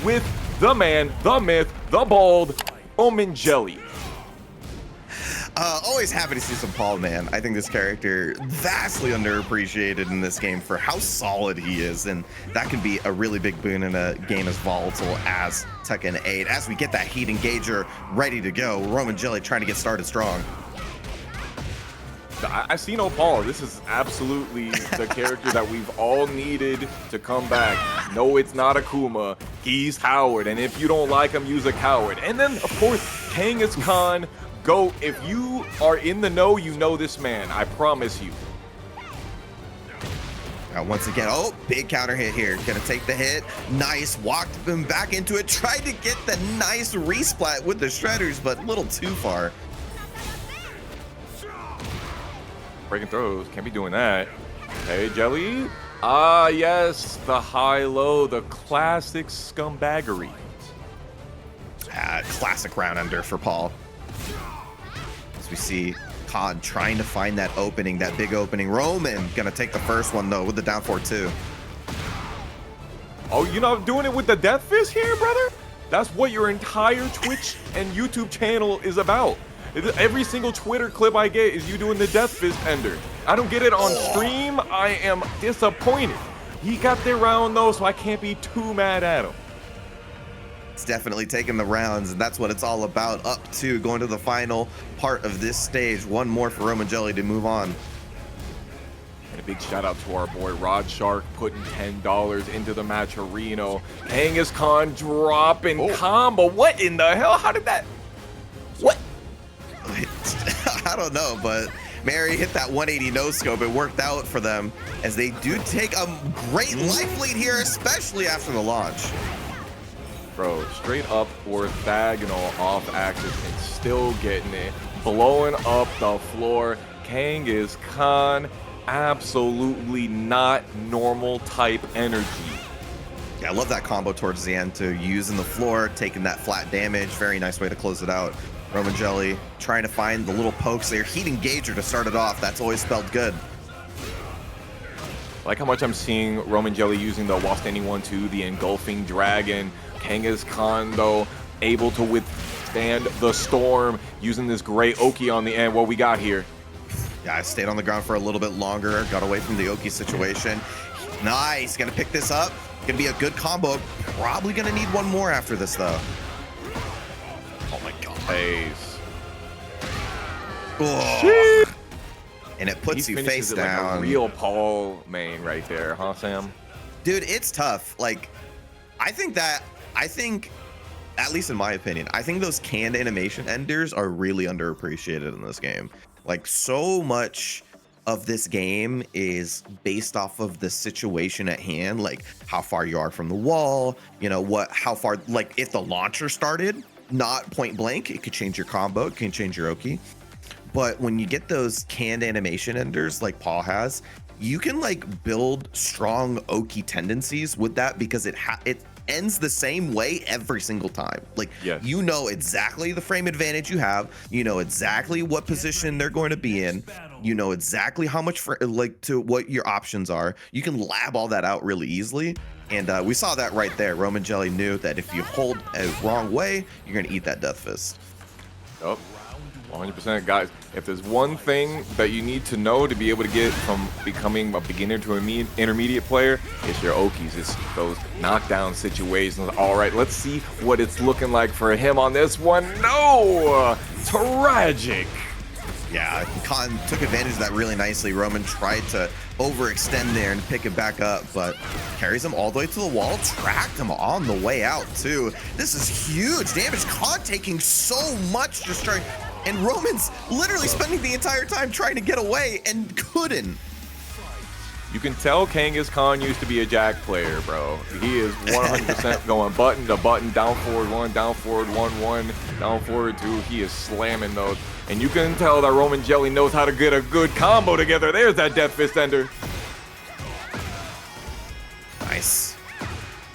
with the man, the myth, the bald, romanjelly. Always happy to see some Paul, man. I think this character vastly underappreciated in this game for how solid he is, and that can be a really big boon in a game as volatile as Tekken 8. As we get that heat engager ready to go, romanjelly trying to get started strong. I see no Paul. This is absolutely the character that we've all needed to come back. No, it's not Akuma. He's Howard, and if you don't like him, use a coward. And then, of course, KangasKahn. Goat, if you are in the know, you know this man. I promise you. Now, once again, oh, big counter hit here. Gonna take the hit. Nice. Walked him back into it. Tried to get the nice resplat with the shredders, but a little too far. Breaking throws. Can't be doing that. Hey, Jelly. Ah, yes. The high-low. The classic scumbaggery. Classic round under for Paul. We see Kahn trying to find that opening, that big opening. Roman gonna take the first one though with the down 4-2. Oh, you're not doing it with the death fist here, brother? That's what your entire Twitch and YouTube channel is about. Every single Twitter clip I get is you doing the death fist ender. I don't get it on stream. I am disappointed. He got their round though, so I can't be too mad at him. It's definitely taking the rounds, and that's what it's all about. Up to going to the final part of this stage. One more for romanjelly to move on. And a big shout out to our boy Rod Shark putting $10 into the match arena. KangasKahn dropping combo. What in the hell? How did that? What? I don't know, but Miary hit that 180 no scope. It worked out for them as they do take a great life lead here, especially after the launch. Bro, straight up orthogonal off axis and still getting it. Blowing up the floor. KangasKahn, absolutely not normal type energy. Yeah, I love that combo towards the end too. Using the floor, taking that flat damage. Very nice way to close it out. romanjelly trying to find the little pokes there. Heat engager to start it off. That's always spelled good. I like how much I'm seeing romanjelly using the while standing 1-2, the engulfing dragon. KangasKahn, though, able to withstand the storm, using this great Oki on the end. What we got here? Yeah, I stayed on the ground for a little bit longer, got away from the Oki situation. Nice, gonna pick this up. Gonna be a good combo. Probably gonna need one more after this, though. Oh my god. Face. Oh. And it puts you face down. Like a real Paul main right there, huh, Sam? Dude, it's tough. Like, I think, at least in my opinion, I think those canned animation enders are really underappreciated in this game. Like, so much of this game is based off of the situation at hand, like how far you are from the wall, you know, how far, like if the launcher started, not point blank, it could change your combo, it can change your Oki. But when you get those canned animation enders like Paul has, you can like build strong Oki tendencies with that because it ends the same way every single time. Like, yes. You know exactly the frame advantage you have, you know exactly what position they're going to be in, you know exactly how much to what your options are. You can lab all that out really easily, and we saw that right there. romanjelly knew that if you hold a wrong way, you're gonna eat that death fist. Oh, 100%, guys. If there's one thing that you need to know to be able to get from becoming a beginner to an intermediate player, it's your Okis. It's those knockdown situations. All right, let's see what it's looking like for him on this one. No! Tragic. Yeah, Kahn took advantage of that really nicely. Roman tried to overextend there and pick it back up, but carries him all the way to the wall, tracked him on the way out too. This is huge damage. Kahn taking so much, just trying, and Roman's literally spending the entire time trying to get away and couldn't. You can tell KangasKahn used to be a Jack player, bro. He is 100% going button to button, down forward 1, down forward 1-1, down forward 2. He is slamming those. And you can tell that romanjelly knows how to get a good combo together. There's that death fist ender. Nice.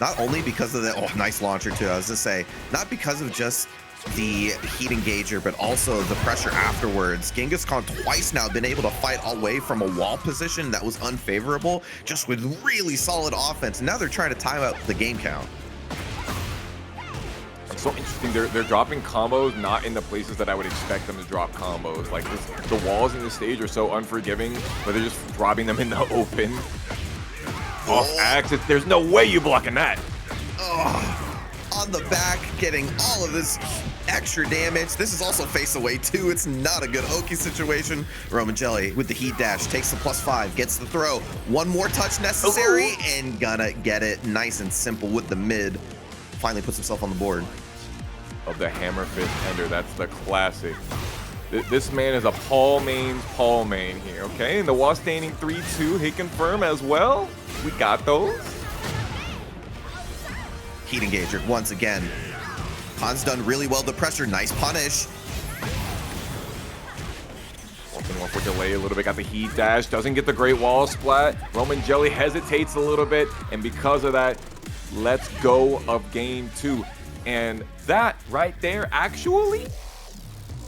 Not only because of the, nice launcher too. I was to say, not because of just the heat engager, but also the pressure afterwards. KangasKahn twice now been able to fight away from a wall position that was unfavorable, just with really solid offense. Now they're trying to time out the game count. so interesting. They're dropping combos not in the places that I would expect them to drop combos. Like the walls in the stage are so unforgiving, but they're just dropping them in the open. Off axis, there's no way you blocking that. Oh, on the back, getting all of this extra damage. This is also face away too. It's not a good Oki situation. romanjelly with the heat dash takes the +5, gets the throw. One more touch necessary and gonna get it nice and simple with the mid. Finally puts himself on the board. Of the hammer fist ender, that's the classic. This man is a Paul main here, okay? And the wall standing 3-2 hit confirm as well. We got those. Heat engager once again. Khan's done really well. The pressure, nice punish. Walking one for delay a little bit, got the heat dash, doesn't get the great wall splat. romanjelly hesitates a little bit, and because of that, let's go of game 2. And that right there, actually,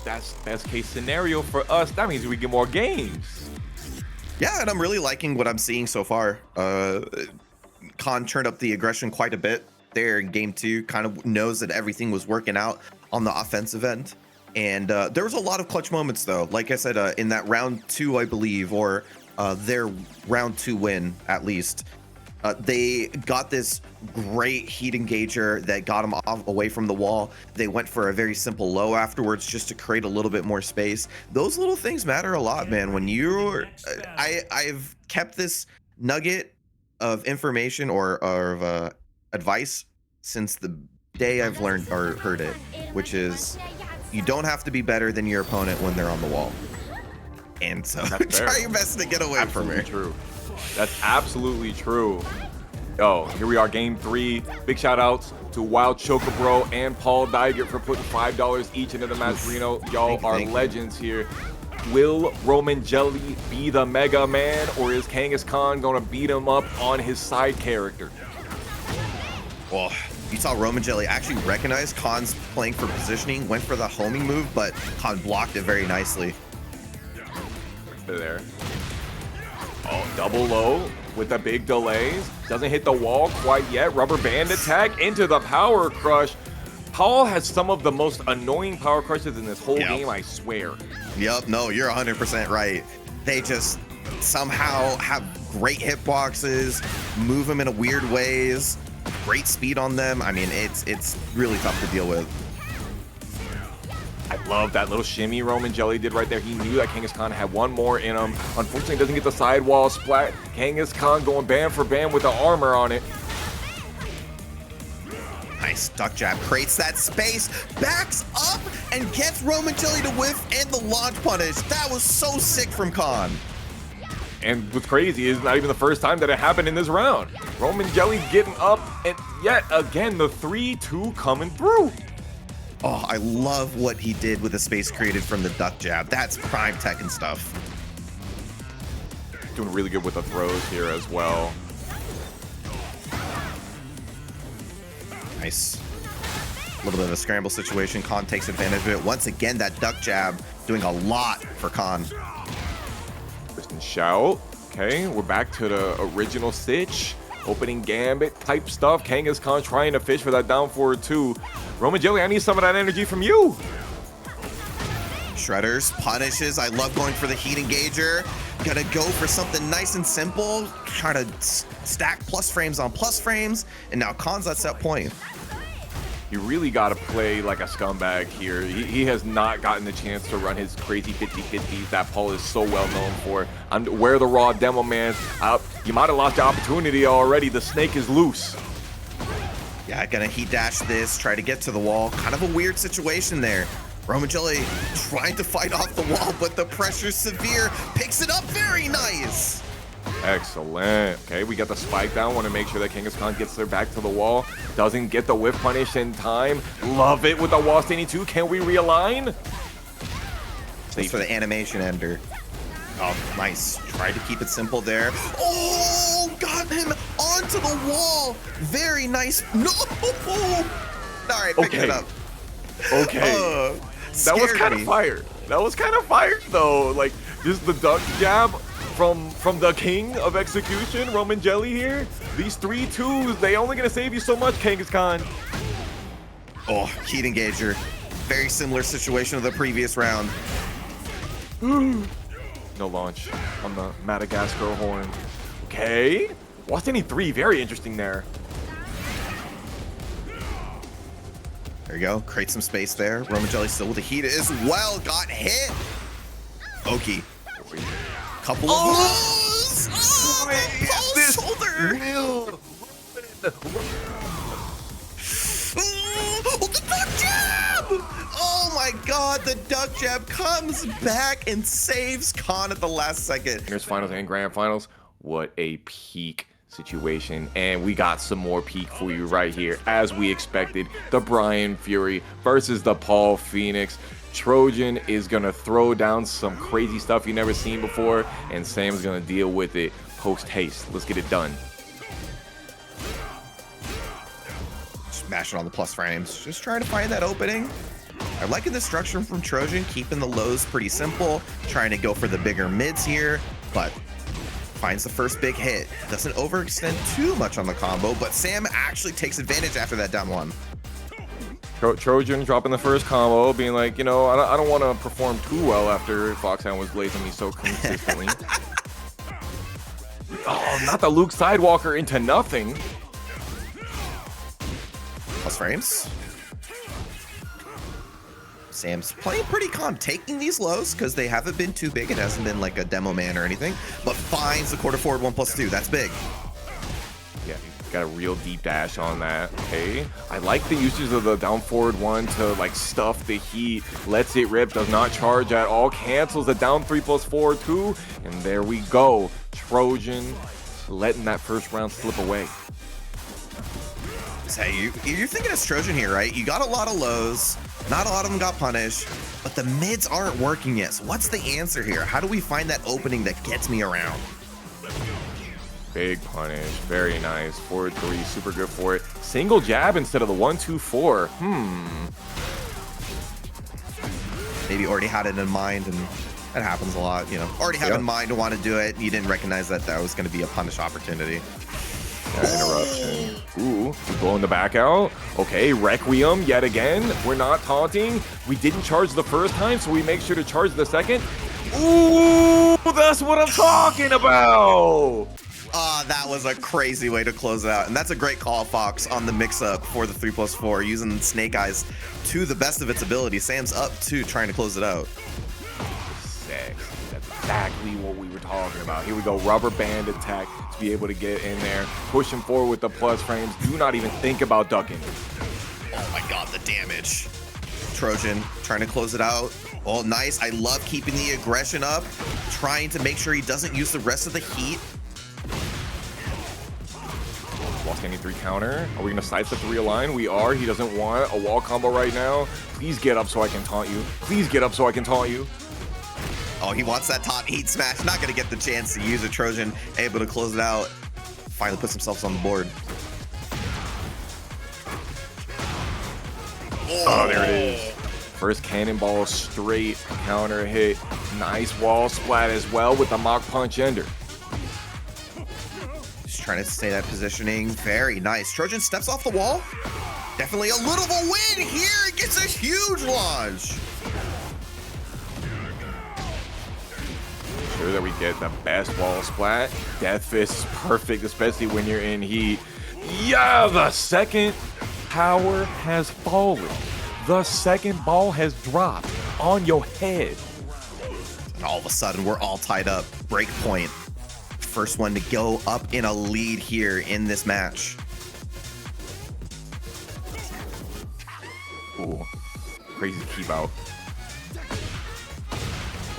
that's best case scenario for us. That means we get more games. Yeah, and I'm really liking what I'm seeing so far. Khan turned up the aggression quite a bit there in game 2, kind of knows that everything was working out on the offensive end. And there was a lot of clutch moments though. Like I said, in that round 2, I believe, or their round 2 win at least, they got this great heat engager that got them away from the wall. They went for a very simple low afterwards just to create a little bit more space. Those little things matter a lot, man. When you're, I've kept this nugget of information or of advice since the day I've learned or heard it, which is you don't have to be better than your opponent when they're on the wall. And so try your best to get away from it. True. That's absolutely true. Oh, here we are, game 3. Big shout outs to Wild Chocobro and Paul Digert for putting $5 each into the match. Reno, y'all are legends here. Will romanjelly be the Mega Man, or is KangasKahn gonna beat him up on his side character? Well, you saw romanjelly actually recognize Khan's playing for positioning, went for the homing move, but Khan blocked it very nicely. There. Oh, double low with the big delays. Doesn't hit the wall quite yet. Rubber band attack into the power crush. Paul has some of the most annoying power crushes in this whole game, I swear. Yep, no, you're 100% right. They just somehow have great hitboxes, move them in a weird ways, great speed on them. I mean, it's really tough to deal with. I love that little shimmy romanjelly did right there. He knew that KangasKahn had one more in him. Unfortunately, doesn't get the sidewall splat. KangasKahn going band for band with the armor on it. Nice duck jab, creates that space, backs up, and gets romanjelly to whiff and the launch punish. That was so sick from Khan. And what's crazy is not even the first time that it happened in this round. romanjelly getting up, and yet again, the 3-2 coming through. Oh, I love what he did with the space created from the duck jab. That's prime Tekken stuff. Doing really good with the throws here as well. Nice. A little bit of a scramble situation. Khan takes advantage of it. Once again, that duck jab doing a lot for Khan. Kristen shout. Okay, we're back to the original Stitch. Opening gambit type stuff. KangasKahn trying to fish for that down forward 2. romanjelly, I need some of that energy from you. Shredders, punishes. I love going for the heat engager. Gonna go for something nice and simple. Trying to stack plus frames on plus frames. And now Khan's at set point. You really got to play like a scumbag here. He has not gotten the chance to run his crazy 50-50s that Paul is so well known for. Where the raw demo man. You might have lost the opportunity already. The snake is loose. Yeah, gonna heat dash this, try to get to the wall. Kind of a weird situation there. romanjelly trying to fight off the wall, but the pressure's severe. Picks it up, very nice. Excellent. Okay, we got the spike down. Want to make sure that KangasKahn gets their back to the wall. Doesn't get the whiff punish in time. Love it with the wall standing 2. Can we realign? Thanks for the animation ender. Oh, nice. Tried to keep it simple there. Oh, got him onto the wall. Very nice. No. All right, pick it up. Okay. That was kind of fire. That was kind of fire, though. Like, just the duck jab from the king of execution, romanjelly here. These 3-2s, they only gonna save you so much, KangasKahn. Oh, heat engager. Very similar situation to the previous round. No launch on the Madagascar horn. Okay. Watching 3, very interesting there. There you go. Create some space there. romanjelly still with the heat as well. Got hit. Oki. Couple of blows. Oh, this shoulder. Oh, the duck jab! Oh my god, the duck jab comes back and saves Khan at the last second. Here's finals and grand finals. What a peak situation. And we got some more peak for you right here. As we expected, the Bryan Fury versus the Paul Phoenix. Trojan is going to throw down some crazy stuff you never seen before, and Sam's going to deal with it post haste. Let's get it done. Smash it on the plus frames. Just trying to find that opening. I'm liking the structure from Trojan, keeping the lows pretty simple, trying to go for the bigger mids here, but finds the first big hit. Doesn't overextend too much on the combo, but Sam actually takes advantage after that down one. Trojan dropping the first combo, being like, you know, I don't want to perform too well after Foxhound was blazing me so consistently. Oh, not the Luke Sidewalker into nothing. Plus frames. Sam's playing pretty calm, taking these lows because they haven't been too big. It hasn't been like a demo man or anything, but finds the quarter forward 1+2. That's big. Yeah, got a real deep dash on that. Okay, I like the usage of the down forward 1 to like stuff the heat. Lets it rip, does not charge at all. Cancels the down 3+4 2, and there we go. Trojan letting that first round slip away. Hey, you're thinking it's Trojan here, right? You got a lot of lows. Not a lot of them got punished, but the mids aren't working yet. So what's the answer here? How do we find that opening that gets me around? Big punish, very nice. Forward 3, super good for it. Single jab instead of the 1-2-4. Maybe already had it in mind, and that happens a lot. You know, already have in mind to want to do it. You didn't recognize that that was going to be a punish opportunity. Interruption. Ooh, blowing the back out. Okay, Requiem yet again. We're not taunting. We didn't charge the first time, so we make sure to charge the second. Ooh, that's what I'm talking about. That was a crazy way to close it out. And that's a great call, Fox, on the mix-up for the 3+4, using Snake Eyes to the best of its ability. Sam's up, too, trying to close it out. Sexy. That's exactly what we were talking about. Here we go, rubber band attack to be able to get in there. Push him forward with the plus frames. Do not even think about ducking. Oh my god, the damage. Trojan trying to close it out. Oh, nice. I love keeping the aggression up, trying to make sure he doesn't use the rest of the heat. Wall standing 3 counter. Are we going to sidestep the realign? We are. He doesn't want a wall combo right now. Please get up so I can taunt you. Please get up so I can taunt you. Oh, he wants that top heat smash. Not going to get the chance to use a Trojan. Able to close it out. Finally puts himself on the board. Oh, there it is. First cannonball straight counter hit. Nice wall splat as well with the mock punch ender. Just trying to stay that positioning. Very nice. Trojan steps off the wall. Definitely a little of a win here. It gets a huge launch. Sure that we get the best wall splat. Death Fist is perfect, especially when you're in heat. Yeah, the second tower has fallen. The second ball has dropped on your head. And all of a sudden, we're all tied up. Break point. First one to go up in a lead here in this match. Ooh, crazy keep out.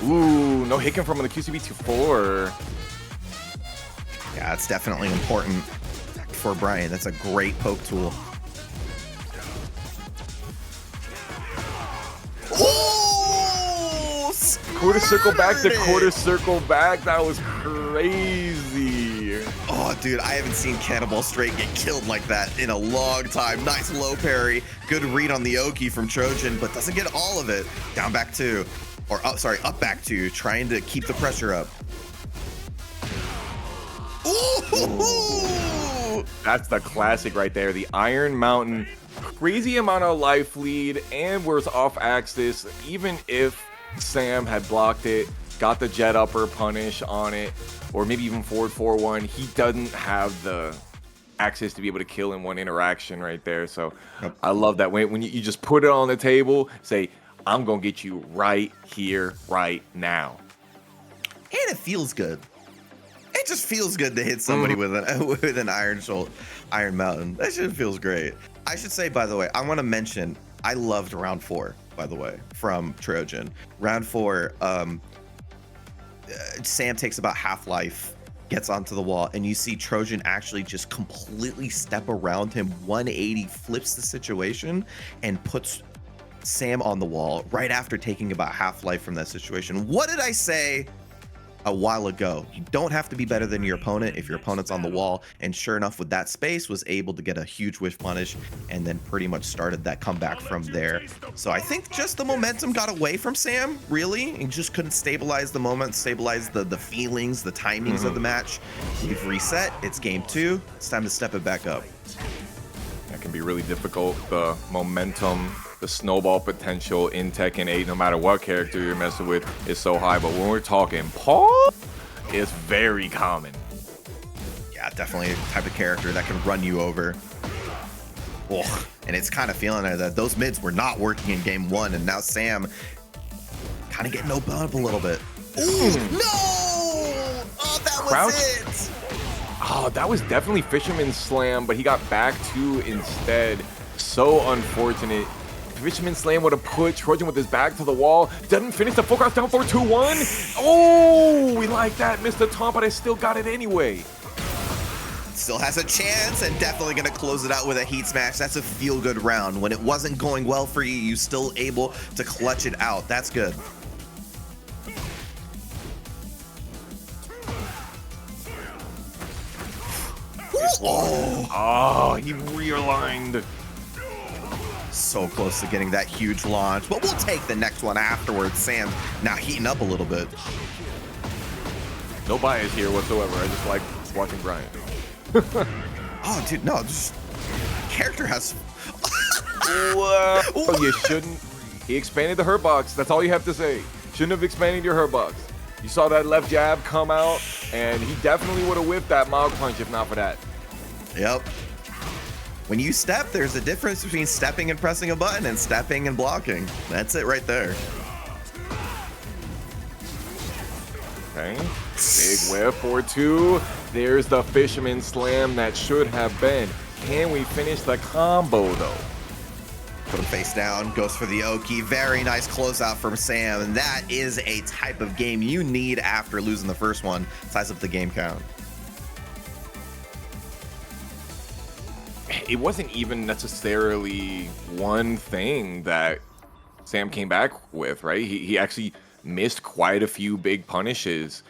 Ooh, no hit confirm on the QCB24. Yeah, it's definitely important for Bryan. That's a great poke tool. Oh! Quarter circle back to quarter circle back. That was crazy. Oh, dude, I haven't seen Cannonball Straight get killed like that in a long time. Nice low parry. Good read on the Oki from Trojan, but doesn't get all of it. Down back two. Or up, sorry, up back two, trying to keep the pressure up. Ooh! That's the classic right there. The Iron Mountain crazy amount of life lead and was off axis. Even if S.A.M had blocked it, got the jet upper punish on it, or maybe even forward 4-1, he doesn't have the access to be able to kill in one interaction right there. So I love that when you just put it on the table, say, I'm gonna get you right here, right now. And it feels good. It just feels good to hit somebody with an Iron Mountain. That shit feels great. I should say, by the way, I want to mention, I loved round 4, by the way, from Trojan. Round 4, S.A.M takes about half life, gets onto the wall, and you see Trojan actually just completely step around him, 180, flips the situation, and puts S.A.M on the wall right after taking about half life from that situation. What did I say a while ago? You don't have to be better than your opponent if your opponent's on the wall, and sure enough, with that space, was able to get a huge wish punish and then pretty much started that comeback from there. So I think just the momentum got away from S.A.M, really, and just couldn't stabilize the moment, stabilize the feelings, the timings of the match. We've reset. It's game 2. It's time to step it back up. That can be really difficult. The momentum, the snowball potential in Tekken 8, no matter what character you're messing with, is so high. But when we're talking Paul, it's very common. Yeah, definitely a type of character that can run you over. Oh, and it's kind of feeling that those mids were not working in game 1, and now S.A.M kind of getting opened up a little bit. Ooh, no! Oh, that was it! Oh, that was definitely Fisherman's slam, but he got back 2 instead. So unfortunate. Fisherman slam would have put Trojan with his back to the wall. Doesn't finish the full cross down for 2-1. Oh, we like that. Missed the taunt, but I still got it anyway. Still has a chance, and definitely going to close it out with a heat smash. That's a feel-good round. When it wasn't going well for you, you still able to clutch it out. That's good. Oh, he realigned. So close to getting that huge launch, but we'll take the next one afterwards. S.A.M now heating up a little bit. No bias here whatsoever. I just like watching Bryan. Oh, dude, no, just character has. Whoa, you shouldn't. He expanded the hurt box. That's all you have to say. Shouldn't have expanded your hurt box. You saw that left jab come out, and he definitely would have whipped that mild punch if not for that. Yep. When you step, there's a difference between stepping and pressing a button and stepping and blocking. That's it right there. Okay. Big whip for 2. There's the Fisherman slam that should have been. Can we finish the combo, though? Put him face down, goes for the Oki. Very nice closeout from S.A.M. And that is a type of game you need after losing the first one. Size up the game count. It wasn't even necessarily one thing that S.A.M came back with, right? He actually missed quite a few big punishes,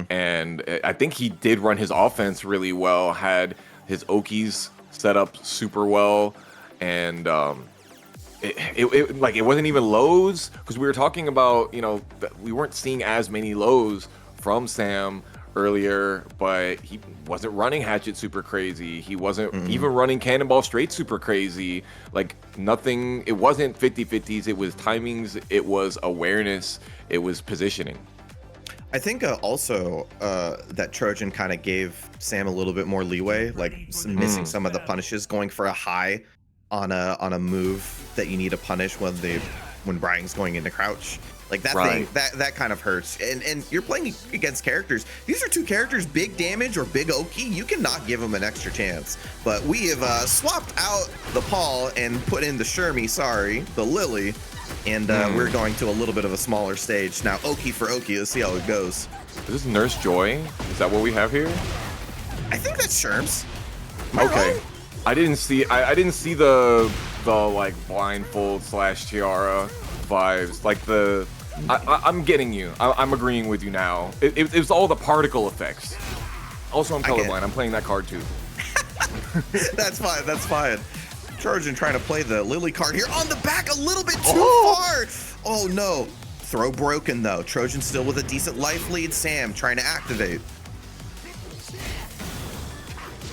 and I think he did run his offense really well, had his Okis set up super well, and it wasn't even lows, because we were talking about, you know, we weren't seeing as many lows from S.A.M earlier, but he wasn't running hatchet super crazy. He wasn't even running cannonball straight super crazy. Like nothing, it wasn't 50-50s, it was timings, it was awareness, it was positioning. I think also that Trojan kind of gave S.A.M a little bit more leeway, like missing some of the punishes, going for a high on a move that you need to punish when Bryan's going into crouch. Like that thing, that kind of hurts. And you're playing against characters. These are 2 characters, big damage or big Oki. You cannot give them an extra chance. But we have swapped out the Paul and put in the the Lili. And we're going to a little bit of a smaller stage. Now, Oki for Oki, let's see how it goes. Is this Nurse Joy? Is that what we have here? I think that's Sherms. Okay. Right? I didn't see the like blindfold / tiara vibes, like I'm getting you. I'm agreeing with you now. It was all the particle effects. Also, I'm colorblind. I'm playing that card too. That's fine. That's fine. Trojan trying to play the Lili card here on the back a little bit too far. Oh no. Throw broken though. Trojan still with a decent life lead. S.A.M trying to activate.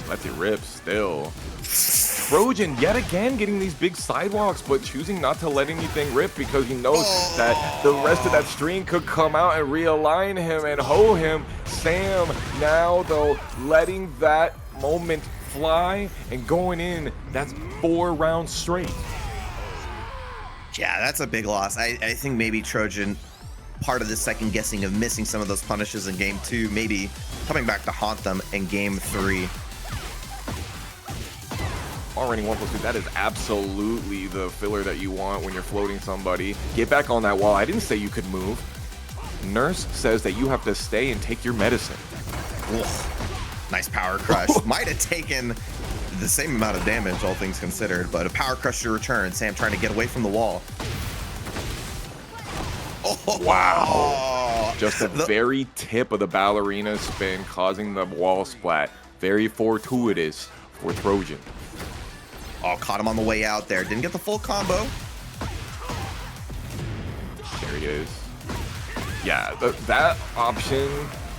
Lets it rip still. Trojan yet again getting these big sidewalks, but choosing not to let anything rip because he knows that the rest of that string could come out and realign him and hoe him. S.A.M now, though, letting that moment fly and going in. That's 4 rounds straight. Yeah, that's a big loss. I think maybe Trojan, part of the second guessing of missing some of those punishes in game 2, maybe coming back to haunt them in game 3. Already 1+2, that is absolutely the filler that you want when you're floating somebody. Get back on that wall. I didn't say you could move. Nurse says that you have to stay and take your medicine. Ugh. Nice power crush. Might have taken the same amount of damage, all things considered, but a power crush to return. S.A.M trying to get away from the wall. Oh, wow. Just the very tip of the ballerina spin causing the wall splat. Very fortuitous for Trojan. Oh, caught him on the way out there. Didn't get the full combo. There he is. Yeah, that option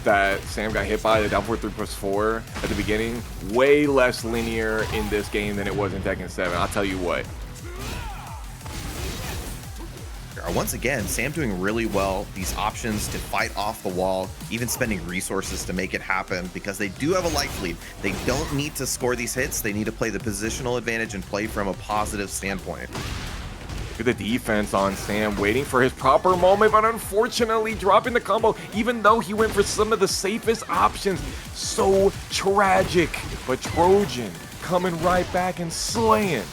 that S.A.M got hit by, the down 4-3+4 at the beginning, way less linear in this game than it was in Tekken 7. I'll tell you what. Once again, S.A.M doing really well. These options to fight off the wall, even spending resources to make it happen because they do have a life lead. They don't need to score these hits. They need to play the positional advantage and play from a positive standpoint. Look at the defense on S.A.M, waiting for his proper moment, but unfortunately dropping the combo, even though he went for some of the safest options. So tragic, but Trojan coming right back and slaying.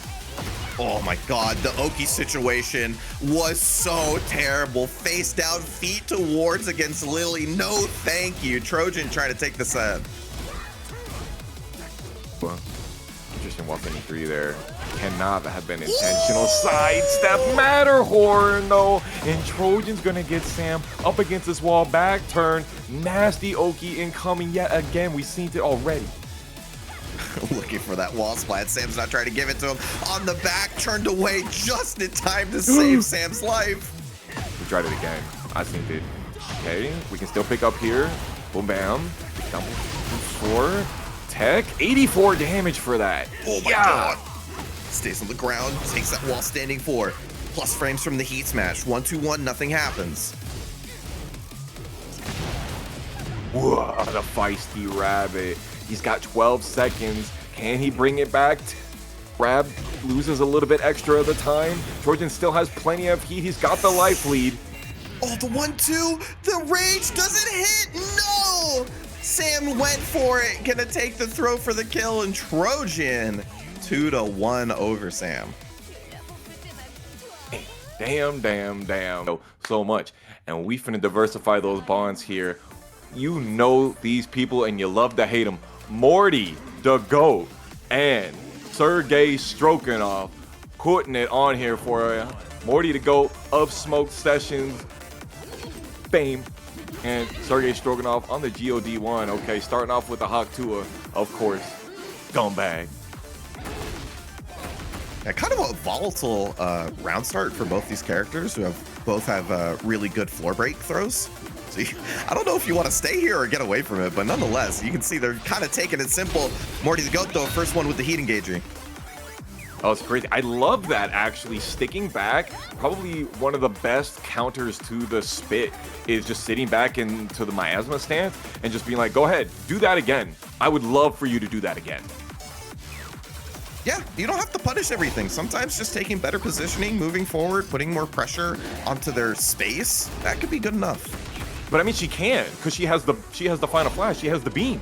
Oh my god, the Oki situation was so terrible. Face down, feet towards against Lili. No thank you. Trojan trying to take the set. Well, interesting 153 there. Cannot have been intentional. Sidestep Matterhorn though. And Trojan's gonna get S.A.M up against this wall. Back turn. Nasty Oki incoming yet again. We've seen it already. Looking for that wall splat. S.A.M's not trying to give it to him. On the back, turned away just in time to save S.A.M's life. We tried it again. I think it. Okay, we can still pick up here. Boom, bam. Down 4. Tech. 84 damage for that. Oh my god. Stays on the ground. Takes that wall standing 4. Plus frames from the heat smash. 1-2-1. Nothing happens. Whoa, the feisty rabbit. He's got 12 seconds. Can he bring it back? Rab loses a little bit extra of the time. Trojan still has plenty of heat. He's got the life lead. Oh, the 1-2. The rage doesn't hit. No! S.A.M went for it. Gonna take the throw for the kill. And Trojan 2-1 over S.A.M. Damn. So much. And we finna diversify those bonds here. You know these people and you love to hate them. MortyDaGoat and Sergei Strokinov putting it on here for you. MortyDaGoat of Smoke Sessions fame and Sergei Strokinov on the GOD1. Okay, starting off with the Hawk Tua, of course. Scumbag. Yeah, kind of a volatile round start for both these characters who both have really good floor break throws. So I don't know if you want to stay here or get away from it, but nonetheless, you can see they're kind of taking it simple. MortyDaGoat, though, first one with the heat engaging. Oh, it's crazy. I love that, actually. Sticking back, probably one of the best counters to the spit is just sitting back into the miasma stance and just being like, go ahead, do that again. I would love for you to do that again. Yeah, you don't have to punish everything. Sometimes just taking better positioning, moving forward, putting more pressure onto their space, that could be good enough. But I mean, she can, because she has the final flash. She has the beam.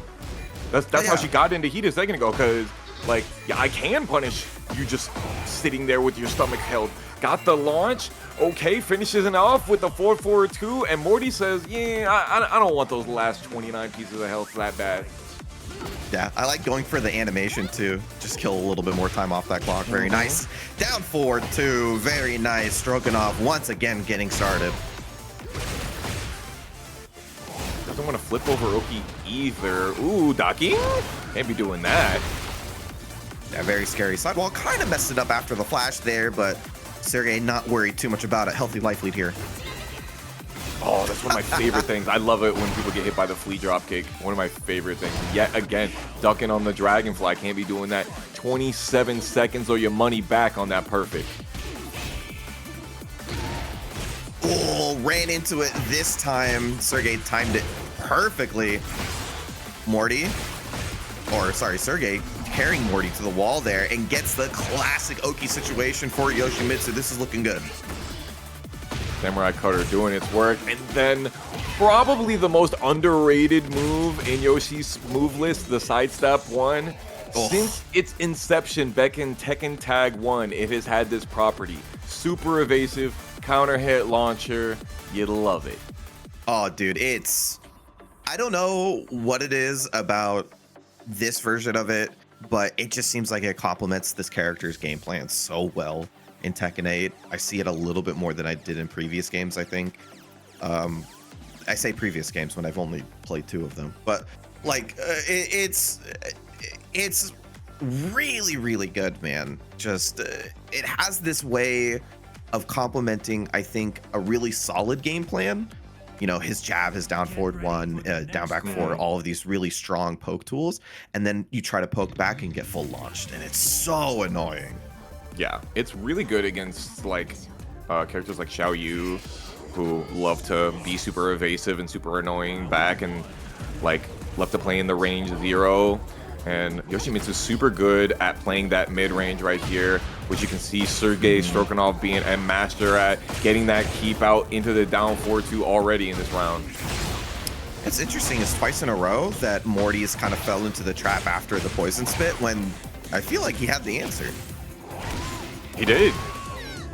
That's how she got into heat a second ago. Because like, yeah, I can punish you just sitting there with your stomach held. Got the launch. Okay, finishes it off with the 4-4-2. And Morty says, yeah, I don't want those last 29 pieces of health that bad. Yeah, I like going for the animation too. Just kill a little bit more time off that clock. Very nice. Down 4-2. Very nice. Strokinov once again getting started. Doesn't want to flip over Oki either. Ooh, docking? Can't be doing that. Yeah, very scary. Sidewall kind of messed it up after the flash there, but Sergei not worried too much about it. Healthy life lead here. Oh, that's one of my favorite things. I love it when people get hit by the flea dropkick. One of my favorite things. Yet again, ducking on the dragonfly. Can't be doing that. 27 seconds or your money back on that perfect. Oh, ran into it this time. Sergei timed it perfectly. Sergei carrying Morty to the wall there and gets the classic Oki situation for Yoshimitsu. This is looking good. Samurai Cutter doing its work, and then probably the most underrated move in Yoshi's move list, the sidestep one. Oh. Since its inception back in Tekken Tag 1, it has had this property. Super evasive, counter hit launcher. You love it. Oh, dude, I don't know what it is about this version of it, but it just seems like it complements this character's game plan so well in Tekken 8. I see it a little bit more than I did in previous games, I think. I say previous games when I've only played 2 of them, but like it's really, really good, man. Just it has this way of complementing, I think, a really solid game plan. You know, his jab, his down forward 1, down back 4, all of these really strong poke tools, and then you try to poke back and get full launched, and it's so annoying. Yeah, it's really good against like characters like Xiaoyu, who love to be super evasive and super annoying back, and like love to play in the range 0. And Yoshimitsu's super good at playing that mid-range right here, which you can see Sergei Strokinov being a master at getting that keep out into the down 4-2 already in this round. It's interesting, it's twice in a row that Morty's kind of fell into the trap after the poison spit when I feel like he had the answer. He did.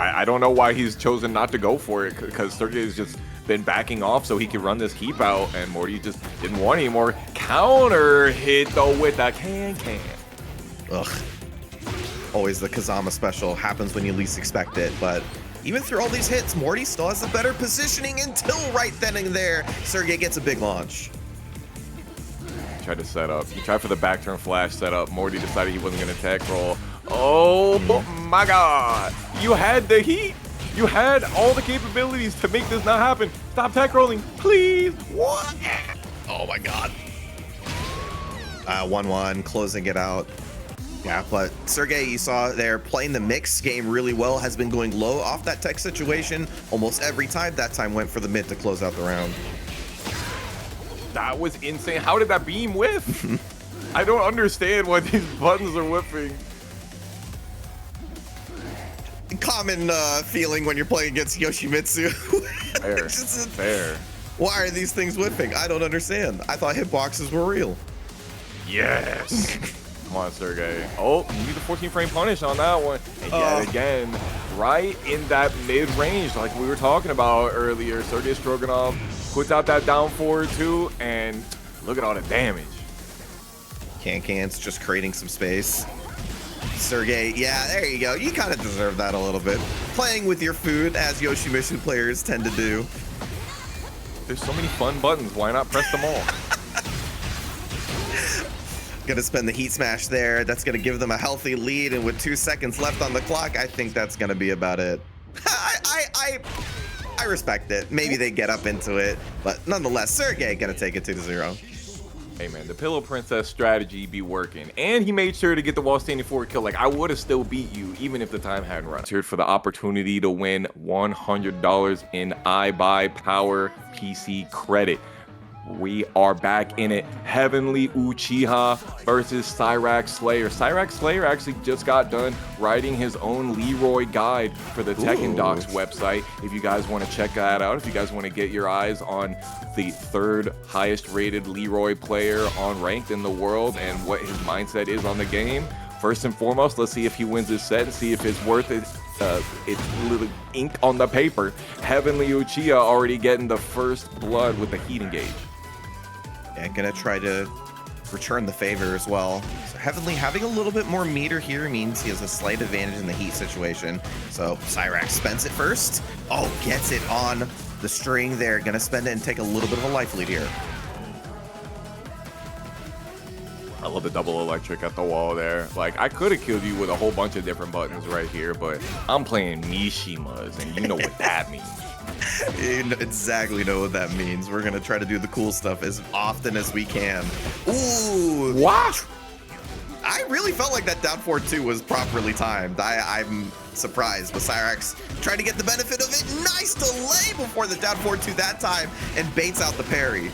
I don't know why he's chosen not to go for it, because Sergei's just been backing off so he could run this keep out, and Morty just didn't want any more. Counter hit though with a can. Ugh. Always the Kazama special, happens when you least expect it, but even through all these hits, Morty still has the better positioning until right then and there, Sergei gets a big launch. He tried to set up. He tried for the back turn flash setup. Morty decided he wasn't going to tech roll. Oh my god. You had the heat. You had all the capabilities to make this not happen. Stop tech rolling, please. What? Oh my god. 1-1, closing it out. Yeah, but Sergei, you saw there playing the mix game really well, has been going low off that tech situation almost every time. That time went for the mid to close out the round. That was insane. How did that beam whiff? I don't understand why these buttons are whiffing. Common feeling when you're playing against Yoshimitsu. Fair. Fair. Why are these things whiffing? I don't understand. I thought hitboxes were real. Yes. Come on, Sergei. Oh, you need the 14 frame punish on that one. And yet again, right in that mid-range, like we were talking about earlier, Sergei Strokinov puts out that down forward too, and look at all the damage. KangasKahn's just creating some space. Sergei, yeah, there you go. You kind of deserve that a little bit. Playing with your food, as Yoshimitsu players tend to do. There's so many fun buttons. Why not press them all? Gonna spend the heat smash there. That's gonna give them a healthy lead, and with 2 seconds left on the clock, I think that's gonna be about it. I respect it. Maybe they get up into it, but nonetheless, Sergei gonna take it 2-0. Hey man, the Pillow Princess strategy be working, and he made sure to get the wall standing forward kill. Like, I would have still beat you even if the time hadn't run. Cheered for the opportunity to win $100 in iBuyPower PC credit. We are back in it. Heavenly Uchiha versus SYRAXSLAYER. SYRAXSLAYER actually just got done writing his own Leroy guide for the Tekken Docs website. If you guys want to check that out, if you guys want to get your eyes on the 3rd highest rated Leroy player on ranked in the world and what his mindset is on the game, first and foremost, let's see if he wins this set and see if it's worth it. It's little ink on the paper. Heavenly Uchiha already getting the first blood with the heat engage. Yeah, gonna try to return the favor as well. So Heavenly having a little bit more meter here means he has a slight advantage in the heat situation. So Syrax spends it first. Oh, gets it on the string there. Gonna spend it and take a little bit of a life lead here. I love the double electric at the wall there. Like, I could have killed you with a whole bunch of different buttons right here, but I'm playing Mishimas, and you know what that means. You exactly know what that means. We're gonna try to do the cool stuff as often as we can. Ooh! What? I really felt like that down 4-2 was properly timed. I'm surprised, but Cyrax trying to get the benefit of it. Nice delay before the down 4-2 that time and baits out the parry.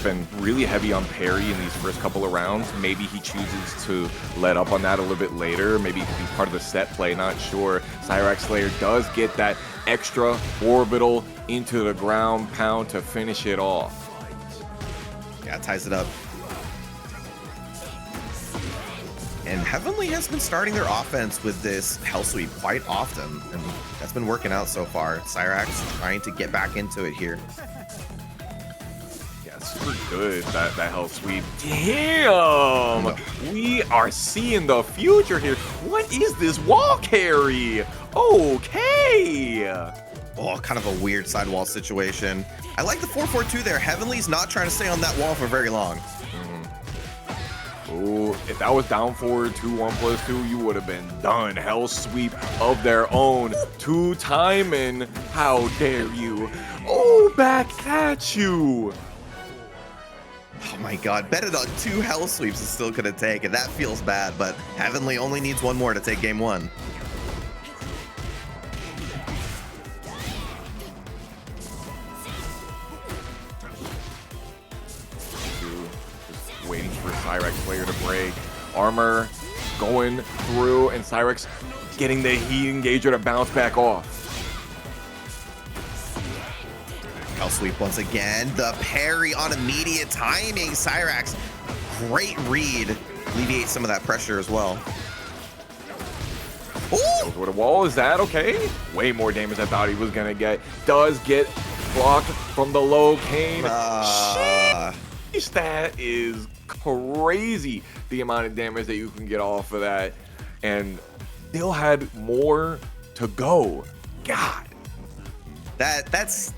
Been really heavy on parry in these first couple of rounds. Maybe he chooses to let up on that a little bit later. Maybe it could be part of the set play, not sure. SYRAXSLAYER does get that extra orbital into the ground pound to finish it off. Yeah, ties it up. And Heavenly has been starting their offense with this hell sweep quite often, and that's been working out so far. Cyrax trying to get back into it here. Super good, that hell sweep. Damn! We are seeing the future here. What is this wall carry? Okay! Oh, kind of a weird sidewall situation. I like the 4-4-2 there. Heavenly's not trying to stay on that wall for very long. Oh, if that was down forward 2-1+2, you would have been done. Hell sweep of their own. Two timing. How dare you? Oh, back at you. Oh my god, betted on 2 hell sweeps is still gonna take, and that feels bad, but Heavenly only needs 1 more to take game 1. Just waiting for SYRAXSLAYER to break. Armor going through, and Cyrax getting the heat engager to bounce back off. Hell sweep once again. The parry on immediate timing. Cyrax, great read. Alleviate some of that pressure as well. Ooh! What a wall is that? Okay. Way more damage I thought he was gonna get. Does get blocked from the low cane. Sheesh, that is crazy. The amount of damage that you can get off of that, and still had more to go. God. That's.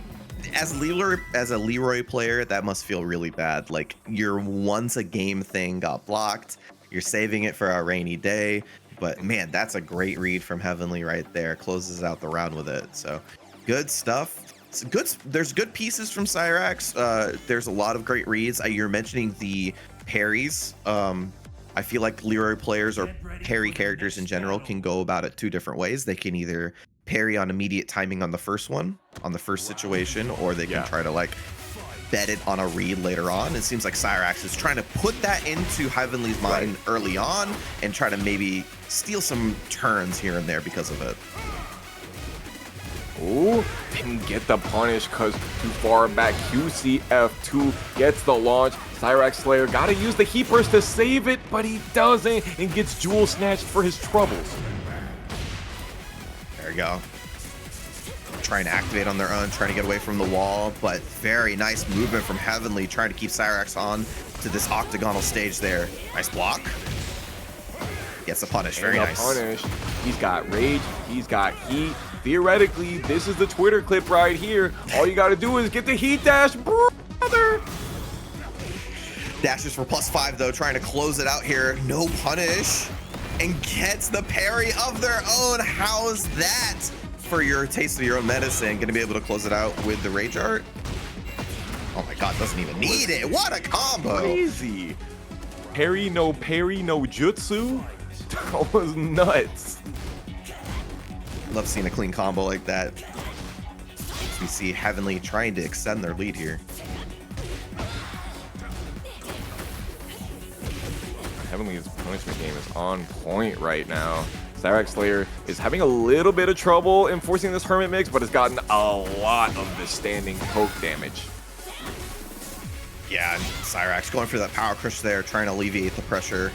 As a Leroy player, that must feel really bad. Like, your once a game thing got blocked. You're saving it for a rainy day. But man, that's a great read from Heavenly right there. Closes out the round with it. So good stuff. It's good. There's good pieces from Cyrax. There's a lot of great reads. You're mentioning the parries. I feel like Leroy players or parry characters in general can go about it 2 different ways. They can either parry on immediate timing on the first one, on the first situation, or they can try to like bet it on a read later on. It seems like Cyrax is trying to put that into Heavenly's mind early on and try to maybe steal some turns here and there because of it. Oh, didn't get the punish because too far back. QCF2 gets the launch. SYRAXSLAYER got to use the heat burst to save it, but he doesn't and gets jewel snatched for his troubles. There we go. Trying to activate on their own, trying to get away from the wall, but very nice movement from Heavenly, trying to keep Cyrax on to this octagonal stage there. Nice block. Gets the punish, very nice. Punish. He's got rage, he's got heat. Theoretically, this is the Twitter clip right here. All you gotta do is get the heat dash, brother. Dashes for +5 though, trying to close it out here. No punish. And gets the parry of their own. How's that for your taste of your own medicine? Gonna be able to close it out with the rage art. Oh my god, doesn't even need it. What a combo. Crazy. Parry no jutsu. That was nuts. Love seeing a clean combo like that. We see Heavenly trying to extend their lead here. Heavenly's punishment game is on point right now. SYRAXSLAYER is having a little bit of trouble enforcing this Hermit mix, but has gotten a lot of the standing poke damage. Yeah, and Cyrax going for that power crush there, trying to alleviate the pressure.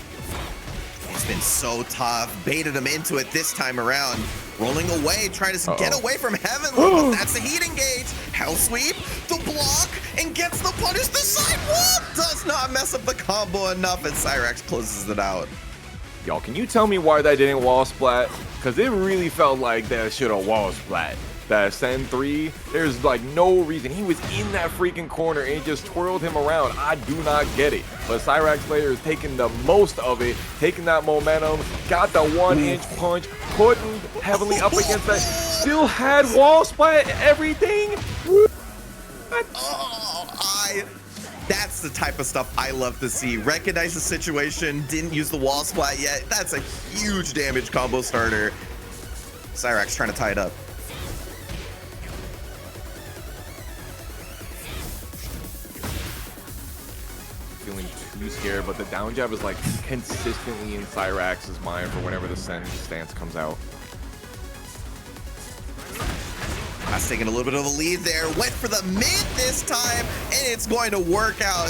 It's been so tough. Baited him into it this time around. Rolling away, trying to get away from Heavenly, but that's the heat engage. Hell sweep, the block, and gets the punish. The sidewalk does not mess up the combo enough, and Cyrax closes it out. Y'all, can you tell me why that didn't wall splat? Because it really felt like that should have wall splat. That Sen 3, there's like no reason. He was in that freaking corner and it just twirled him around. I do not get it. But SYRAXSLAYER is taking the most of it, taking that momentum, got the 1-inch punch, putting Heavenly up against that. Still had wall splat, everything. What? Oh, I That's the type of stuff I love to see. Recognize the situation, didn't use the wall splat yet. That's a huge damage combo starter. Syrax trying to tie it up. Feeling too scared, but the down jab is like consistently in Syrax's mind for whenever the stance comes out. That's taking a little bit of a lead there. Went for the mid this time, and it's going to work out.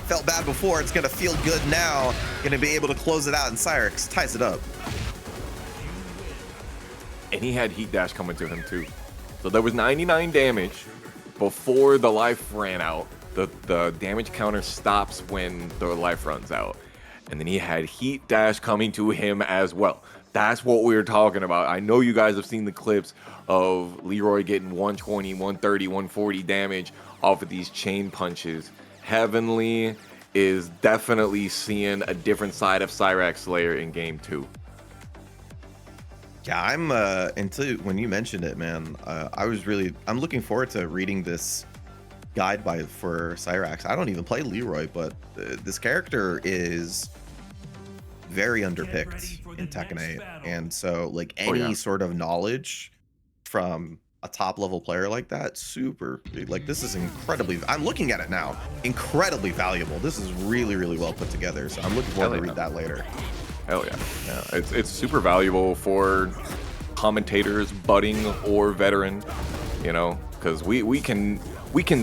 Felt bad before, it's going to feel good now. Going to be able to close it out, and Syrax ties it up. And he had heat dash coming to him too. So there was 99 damage before the life ran out. The damage counter stops when the life runs out. And then he had heat dash coming to him as well. That's what we were talking about. I know you guys have seen the clips of Leroy getting 120, 130, 140 damage off of these chain punches. Heavenly is definitely seeing a different side of SYRAXSLAYER in game 2. Yeah, I'm until when you mentioned it, man, I'm looking forward to reading this guide for Syrax. I don't even play Leroy, but this character is very underpicked in Tekken 8, and so like any sort of knowledge from a top level player like that, super, like, this is incredibly, I'm looking at it now, incredibly valuable. This is really, really well put together, so I'm looking forward to read that later. Hell yeah. Yeah, it's super valuable for commentators, budding or veteran, you know, because we can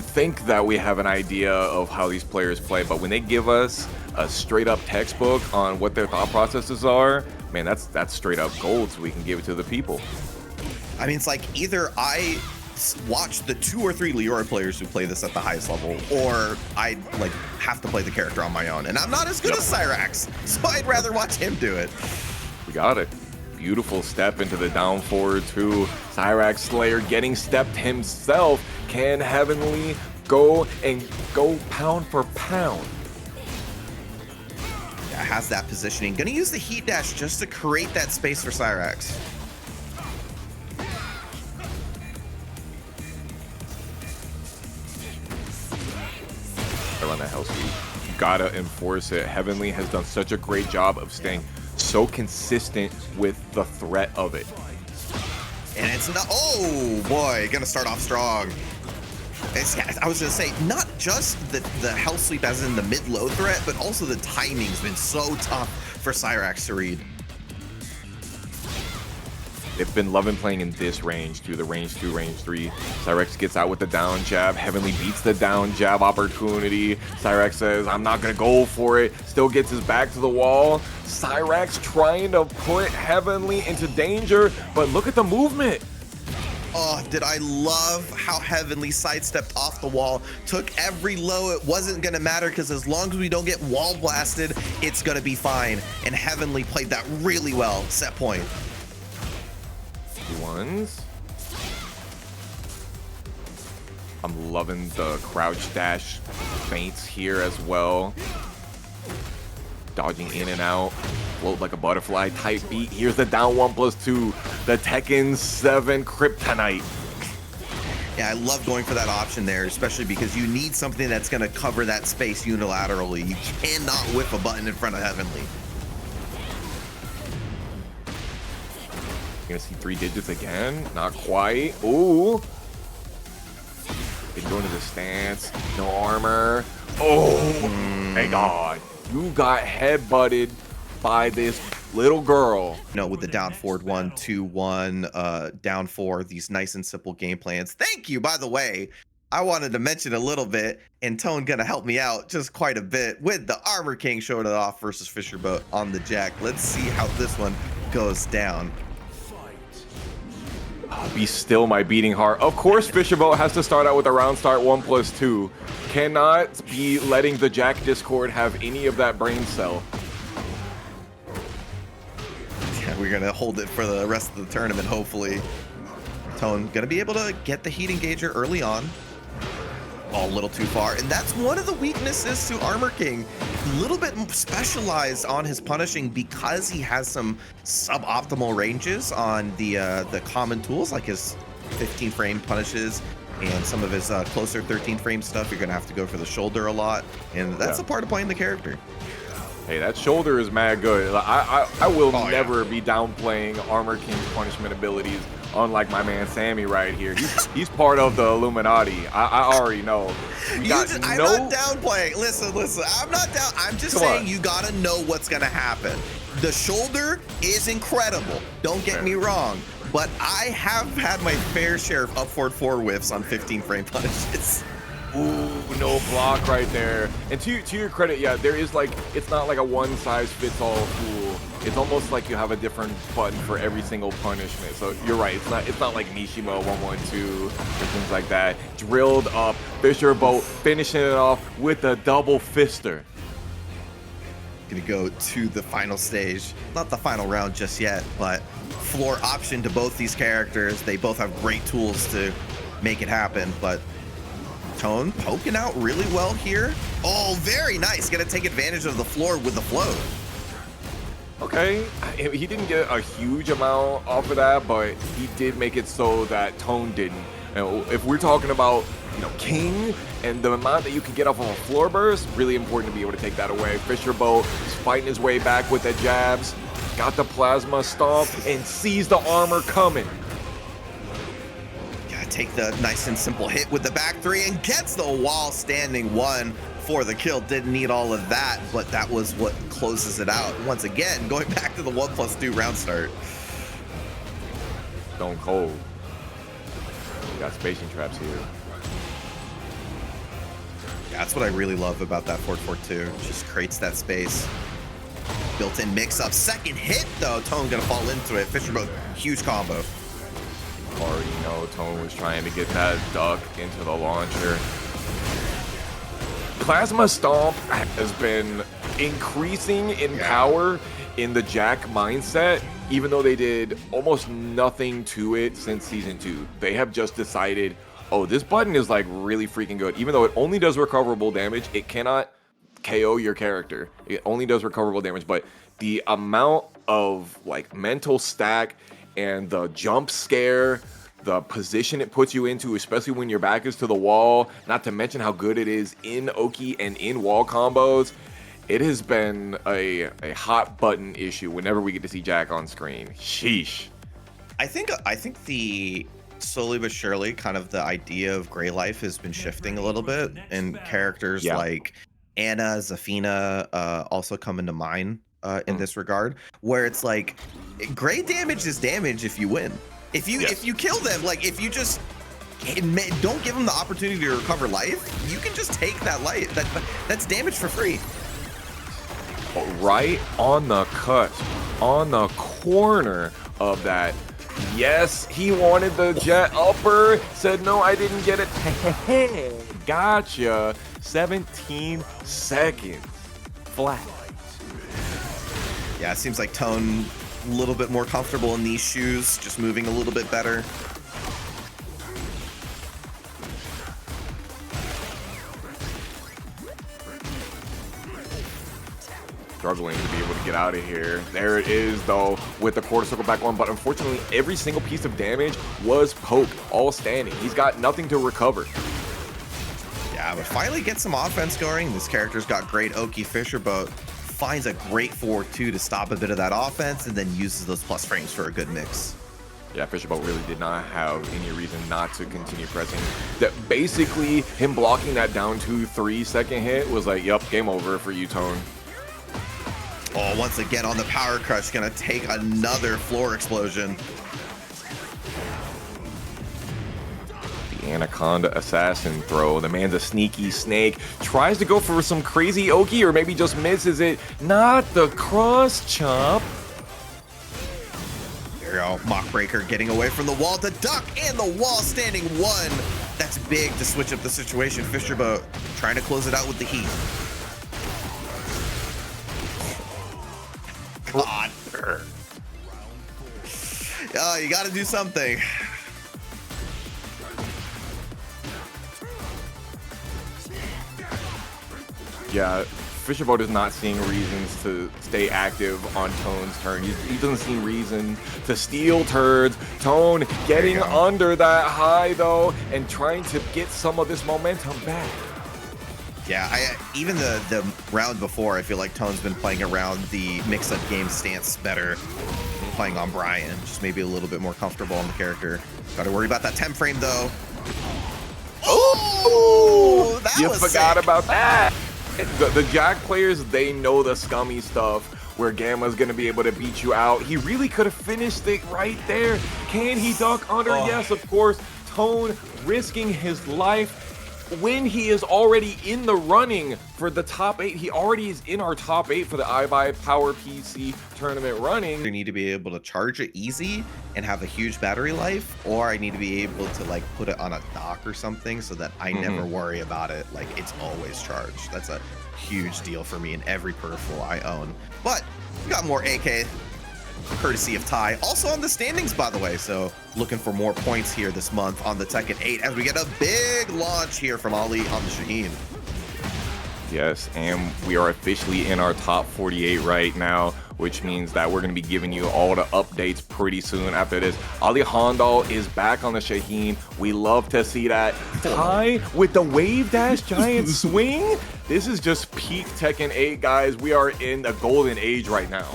think that we have an idea of how these players play, but when they give us a straight up textbook on what their thought processes are, man, that's straight up gold, so we can give it to the people. I mean, it's like either I watch the 2 or 3 Leroy players who play this at the highest level, or I like have to play the character on my own, and I'm not as good as Syrax, so I'd rather watch him do it. We got it. Beautiful step into the down forward to SYRAXSLAYER getting stepped himself. Can Heavenly go pound for pound? Yeah, has that positioning. Gonna use the heat dash just to create that space for Syrax. Around that hell speed, you gotta enforce it. Heavenly has done such a great job of staying so consistent with the threat of it. And it's not, oh boy, gonna start off strong. I was gonna say, not just the hell sweep as in the mid-low threat, but also the timing's been so tough for Syrax to read. They've been loving playing in this range too, the range 2, range 3. Syrax gets out with the down jab. Heavenly beats the down jab opportunity. Syrax says, I'm not gonna go for it. Still gets his back to the wall. Syrax trying to put Heavenly into danger, but look at the movement. Oh, did I love how Heavenly sidestepped off the wall, took every low. It wasn't gonna matter because as long as we don't get wall blasted, it's gonna be fine. And Heavenly played that really well. Set point. Ones. I'm loving the crouch dash feints here as well. Dodging in and out. Float like a butterfly type beat. Here's the down 1+2. The Tekken 7 Kryptonite. Yeah, I love going for that option there, especially because you need something that's going to cover that space unilaterally. You cannot whip a button in front of Heavenly. You're gonna see 3 digits again. Not quite. Ooh. They go into the stance. No armor. Oh my god. You got headbutted by this little girl. No, with the down forward 1, 2, 1, down 4, these nice and simple game plans. Thank you, by the way. I wanted to mention a little bit, and Tone gonna help me out just quite a bit with the Armor King showing it off versus Fisherboat on the Jack. Let's see how this one goes down. Be still, my beating heart. Of course, Fisherboat has to start out with a round start 1+2. Cannot be letting the Jack Discord have any of that brain cell. Yeah, we're gonna hold it for the rest of the tournament, hopefully. Tone gonna be able to get the heat engager early on. Oh, a little too far, and that's one of the weaknesses to Armor King. A little bit specialized on his punishing because he has some suboptimal ranges on the common tools, like his 15 frame punishes and some of his closer 13 frame stuff, you're gonna have to go for the shoulder a lot, and that's a part of playing the character. Hey, that shoulder is mad good. I will never be downplaying Armor King's punishment abilities, unlike my man Sammy right here. He's part of the Illuminati. I already know. I'm not downplaying. Listen. I'm not down. I'm just saying you gotta know what's gonna happen. The shoulder is incredible. Don't get me wrong. But I have had my fair share of up forward 4 whiffs on 15 frame punishes. Ooh, no block right there. And to your credit, yeah, there is like, it's not like a one size fits all tool. It's almost like you have a different button for every single punishment. So you're right, it's not like Mishima 112 or things like that. Drilled up, Fisherboat finishing it off with a double fister. Gonna go to the final stage. Not the final round just yet, but floor option to both these characters. They both have great tools to make it happen, but Tone poking out really well here. Oh, very nice. Gonna take advantage of the floor with the float. Okay, he didn't get a huge amount off of that, but he did make it so that Tone didn't. And if we're talking about, you know, King and the amount that you can get off of a floor burst, really important to be able to take that away. Fisherboat is fighting his way back with the jabs, got the plasma stomp, and sees the armor coming. Take the nice and simple hit with the back 3 and gets the wall standing 1 for the kill. Didn't need all of that, but that was what closes it out. Once again, going back to the 1+2 round start. Stone cold. You got spacing traps here. That's what I really love about that 4-4-2. Just creates that space. Built-in mix-up. Second hit, though. Tone gonna fall into it. Fisherboat, huge combo. Already know Tone was trying to get that duck into the launcher. Plasma Stomp has been increasing in power in the Jack mindset, even though they did almost nothing to it since Season 2. They have just decided, oh, this button is like really freaking good. Even though it only does recoverable damage, it cannot KO your character. It only does recoverable damage, but the amount of like mental stack and the jump scare, the position it puts you into, especially when your back is to the wall, not to mention how good it is in Oki and in wall combos, it has been a hot button issue whenever we get to see Jack on screen. Sheesh. I think the slowly but surely kind of the idea of Gray Life has been shifting a little bit, and characters like Anna, Zafina also come into mind in this regard, where it's like gray damage is damage if you win. If you kill them, like if you just don't give them the opportunity to recover life, you can just take that life. That's damage for free. Right on the cusp, on the corner of that. Yes, he wanted the jet upper. Said no, I didn't get it. Gotcha. 17 seconds flat. Yeah, it seems like Tone a little bit more comfortable in these shoes, just moving a little bit better. Struggling to be able to get out of here. There it is, though, with the quarter circle back on, but unfortunately, every single piece of damage was poked, all standing. He's got nothing to recover. Yeah, but finally get some offense going. This character's got great Oki. Fisherboat finds a great 4-2 to stop a bit of that offense and then uses those plus frames for a good mix. Yeah, Fisherboat really did not have any reason not to continue pressing. That basically, him blocking that down 2-3 second hit was like, yep, game over for you, Tone. Oh, once again on the power crush, gonna take another floor explosion. The Anaconda assassin throw. The man's a sneaky snake. Tries to go for some crazy Oki or maybe just misses it. Not the cross chop. There you go. Mock Breaker getting away from the wall to duck and the wall standing 1. That's big to switch up the situation. Fisherboat trying to close it out with the heat. God. Oh, you got to do something. Yeah, Fisherboat is not seeing reasons to stay active on Tone's turn. He doesn't see reason to steal turns. Tone getting under that high though and trying to get some of this momentum back. Yeah, even the round before, I feel like Tone's been playing around the mix-up game stance better. Playing on Bryan, just maybe a little bit more comfortable on the character. Got to worry about that 10 frame though. Oh, that you was forgot sick. about that. The Jack players, they know the scummy stuff where Gamma's gonna be able to beat you out. He really could have finished it right there. Can he duck under? Yes, of course. Tone risking his life when he is already in the running for the top 8. He already is in our top 8 for the iBuy Power PC tournament running. You need to be able to charge it easy and have a huge battery life, or I need to be able to like put it on a dock or something so that I never worry about it. Like it's always charged. That's a huge deal for me in every peripheral I own. But we got more AK courtesy of Ty. Also on the standings, by the way. So looking for more points here this month on the Tekken 8 as we get a big launch here from Ali on the Shaheen. Yes, and we are officially in our top 48 right now, which means that we're going to be giving you all the updates pretty soon after this. Ali Hondo is back on the Shaheen. We love to see that. Ty with the wave dash giant swing. This is just peak Tekken 8, guys. We are in the golden age right now.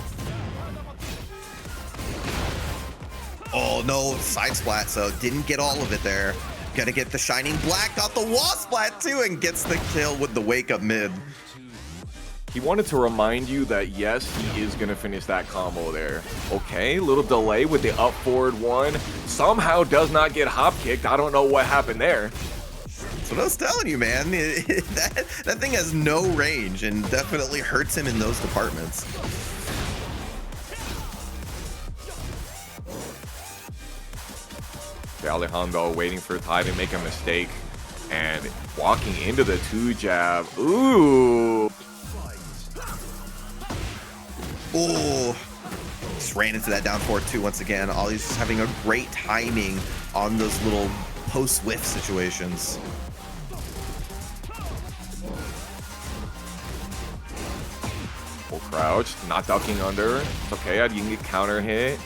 Oh no, side splat, so didn't get all of it there. Gotta get the shining black, got the wall splat too, and gets the kill with the wake up mid. He wanted to remind you that yes, he is gonna finish that combo there. Okay, little delay with the up forward one. Somehow does not get hop kicked. I don't know what happened there. That's what I was telling you, man. That thing has no range and definitely hurts him in those departments. Alejandro waiting for Ty to make a mistake and walking into the 2-jab. Ooh. Oh, just ran into that down forward 2 once again. Ollie's just having a great timing on those little post whiff situations. Full crouch, not ducking under. It's okay, you can get counter hit.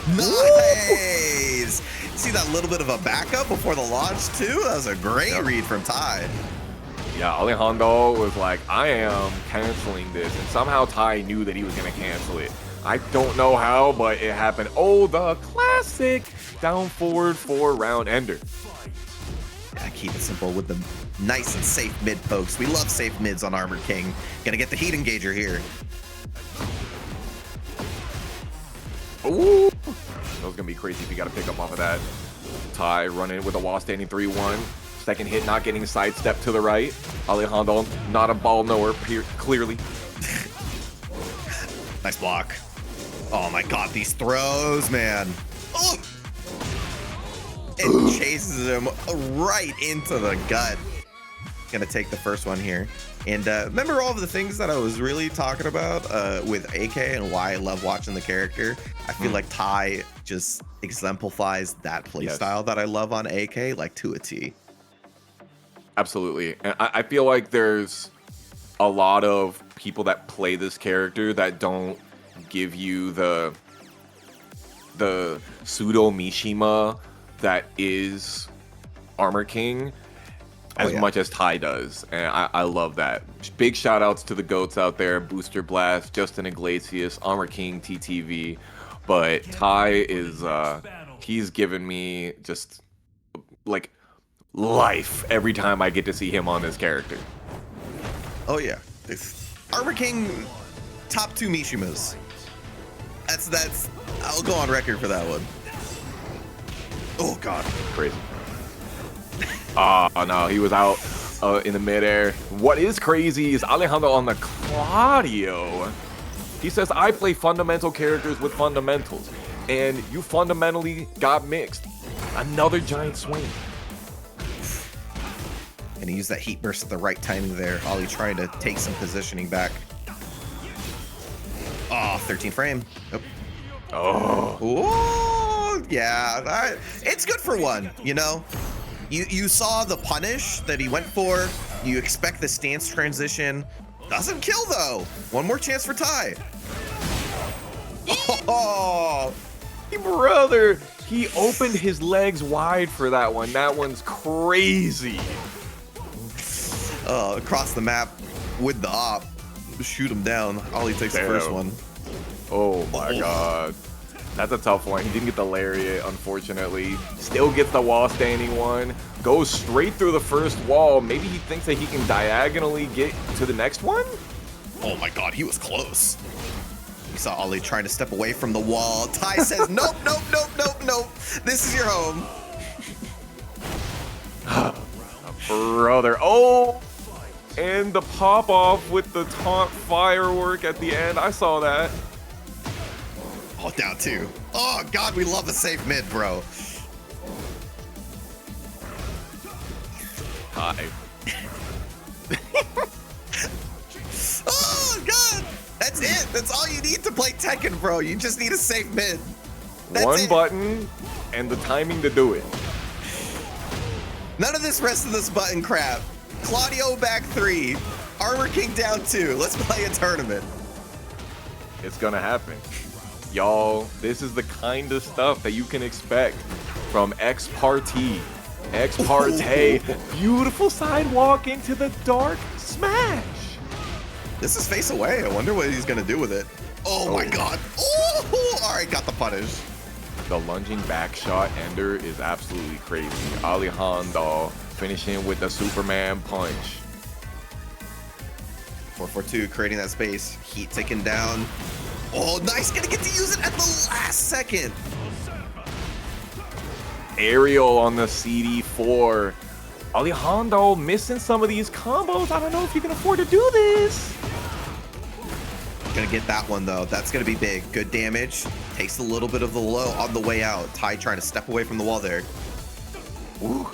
Nice! See that little bit of a backup before the launch too? That was a great read from Ty. Yeah, Alejandro was like, I am canceling this. And somehow Ty knew that he was going to cancel it. I don't know how, but it happened. Oh, the classic down forward 4-round ender. Yeah, keep it simple with the nice and safe mid pokes. We love safe mids on Armored King. Gonna get the heat engager here. Ooh, that was gonna be crazy if you got to pick up off of that. Ty running with a wall standing 3-1. Second hit not getting sidestep to the right. Alejandro not a ball knower, clearly. Nice block. Oh my god, these throws, man. Oh! It chases him right into the gut. Gonna take the first one here. And remember all of the things that I was really talking about with AK and why I love watching the character? I feel like Ty just exemplifies that playstyle that I love on AK, like to a T. Absolutely. And I feel like there's a lot of people that play this character that don't give you the pseudo Mishima that is Armor King as much as Ty does, and I love that. Big shout outs to the GOATs out there, Booster Blast, Justin Iglesias, Armor King, TTV, but Ty is he's given me just like life every time I get to see him on this character. Oh yeah, Armor King, top 2 Mishimas. That's I'll go on record for that one. Oh god, crazy. Oh no, he was out in the midair. What is crazy is Alejandro on the Claudio. He says, I play fundamental characters with fundamentals, and you fundamentally got mixed. Another giant swing. And he used that heat burst at the right timing there. Ollie trying to take some positioning back. Oh, 13 frame. Oh. Ooh, yeah. It's good for one, you know? You saw the punish that he went for You expect the stance transition. Doesn't kill, though. One more chance for Tai. Oh, Brother, he opened his legs wide for that one. That one's crazy. Across the map with the op. Shoot him down. Ollie takes the first one. Oh my god. That's a tough one. He didn't get the lariat, unfortunately. Still gets the wall standing one. Goes straight through the first wall. Maybe he thinks that he can diagonally get to the next one? Oh my god, he was close. We saw Ollie trying to step away from the wall. Tai says, nope, nope, nope, nope, nope. This is your home. Brother. Oh! And the pop-off with the taunt firework at the end. I saw that. Oh, down two. Oh, God, we love a safe mid, bro. Hi. Oh, God. That's it. That's all you need to play Tekken, bro. You just need a safe mid. That's One it. button and the timing to do it. None of this rest of this button crap. Claudio back 3. Armor King down 2. Let's play a tournament. It's gonna happen. Y'all, this is the kind of stuff that you can expect from X Party. X Parte. Beautiful sidewalk into the dark smash. This is face away. I wonder what he's going to do with it. Oh, my God. Oh, all right, got the punish. The lunging back shot ender is absolutely crazy. Alejandro finishing with the Superman punch. 4-4-2, creating that space. Heat taken down. Oh, nice. Gonna get to use it at the last second. Aerial on the CD4. Alejandro missing some of these combos. I don't know if you can afford to do this. Gonna get that one, though. That's gonna be big. Good damage. Takes a little bit of the low on the way out. Tai trying to step away from the wall there. Ooh.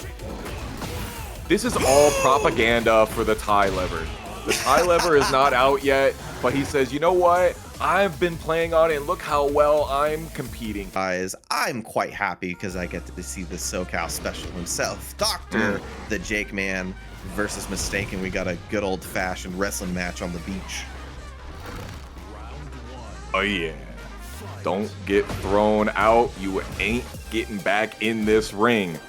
This is all propaganda for the tie lever. The tie lever is not out yet, but he says, you know what? I've been playing on it, and look how well I'm competing. Guys, I'm quite happy because I get to see the SoCal special himself. Dr.theJAKEMAN versus Mistaken. We got a good old-fashioned wrestling match on the beach. Oh, yeah. Don't get thrown out. You ain't getting back in this ring.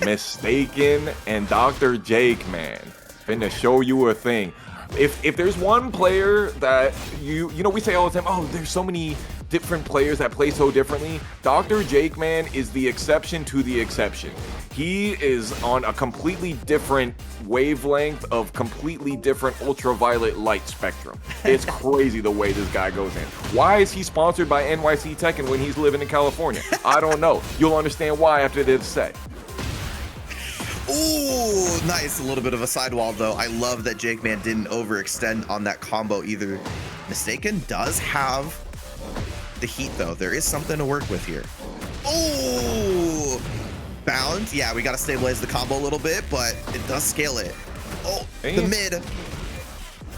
Mistaken and TOURNEY finna show you a thing. If there's one player that you know, we say all the time, oh, there's so many different players that play so differently. TOURNEY is the exception to the exception. He is on a completely different wavelength of completely different ultraviolet light spectrum. It's crazy the way this guy goes in. Why is he sponsored by NYC Tekken when he's living in California? I don't know. You'll understand why after this set. Ooh, nice. A little bit of a sidewall, though. I love that JAKEMAN didn't overextend on that combo either. Mistaken does have the heat, though. There is something to work with here. Ooh, bound. Yeah, we got to stabilize the combo a little bit, but it does scale it. Oh, the mid.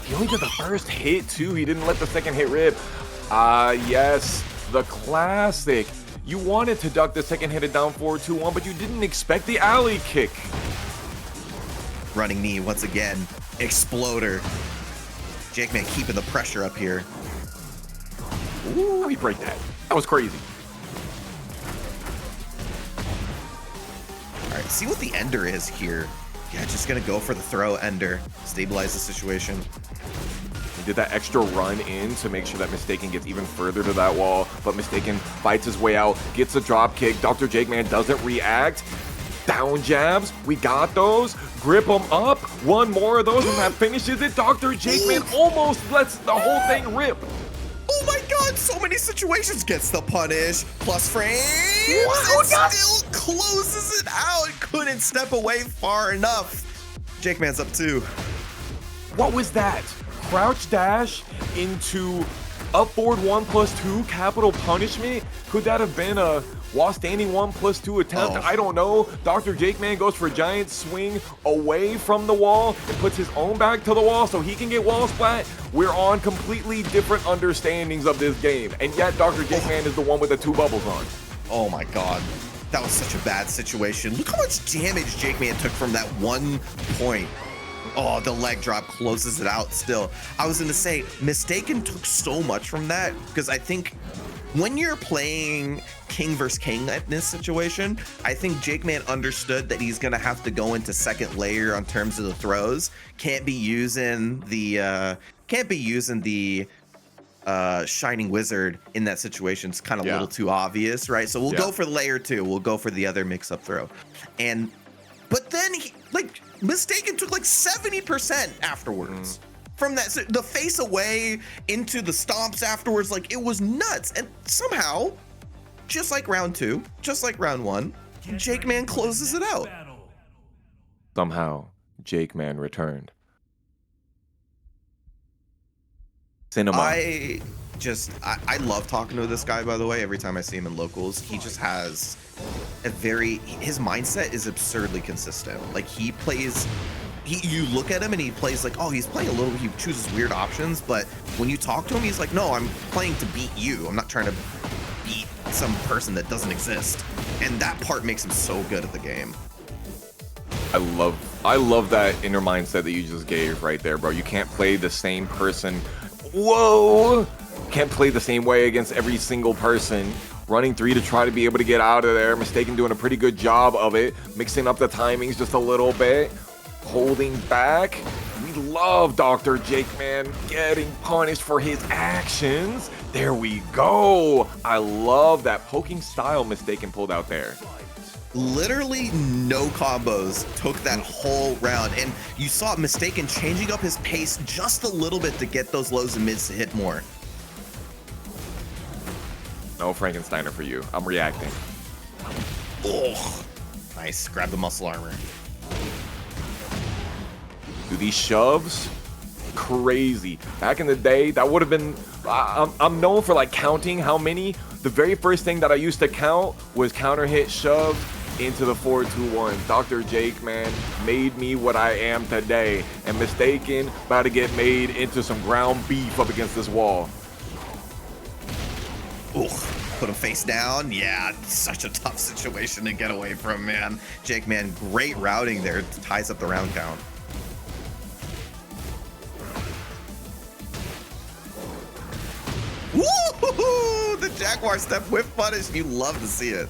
He only did the first hit, too. He didn't let the second hit rip. Yes, the classic. You wanted to duck the second hit down 4-2-1, but you didn't expect the alley kick. Running knee once again. Exploder. JAKEMAN keeping the pressure up here. Ooh, let me break that. That was crazy. All right, see what the ender is here. Yeah, just gonna go for the throw ender. Stabilize the situation. He did that extra run in to make sure that Mistaken gets even further to that wall, but Mistaken fights his way out, gets a drop kick. TOURNEY doesn't react. Down jabs, we got those. Grip him up. One more of those, and that finishes it. TOURNEY almost lets the whole thing rip. Oh my God, so many situations. Gets the punish, plus frames, Wow, and still closes it out. Couldn't step away far enough. JAKEMAN's up 2. What was that? Crouch dash into up forward 1+2 capital punishment? Could that have been a while standing 1+2 attempt? Oh. I don't know. TOURNEY goes for a giant swing away from the wall and puts his own back to the wall so he can get wall splat. We're on completely different understandings of this game, and yet TOURNEY is the one with the 2 bubbles on. Oh my God, that was such a bad situation. Look how much damage JAKEMAN took from that 1 point. Oh, the leg drop closes it out still. I was going to say, Mistaken took so much from that, because I think when you're playing king versus king in this situation, I think JAKEMAN understood that he's going to have to go into second layer on terms of the throws. Can't be using the Shining Wizard in that situation. It's kind of a little too obvious, right? So we'll go for layer 2. We'll go for the other mix-up throw. But then he, like, Mistaken took like 70% afterwards. From that, so the face away into the stomps afterwards, like, it was nuts. And somehow, just like round 2, just like round 1, JAKEMAN closes it out. Somehow, JAKEMAN returned. Cinema. I love talking to this guy, by the way. Every time I see him in locals, he just has his mindset is absurdly consistent. Like, he plays, you look at him and he plays like, oh, he's playing a little, he chooses weird options, but when you talk to him, he's like, no, I'm playing to beat you. I'm not trying to beat some person that doesn't exist. And that part makes him so good at the game. I love that inner mindset that you just gave right there, bro. You can't play the same person. Whoa! Can't play the same way against every single person. Running 3 to try to be able to get out of there. Mistaken doing a pretty good job of it. Mixing up the timings just a little bit. Holding back. We love Dr. JAKEMAN getting punished for his actions. There we go. I love that poking style Mistaken pulled out there. Literally no combos took that whole round, and you saw Mistaken changing up his pace just a little bit to get those lows and mids to hit more. No Frankensteiner for you. I'm reacting. Oh, nice. Grab the muscle armor. Dude, these shoves, crazy. Back in the day, that would have been, I'm known for like counting how many. The very first thing that I used to count was counter hit shove into the 4-2-1. Dr. JAKEMAN made me what I am today. And Mistaken about to get made into some ground beef up against this wall. Ooh, put him face down. Yeah, such a tough situation to get away from, man. JAKEMAN, great routing there. Ties up the round count. Woo! The Jaguar step whip punish. You love to see it.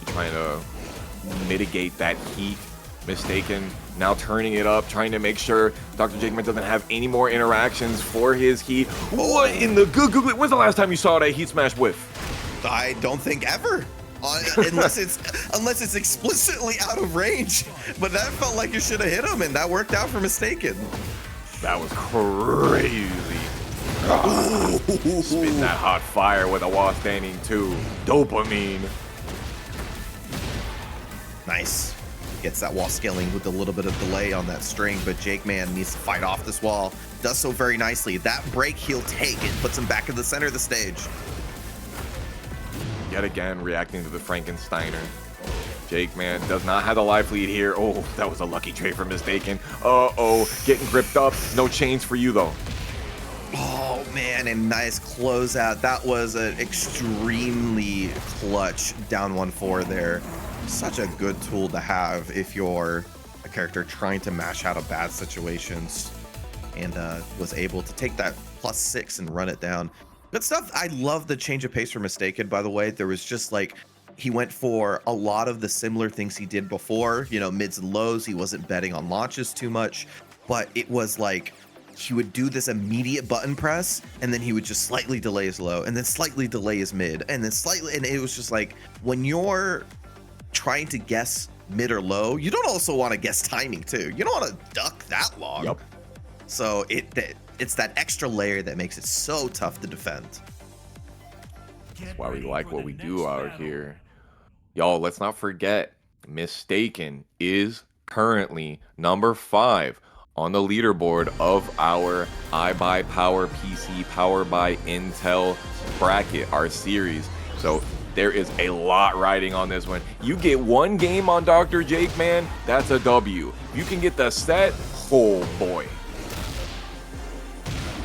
Trying to mitigate that heat. Mistaken now turning it up, trying to make sure Dr. JAKEMAN doesn't have any more interactions for his heat. What in the good? When's the last time you saw that heat smash whiff? I don't think ever. Unless it's explicitly out of range. But that felt like you should have hit him, and that worked out for Mistaken. That was crazy. Spitting that hot fire with a wall standing too. Dopamine. Nice. Gets that wall scaling with a little bit of delay on that string, but JAKEMAN needs to fight off this wall. Does so very nicely. That break he'll take and puts him back in the center of the stage. Yet again, reacting to the Frankensteiner. JAKEMAN does not have the life lead here. Oh, that was a lucky trade for Mistaken. Uh-oh, getting gripped up. No chains for you, though. Oh, man, and nice closeout. That was an extremely clutch down 1-4 there. Such a good tool to have if you're a character trying to mash out of bad situations, and was able to take that +6 and run it down. Good stuff. I love the change of pace for Mistaken, by the way. There was just like, he went for a lot of the similar things he did before, you know, mids and lows. He wasn't betting on launches too much, but it was like he would do this immediate button press, and then he would just slightly delay his low, and then slightly delay his mid, and then slightly, and it was just like, when you're trying to guess mid or low, you don't also want to guess timing too. You don't want to duck that long. Yep. So it's that extra layer that makes it so tough to defend. That's why we like what we do out here. Y'all, let's not forget, Mistaken is currently number 5 on the leaderboard of our iBuyPower PC Powered by Intel bracket, our series. So there is a lot riding on this one. You get one game on Dr. JAKEMAN, that's a W. You can get the set, oh boy.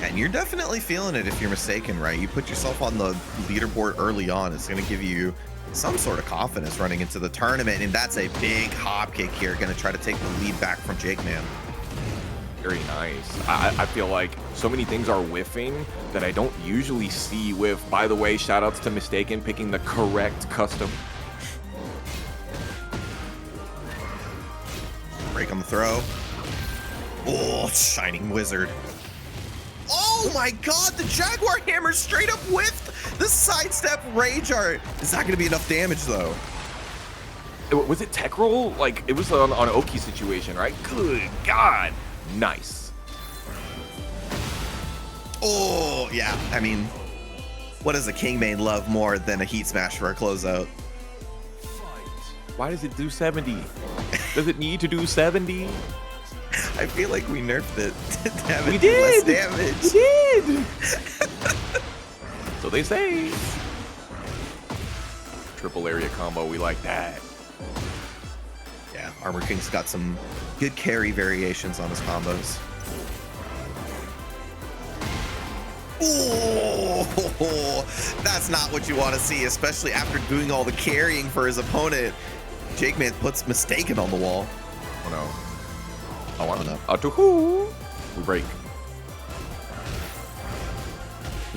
And you're definitely feeling it if you're Mistaken, right? You put yourself on the leaderboard early on. It's going to give you some sort of confidence running into the tournament, and that's a big hop kick here. Going to try to take the lead back from JAKEMAN. Very nice. I feel like so many things are whiffing that I don't usually see whiff. By the way, shout outs to Mistaken picking the correct custom. Break on the throw. Oh, Shining Wizard. Oh my god, the Jaguar Hammer straight up whiffed the sidestep rage art. Is not going to be enough damage though. Was it tech roll? Like, it was on Oki situation, right? Good God. Nice. Oh, yeah. I mean, what does a King main love more than a Heat Smash for a closeout? Why does it do 70? Does it need to do 70? I feel like we nerfed it to have it We do less did! damage. We did! So they say. Triple area combo, we like that. Yeah, Armor King's got some good carry variations on his combos. Oh, that's not what you want to see, especially after doing all the carrying for his opponent. JAKEMAN puts Mistaken on the wall. Oh no. Oh no. Oh, to who? We break.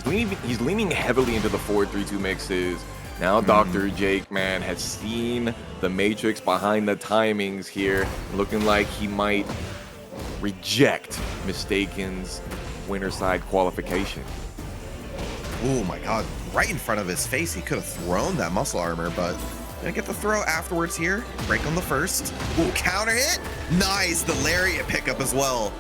He's leaning heavily into the 4-3-2 mixes. Now Dr.theJAKEMAN has seen the matrix behind the timings here, looking like he might reject Mistaken's winner side qualification. Oh my god, right in front of his face. He could have thrown that muscle armor, but gonna get the throw afterwards here. Break on the first. Ooh, counter hit. Nice, the lariat pickup as well.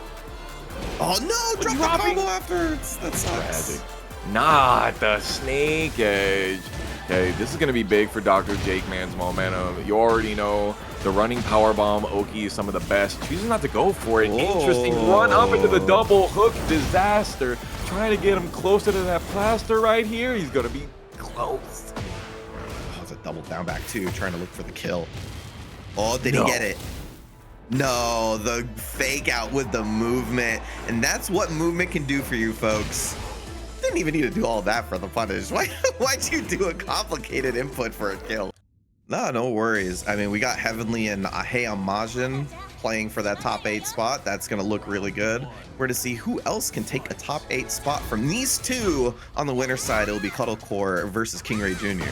Oh no, drop the combo afterwards. That sucks. Tragic. Not the snake edge. Okay, this is going to be big for Dr.theJAKEMAN's momentum. You already know the running power bomb Oki is some of the best. Chooses not to go for it. Interesting run up into the double hook disaster. Trying to get him closer to that plaster right here. He's going to be close. Oh, it's a double down back too, trying to look for the kill. Oh, did he get it? No, the fake out with the movement. And that's what movement can do for you folks. Didn't even need to do all that for the punish. Why'd you do a complicated input for a kill? No worries. I mean, we got Heavenly and Majin playing for that top 8 spot. That's going to look really good. We're to see who else can take a top 8 spot from these two. On the winner side, it'll be Cuddlecore versus KingReyJr.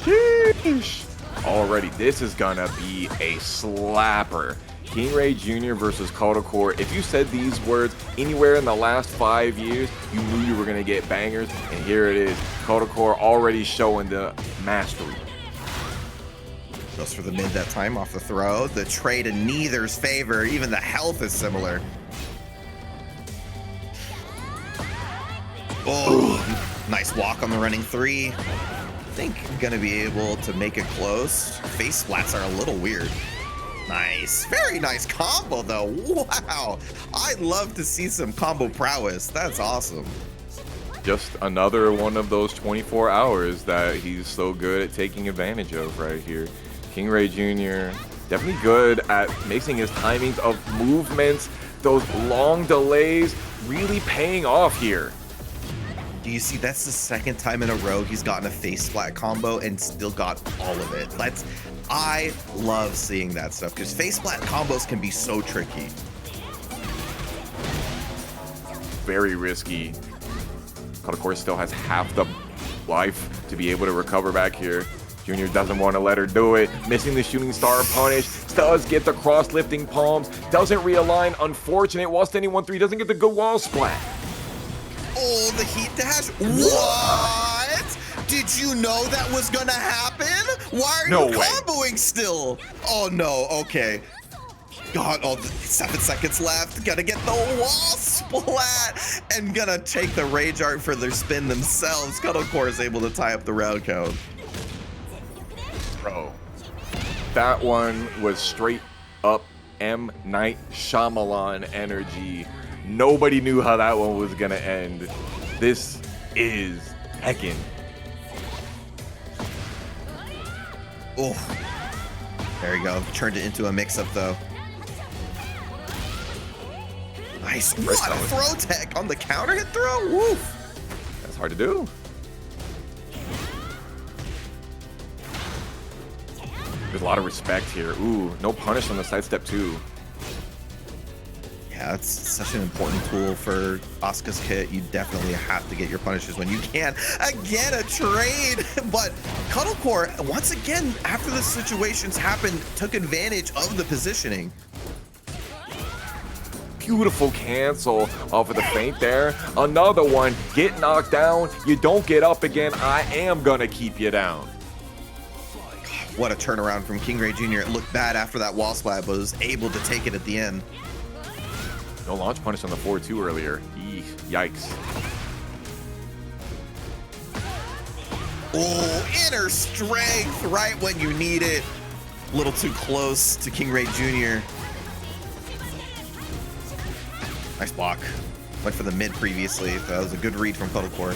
Sheesh. Already, this is going to be a slapper. KingReyJr versus Cuddlecore. If you said these words anywhere in the last 5 years, you knew you were going to get bangers. And here it is. Cuddlecore already showing the mastery. Goes for the mid that time off the throw. The trade in neither's favor. Even the health is similar. Oh, nice walk on the running 3. I think I'm going to be able to make it close. Face splats are a little weird. Nice. Very nice combo, though. Wow. I'd love to see some combo prowess. That's awesome. Just another one of those 24 hours that he's so good at taking advantage of right here. KingReyJr. definitely good at mixing his timings of movements. Those long delays really paying off here. Do you see that's the second time in a row he's gotten a face splat combo and still got all of it. I love seeing that stuff because face splat combos can be so tricky. Very risky. Cuddlecore still has half the life to be able to recover back here. Junior doesn't want to let her do it. Missing the shooting star punish. Does get the cross lifting palms. Doesn't realign. Unfortunate. Wall standing 1-3. Doesn't get the good wall splat. Oh, the heat dash. What? Did you know that was gonna happen? Why are you comboing still? Oh no, okay. God, 7 seconds left. Gonna get the wall splat and gonna take the rage art for their spin themselves. Cuddlecore is able to tie up the round count. Bro, that one was straight up M. Night Shyamalan energy. Nobody knew how that one was gonna end. This is Tekken. Oh, there you go. Turned it into a mix-up though. Nice. What a throw tech on the counter hit throw. Woof. That's hard to do. There's a lot of respect here. Ooh, no punish on the sidestep too. Yeah, that's such an important tool for Asuka's kit. You definitely have to get your punishes when you can. Again, a trade, but Cuddlecore, once again, after the situations happened, took advantage of the positioning. Beautiful cancel off of the feint there. Another one, get knocked down. You don't get up again. I am gonna keep you down. What a turnaround from KingReyJr. It looked bad after that wall splat, but was able to take it at the end. No launch punish on the 4-2 earlier. Eek, yikes. Oh, inner strength right when you need it. A little too close to KingReyJr. Nice block. Went for the mid previously. That was a good read from Cuddlecore.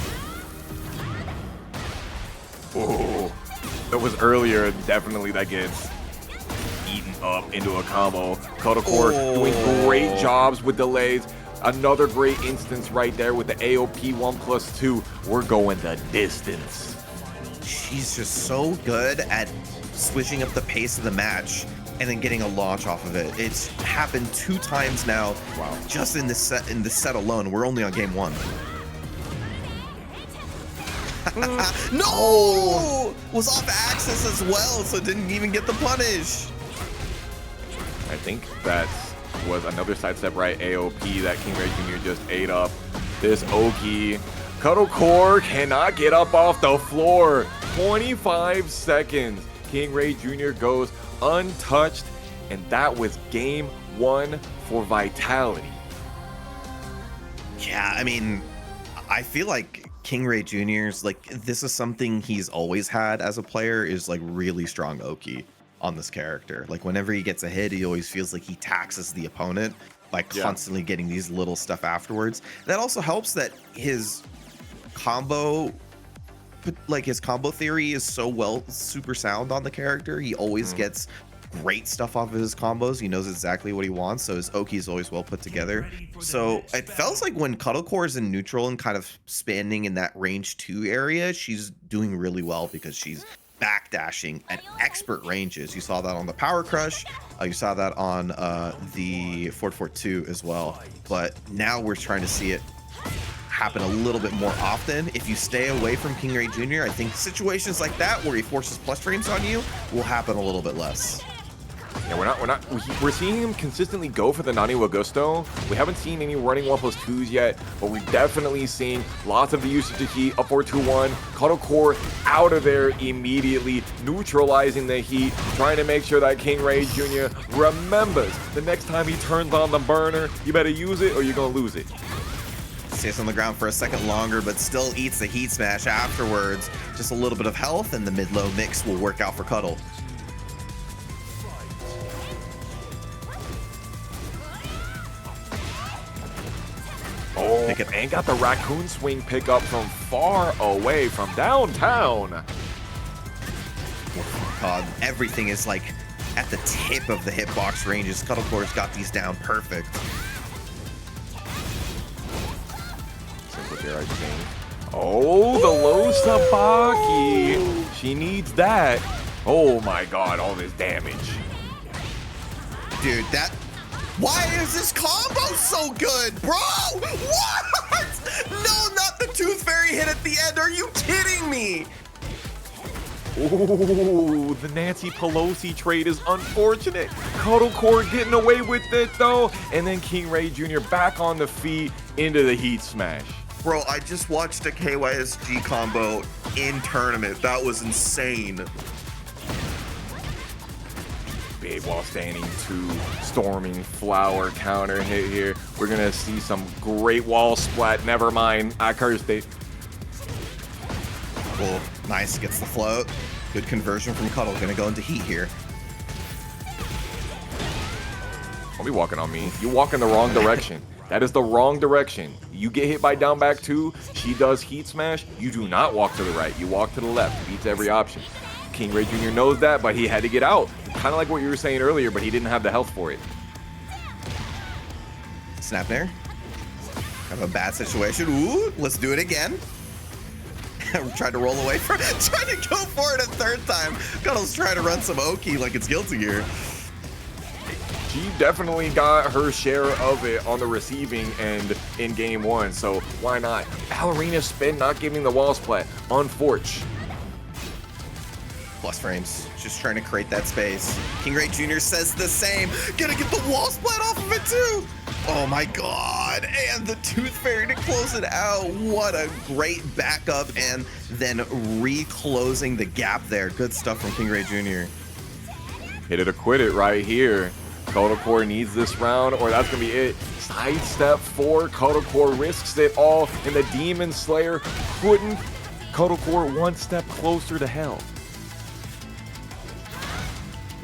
Oh, that was earlier. Definitely that gets eaten up into a combo. Cuddlecore doing great jobs with delays. Another great instance right there with the AOP 1+2. We're going the distance. She's just so good at switching up the pace of the match and then getting a launch off of it. It's happened 2 times now. Wow. Just in this set alone. We're only on game 1. No! Was off axis as well, so didn't even get the punish. I think that was another sidestep right AOP that KingReyJr just ate up. This Oki. Cuddlecore cannot get up off the floor. 25 seconds. KingReyJr goes untouched, and that was game 1 for Vitality. Yeah, I mean, I feel like KingReyJr's, like, this is something he's always had as a player, is like really strong Oki on this character. Like, whenever he gets a hit, he always feels like he taxes the opponent by constantly getting these little stuff afterwards. That also helps that his combo, like his combo theory is so super sound on the character. He always gets great stuff off of his combos. He knows exactly what he wants, so his Oki is always well put together. So it feels like when Cuddlecore is in neutral and kind of spanning in that range 2 area, she's doing really well because she's backdashing at expert ranges. You saw that on the Power Crush. You saw that on the 442 as well. But now we're trying to see it happen a little bit more often. If you stay away from KingReyJr, I think situations like that where he forces plus frames on you will happen a little bit less. Yeah, we're seeing him consistently go for the Nani Wagusto. We haven't seen any running 1+2s yet, but we've definitely seen lots of the usage of heat. Up 4-2-1, Cuddlecore out of there immediately, neutralizing the heat, trying to make sure that KingReyJr remembers the next time he turns on the burner, you better use it or you're gonna lose it. Stays on the ground for a second longer, but still eats the heat smash afterwards. Just a little bit of health, and the mid-low mix will work out for Cuddle. Oh, and got the raccoon swing pickup from far away from downtown. God, everything is like at the tip of the hitbox ranges. Cuddlecore's got these down perfect. There, I think. Oh, the low Sabaki. She needs that. Oh my god, all this damage. Dude, that... Why is this combo so good, bro? What? No, not the Tooth Fairy hit at the end. Are you kidding me? Ooh, the Nancy Pelosi trade is unfortunate. Cuddlecore getting away with it, though. And then KingReyJr back on the feet into the heat smash. Bro, I just watched a KYSG combo in tournament. That was insane. Big wall standing 2, storming flower counter hit here. We're gonna see some great wall splat. Never mind, I cursed it. Cool, nice, gets the float. Good conversion from Cuddle, gonna go into heat here. Don't be walking on me. You walk in the wrong direction. That is the wrong direction. You get hit by down back 2, she does heat smash, you do not walk to the right, you walk to the left, beats every option. KingReyJr knows that, but he had to get out. Kind of like what you were saying earlier, but he didn't have the health for it. Snap there. Have a bad situation. Ooh, let's do it again. Tried to roll away from it. Tried to go for it a third time. Cuddle's trying to run some Oki like it's Guilty Gear. She definitely got her share of it on the receiving end in game 1, so why not? Ballerina spin, not giving the wall splat. Unfortunate. Plus frames, just trying to create that space. KingReyJr. says the same. Gonna get the wall splat off of it too. Oh my god, and the Tooth Fairy to close it out. What a great backup, and then reclosing the gap there. Good stuff from KingReyJr. Hit it or quit it right here. Kotocore needs this round, or that's gonna be it. Sidestep 4, Kotocore risks it all, and the Demon Slayer couldn't. Kotocore one step closer to hell.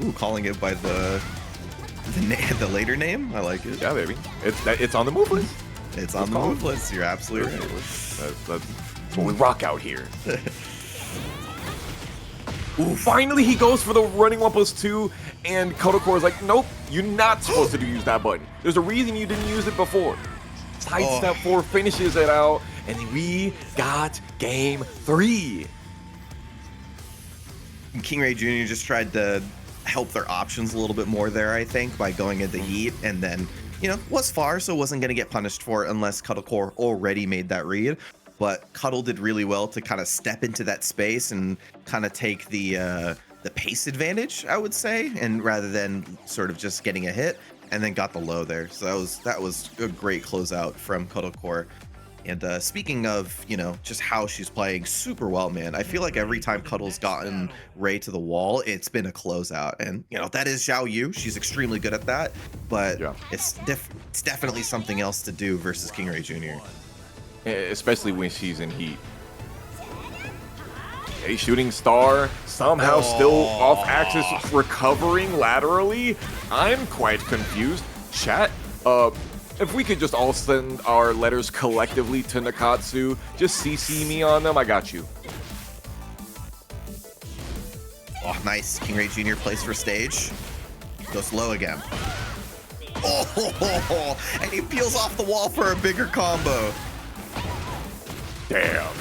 Ooh, calling it by the later name. I like it. Yeah, baby. It's on the move list. It's on the move list. You're absolutely right. That's what we rock out here. Ooh, finally he goes for the running 1+2, and Kotocore is like, nope, you're not supposed to use that button. There's a reason you didn't use it before. Sidestep 4 finishes it out, and we got game 3. KingReyJr. just tried to help their options a little bit more there, I think, by going into heat, and then, you know, was far, so wasn't going to get punished for it unless Kotocore already made that read. But Cuddle did really well to kind of step into that space and kind of take the pace advantage, I would say, and rather than sort of just getting a hit, and then got the low there. So that was a great closeout from Kotocore. And speaking of, you know, just how she's playing super well, man, I feel like every time Cuddle's gotten Ray to the wall, it's been a closeout. And, you know, that is Xiaoyu. She's extremely good at that. But yeah, it's definitely something else to do versus KingReyJr. Especially when she's in heat. A shooting star, somehow still off axis, recovering laterally. I'm quite confused. Chat, if we could just all send our letters collectively to Nakatsu, just CC me on them, I got you. Oh, nice. KingReyJr. plays for stage. Goes low again. Oh, and he peels off the wall for a bigger combo. Damn.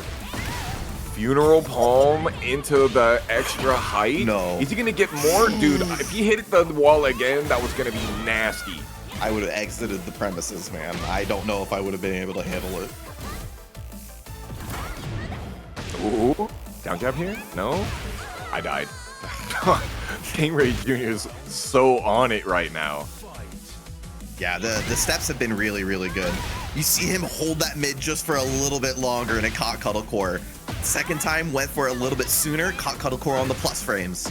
Funeral Palm into the extra height? No. Is he gonna get more? Dude, if he hit the wall again, that was gonna be nasty. I would have exited the premises, man. I don't know if I would have been able to handle it. Ooh. Down jab here? No? I died. KingReyJr. is so on it right now. Yeah, the steps have been really, really good. You see him hold that mid just for a little bit longer, and it caught Cuddlecore. Second time, went for it a little bit sooner, caught Cuddlecore on the plus frames.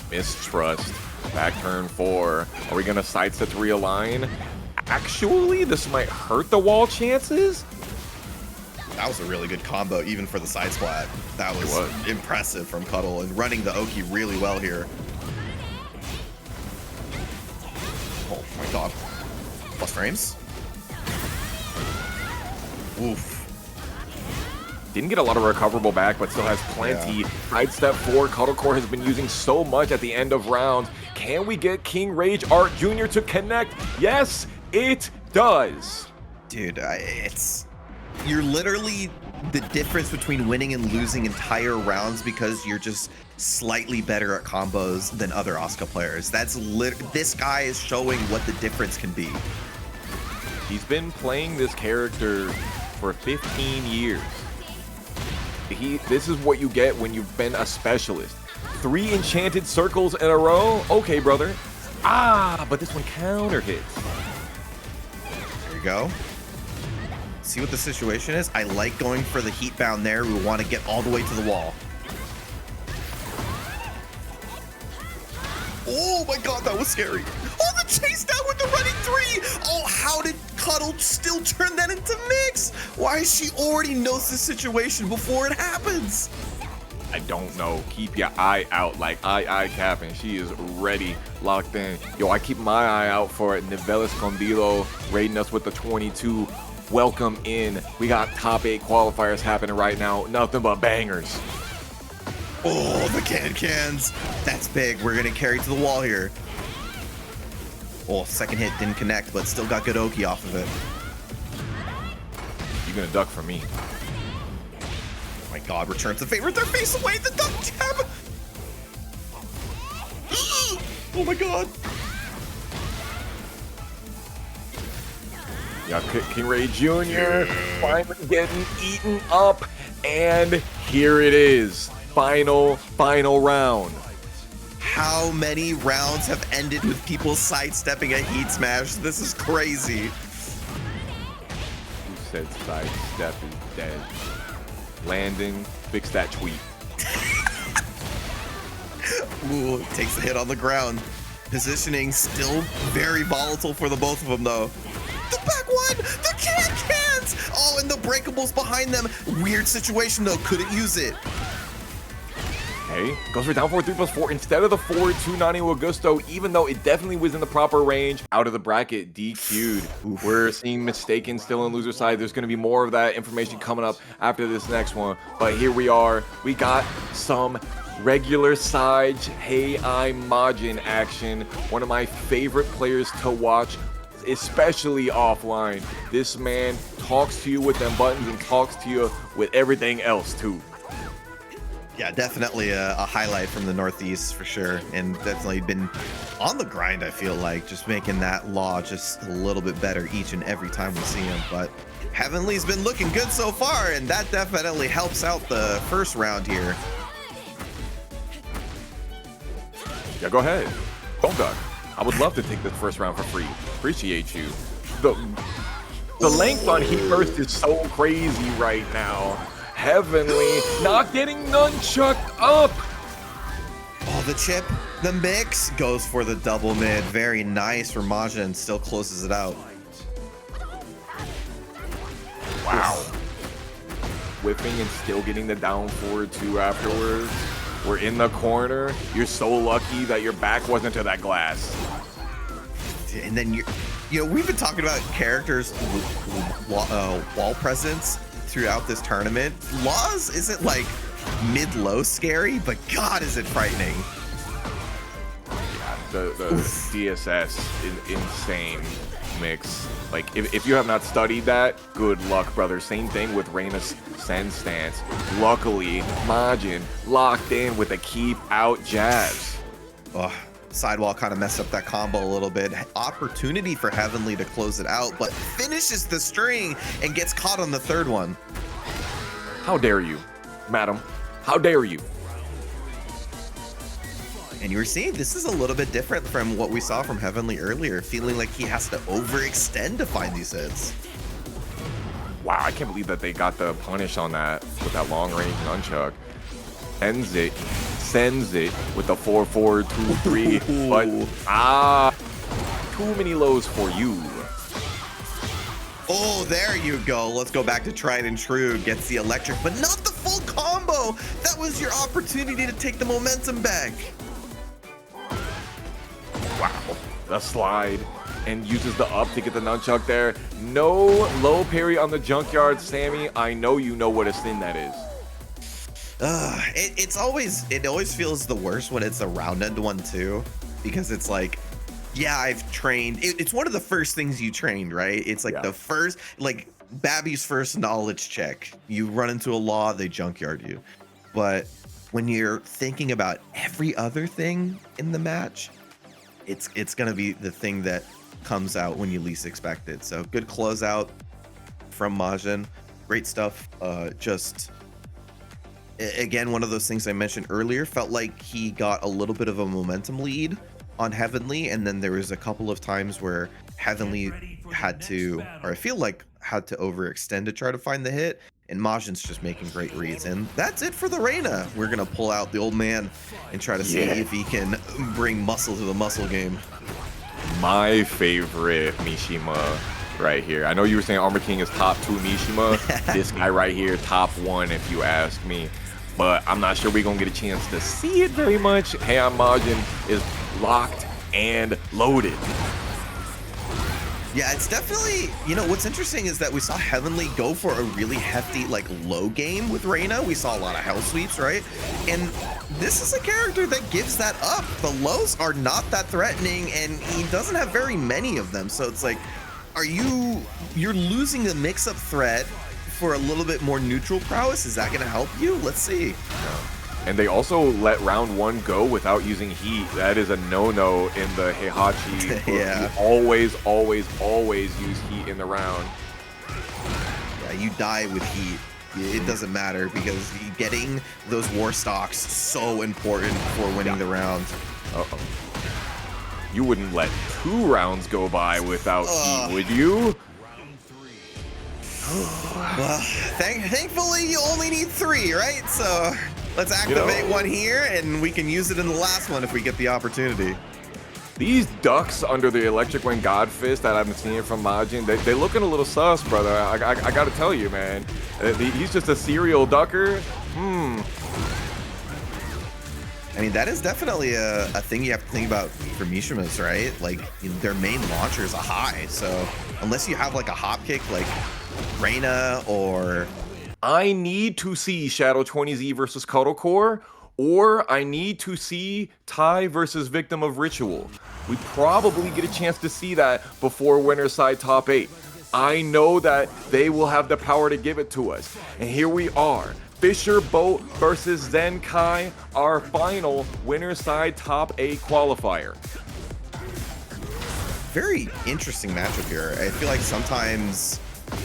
Mistrust. Back turn 4. Are we going to sidestep to realign? Actually, this might hurt the wall chances. That was a really good combo, even for the side splat. That was impressive from Cuddle, and running the Oki really well here. Oh my god. Plus frames. Oof. Didn't get a lot of recoverable back, but still has plenty. Yeah. Sidestep 4, Cuddlecore has been using so much at the end of rounds. Can we get KingReyJr. Jr. to connect? Yes, it does. Dude, you're literally the difference between winning and losing entire rounds because you're just slightly better at combos than other Asuka players. This guy is showing what the difference can be. He's been playing this character for 15 years. This is what you get when you've been a specialist. 3 enchanted circles in a row? Okay, brother. But this one counter hits. There you go. See what the situation is? I like going for the heat bound there. We want to get all the way to the wall. Oh my god, that was scary. Oh, the chase down with the running 3. Oh, how did Cuddle still turn that into mix? Why is she already knows the situation before it happens? I don't know. Keep your eye out like I capping. She is ready, locked in. Yo, I keep my eye out for it. Nivel Escondido raiding us with the 22. Welcome in. We got top 8 qualifiers happening right now. Nothing but bangers. Oh, the cans. That's big. We're going to carry to the wall here. Oh, second hit didn't connect, but still got good Oki off of it. You're going to duck for me. my God, returns the favor. Their face away. The duck jab. Oh my God. Yeah, KingReyJr finally getting eaten up, and here it is. Final round. How many rounds have ended with people sidestepping a heat smash? This is crazy. Who said sidestep is dead? Landon, fix that tweet. Ooh, takes a hit on the ground. Positioning still very volatile for the both of them, though. The back one! The cans! Oh, and the breakables behind them. Weird situation, though. Couldn't use it. Hey, goes for down 4-3+4 instead of the forward 290 Augusto, even though it definitely was in the proper range. Out of the bracket, DQ'd. Oof. We're seeing Mistaken still on loser side. There's going to be more of that information coming up after this next one. But here we are. We got some regular side Hey I'm Majin action. One of my favorite players to watch, especially offline. This man talks to you with them buttons and talks to you with everything else too. Yeah, definitely a highlight from the Northeast for sure, and definitely been on the grind, I feel like, just making that law just a little bit better each and every time we see him. But Heavenly's been looking good so far, and that definitely helps out the first round here. Yeah, go ahead. Don't duck. I would love to take this first round for free. Appreciate you. The length on Heat Burst is so crazy right now. Heavenly not getting nunchucked up. Oh, the chip, the mix goes for the double mid. Very nice for Majin, still closes it out. Wow. Whipping and still getting the down forward two afterwards. We're in the corner. You're so lucky that your back wasn't to that glass. And then you know, we've been talking about characters wall presence throughout this tournament. Laws isn't like mid-low scary, but God, is it frightening. Yeah, the DSS is insane mix. Like, if you have not studied that, good luck, brother. Same thing with Reina's send stance. Luckily, Majin locked in with a keep out jabs. Oh, sidewall kind of messed up that combo a little bit. Opportunity for Heavenly to close it out, but finishes the string and gets caught on the third one. How dare you, madam? How dare you? And you were seeing this is a little bit different from what we saw from Heavenly earlier, feeling like he has to overextend to find these hits. Wow, I can't believe that they got the punish on that with that long range nunchuck. Ends it, sends it with the 4-4-2-3, but too many lows for you. Oh, there you go. Let's go back to tried and true. Gets the electric, but not the full combo. That was your opportunity to take the momentum back. Wow, the slide, and uses the up to get the nunchuck there. No low parry on the junkyard, Sammy. I know you know what a sin that is. It always feels the worst when it's a round end one too, because it's like, yeah, I've trained. It's one of the first things you trained, right? It's like the first, like Babby's first knowledge check. You run into a law, they junkyard you. But when you're thinking about every other thing in the match, it's gonna be the thing that comes out when you least expect it. So good closeout from Majin. Great stuff. Just again, one of those things I mentioned earlier, felt like he got a little bit of a momentum lead on Heavenly, and then there was a couple of times where Heavenly had to, or I feel like had to overextend to try to find the hit, and Majin's just making great reads. And that's it for the Reina. We're gonna pull out the old man and try to see if he can bring muscle to the muscle game. My favorite Mishima right here. I know you were saying Armor King is top 2 Mishima. This guy right here, top 1 if you ask me. But I'm not sure we're gonna get a chance to see it very much. Hey, I'm Majin is locked and loaded. Yeah, it's definitely, you know, what's interesting is that we saw Heavenly go for a really hefty, like, low game with Reina. We saw a lot of hell sweeps, right? And this is a character that gives that up. The lows are not that threatening, and he doesn't have very many of them. So it's like, you're losing the mix-up threat for a little bit more neutral prowess. Is that going to help you? Let's see. And they also let round 1 go without using heat. That is a no-no in the Heihachi. Yeah. You always use heat in the round. Yeah, you die with heat. It doesn't matter because getting those war stocks so important for winning the round. Uh-oh. You wouldn't let 2 rounds go by without heat, would you? Well, thankfully you only need 3, right? So let's activate one here, and we can use it in the last one if we get the opportunity. These ducks under the Electric Wind God Fist that I've been seeing from Majin, they looking a little sus, brother. I gotta tell you, man. He's just a serial ducker. I mean, that is definitely a thing you have to think about for Mishimas, right? Like, their main launcher is a high, so unless you have like a hop kick like Reina or... I need to see Shadow 20Z versus Cuddle Core, or I need to see Tai versus Victim of Ritual. We probably get a chance to see that before winner's side top 8. I know that they will have the power to give it to us. And here we are. Fisherboat versus Zexnkai, our final winner's side top 8 qualifier. Very interesting matchup here. I feel like sometimes...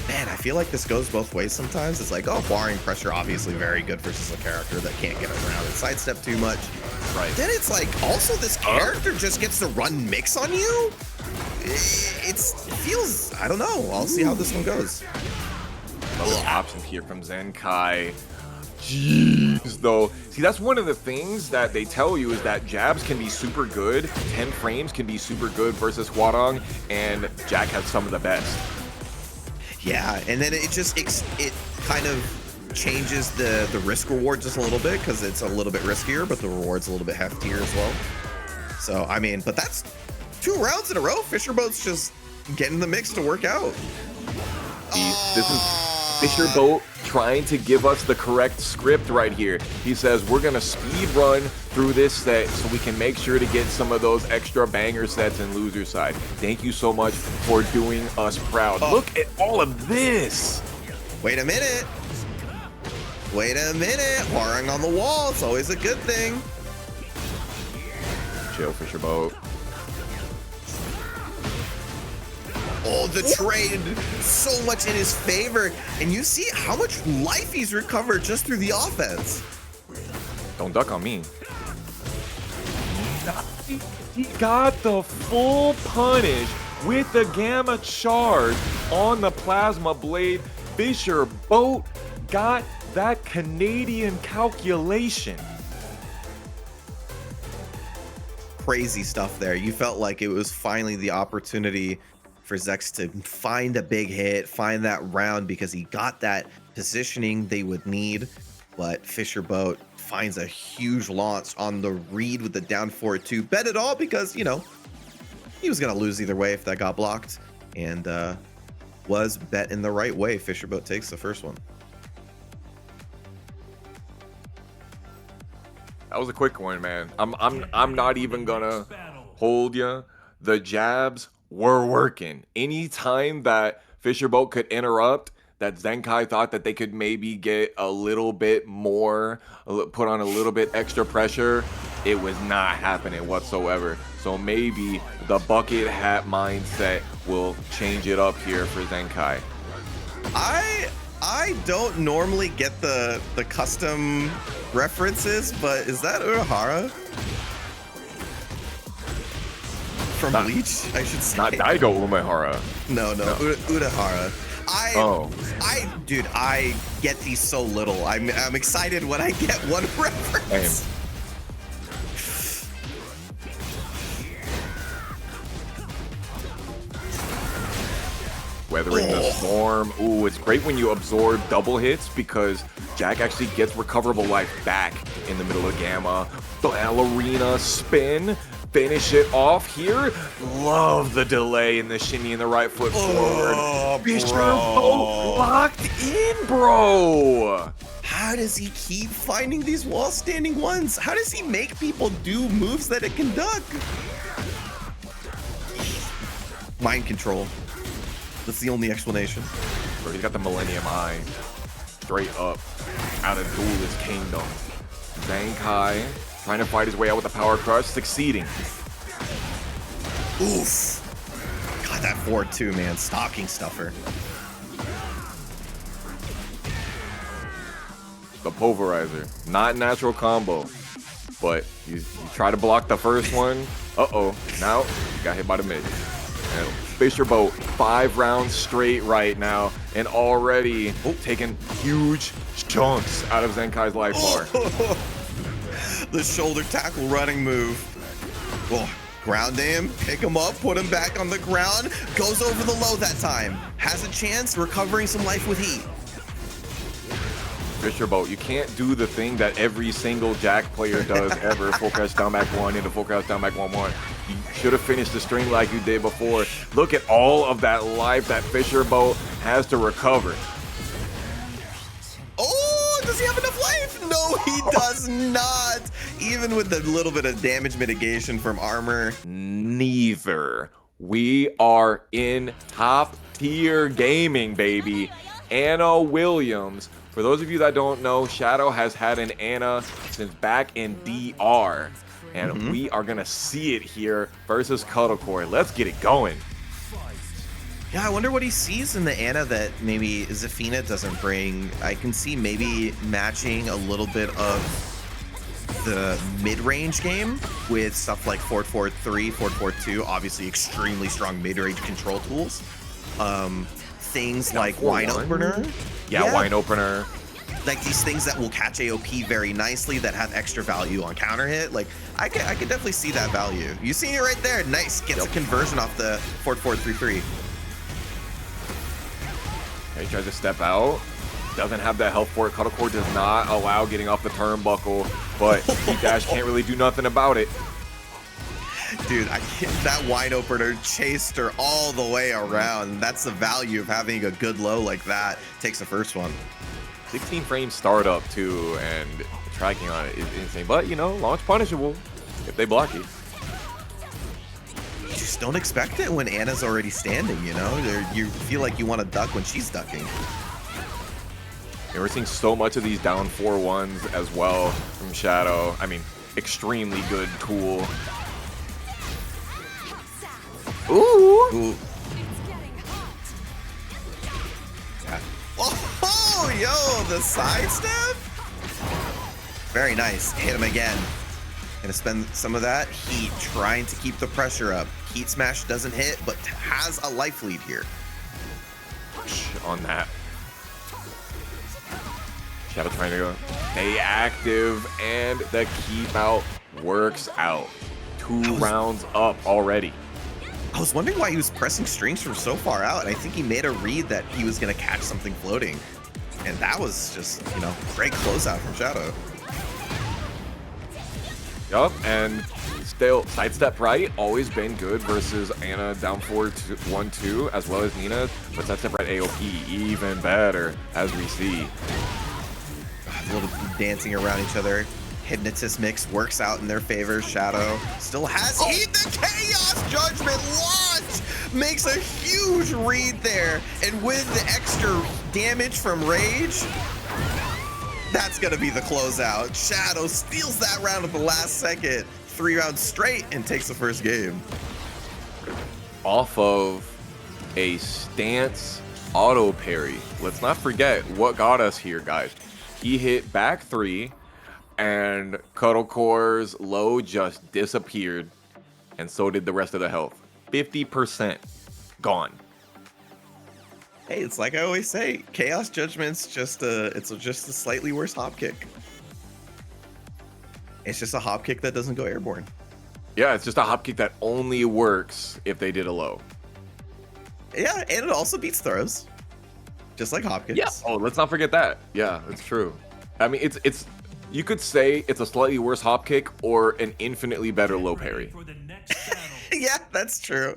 Man, I feel like this goes both ways sometimes. It's like, oh, Hwoarang pressure, obviously very good versus a character that can't get around and sidestep too much. Right. Then it's like, also this character just gets to run mix on you? It feels, I don't know. I'll see how this one goes. Another option here from Zexnkai. Jeez, though. See, that's one of the things that they tell you is that jabs can be super good, 10 frames can be super good versus Hwoarang, and Jack has some of the best. Yeah, and then it kind of changes the risk reward just a little bit because it's a little bit riskier, but the reward's a little bit heftier as well. So, I mean, but that's 2 rounds in a row. Fisherboat's just getting the mix to work out. This is Fisherboat trying to give us the correct script right here. He says, we're going to speed run through this set so we can make sure to get some of those extra banger sets in loser side. Thank you so much for doing us proud. Look at all of this. Wait a minute. Wait a minute. Hwoarang on the wall. It's always a good thing. Chill, Fisherboat. Oh, the trade so much in his favor. And you see how much life he's recovered just through the offense. Don't duck on me. He got the full punish with the Gamma Charge on the Plasma Blade. Fisherboat got that Canadian calculation. Crazy stuff there. You felt like it was finally the opportunity for Zex to find a big hit, find that round because he got that positioning they would need. But Fisherboat finds a huge launch on the read with the down 4-2. Bet it all because, you know, he was going to lose either way if that got blocked. And was bet in the right way. Fisherboat takes the first one. That was a quick one, man. I'm not even gonna hold you. The jabs were working. Anytime that Fisherboat could interrupt, that Zexnkai thought that they could maybe get a little bit more, put on a little bit extra pressure, it was not happening whatsoever. So maybe the bucket hat mindset will change it up here for Zexnkai. I don't normally get the custom references, but is that Urahara? From Bleach, I should say. Not Daigo Umehara. No. Urahara. Dude, I get these so little. I'm excited when I get one reference. Same. Weathering the storm. Ooh, it's great when you absorb double hits because Jack actually gets recoverable life back in the middle of Gamma. Ballerina spin. Finish it off here. Love the delay in the shimmy and the right foot forward. Fisherboat locked in, bro. How does he keep finding these wall standing ones? How does he make people do moves that it can duck? Mind control. That's the only explanation. Bro, he's got the Millennium Eye straight up out of Duelist Kingdom. Zexnkai trying to fight his way out with the Power Crush, succeeding. Oof. God, that 4-2, man. Stocking stuffer. The Pulverizer. Not natural combo. But you try to block the first one. Uh-oh. Now, you got hit by the mid. And Fisherboat, 5 rounds straight right now. And already taking huge chunks out of Zexnkai's life bar. The shoulder tackle running move. Oh, ground him, pick him up, put him back on the ground. Goes over the low that time. Has a chance, recovering some life with heat. Fisherboat, you can't do the thing that every single Jack player does ever. Full crouch down back 1 into full crouch down back 1-1. You should have finished the string like you did before. Look at all of that life that Fisherboat has to recover. Oh, does he have enough life? No, he does not. Even with the little bit of damage mitigation from armor. Neither. We are in top tier gaming, baby. Anna Williams. For those of you that don't know, Shadow has had an Anna since back in DR. And we are going to see it here versus Cuddlecore. Let's get it going. Yeah, I wonder what he sees in the Anna that maybe Zafina doesn't bring. I can see maybe matching a little bit of the mid-range game with stuff like 4-4-3, 4-4-2, obviously extremely strong mid-range control tools. Things like Wine Opener. Yeah, Wine Opener. Like these things that will catch AOP very nicely that have extra value on counter hit. Like I could definitely see that value. You see it right there. Nice. Gets a conversion off the 4-4-3-3. He tries to step out. Doesn't have that health for it. Cuddlecore does not allow getting off the turnbuckle, but D-Dash can't really do nothing about it. Dude, that Wine Opener chased her all the way around. That's the value of having a good low like that. Takes the first one. 16 frame startup too, and the tracking on it is insane. But you know, launch punishable if they block you. You just don't expect it when Anna's already standing, you know? You feel like you want to duck when she's ducking. And we're seeing so much of these down 4-1s as well from Shadow. I mean, extremely good tool. Ooh. Yeah. Oh, yo, the sidestep. Very nice. Hit him again. Gonna spend some of that heat trying to keep the pressure up. Heat smash doesn't hit, but has a life lead here. On that. Shadow trying to stay active, and the keep out works out. 2 rounds up already. I was wondering why he was pressing strings from so far out, and I think he made a read that he was going to catch something floating. And that was just, you know, great closeout from Shadow. Yup, and still sidestep right, always been good versus Anna down 4-1-2, as well as Nina, but sidestep right AOP even better, as we see. A little dancing around each other. Hypnotist mix works out in their favor. Shadow still has heat. The Chaos Judgment launch makes a huge read there. And with the extra damage from Rage, that's going to be the closeout. Shadow steals that round at the last second. 3 rounds straight and takes the first game. Off of a stance auto parry. Let's not forget what got us here, guys. He hit back 3. And Cuddlecore's low just disappeared, and so did the rest of the health. 50% gone. Hey, it's like I always say, Chaos Judgment's just a slightly worse hop kick. It's just a hop kick that doesn't go airborne. Yeah, it's just a hop kick that only works if they did a low. Yeah, and it also beats throws, just like hop kicks. Yeah. Oh, let's not forget that. Yeah, it's true. I mean, it's. You could say it's a slightly worse hop kick or an infinitely better low parry. Yeah, that's true.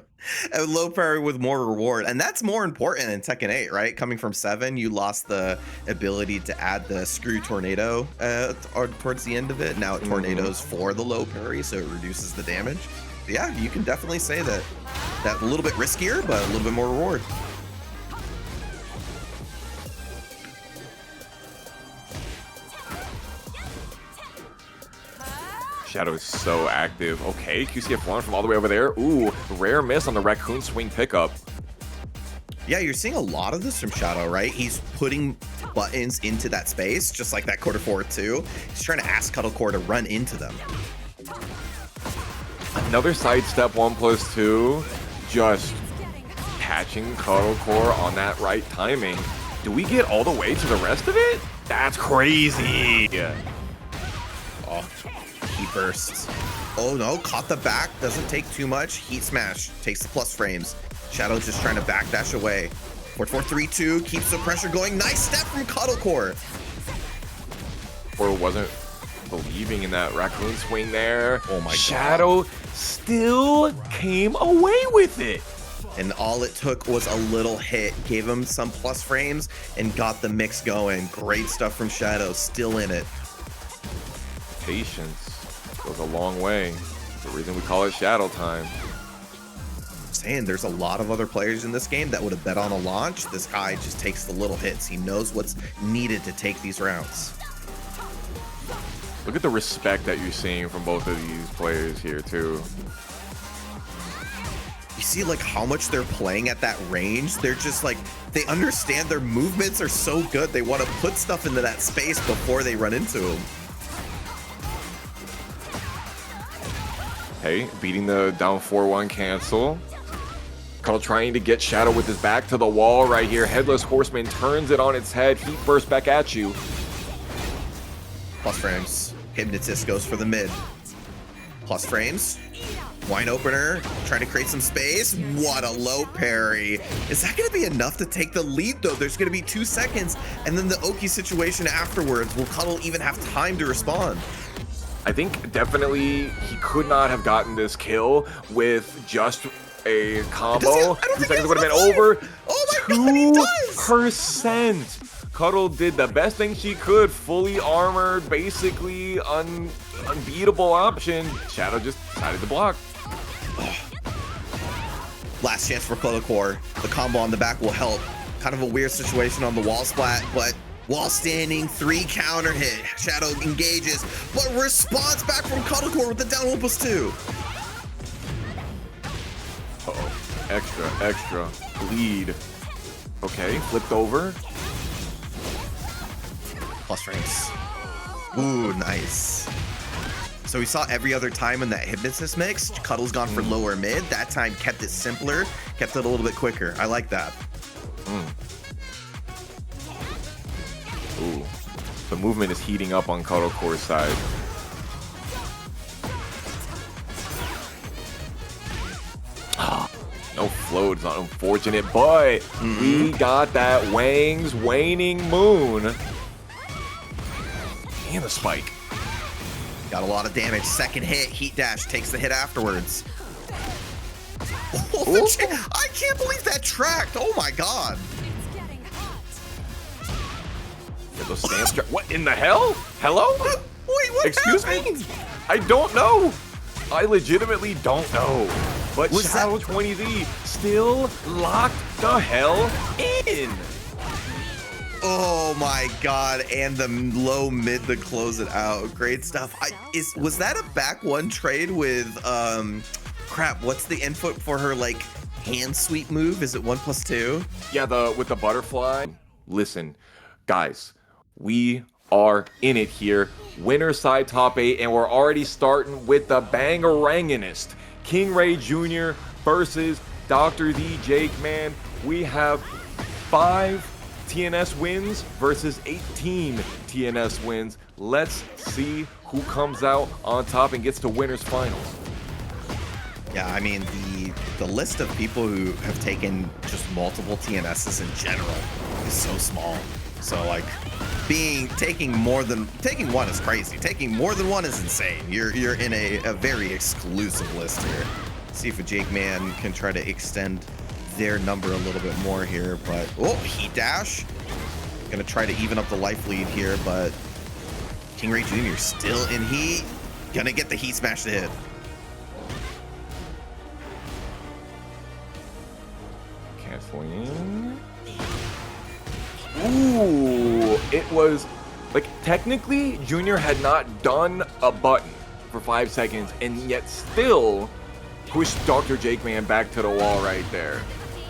A low parry with more reward. And that's more important in Tekken 8, right? Coming from 7, you lost the ability to add the screw tornado towards the end of it. Now it tornadoes for the low parry, so it reduces the damage. But yeah, you can definitely say that a little bit riskier, but a little bit more reward. Shadow is so active. Okay, QCF1 from all the way over there. Ooh, rare miss on the raccoon swing pickup. Yeah, you're seeing a lot of this from Shadow, right? He's putting buttons into that space, just like that quarter forward too. He's trying to ask Cuddlecore to run into them. Another sidestep 1+2. Just catching Cuddlecore on that right timing. Do we get all the way to the rest of it? That's crazy. Oh, he bursts. Oh no, caught the back. Doesn't take too much. Heat smash. Takes the plus frames. Shadow just trying to backdash away. 4-4-3-2. Keeps the pressure going. Nice step from Cuddlecore. Or wasn't believing in that raccoon swing there. Oh my God. Shadow still came away with it. And all it took was a little hit. Gave him some plus frames and got the mix going. Great stuff from Shadow. Still in it. Patience goes a long way. The reason we call it Shadow time. Saying there's a lot of other players in this game that would have bet on a launch. This guy just takes the little hits. He knows what's needed to take these rounds. Look at the respect that you're seeing from both of these players here too. You see like how much they're playing at that range. They're just like, they understand their movements are so good. They want to put stuff into that space before they run into them. Hey, beating the down 4-1 cancel. Cuddle trying to get Shadow with his back to the wall right here. Headless Horseman turns it on its head. Heat burst back at you. Plus frames. Hypnotist goes for the mid. Plus frames. Wine opener. Trying to create some space. What a low parry. Is that going to be enough to take the lead though? There's going to be 2 seconds. And then the Oki situation afterwards. Will Cuddle even have time to respond? I think definitely he could not have gotten this kill with just a combo. 2 seconds would have been over. Oh my God, he does! 2%. Cuddle did the best thing she could. Fully armored, basically unbeatable option. Shadow just decided to block. Last chance for Cuddlecore. The combo on the back will help. Kind of a weird situation on the wall splat, but while standing, 3 counter hit. Shadow engages, but response back from Cuddlecore with the down 1+2. Uh-oh. Extra. Lead. Okay, flipped over. Plus frames. Ooh, nice. So we saw every other time in that Hypnosis mix, Cuddle's gone for lower mid. That time kept it simpler, kept it a little bit quicker. I like that. Ooh. The movement is heating up on Cuddlecore's side. No float, it's not unfortunate, but we got that Wang's waning moon. And the spike. Got a lot of damage. Second hit, heat dash, takes the hit afterwards. Oh, I can't believe that tracked. Oh my God. Yeah, those stamps what in the hell? Hello? Wait, what Excuse happened? me? I don't know. I legitimately don't know. But Was Shadow 20Z still locked the hell in. Oh my God, and the low mid to close it out. Great stuff. Was that a back one trade with crap, what's the input for her like hand sweep move? Is it 1+2? Yeah, with the butterfly. Listen, guys, we are in it here. Winner side top 8, and we're already starting with the bangeranganist. KingReyJr versus Dr.theJAKEMAN. We have 5 TNS wins versus 18 TNS wins. Let's see who comes out on top and gets to winners finals. Yeah, I mean the list of people who have taken just multiple TNSs in general is so small. So like taking one is crazy. Taking more than one is insane. You're in a very exclusive list here. See if a JAKEMAN can try to extend their number a little bit more here, but oh, heat dash. Gonna try to even up the life lead here, but KingReyJr still in heat. Gonna get the heat smash to hit. Canceling. Ooh, it was like technically Junior had not done a button for 5 seconds and yet still push Dr.TheJAKEMAN back to the wall right there.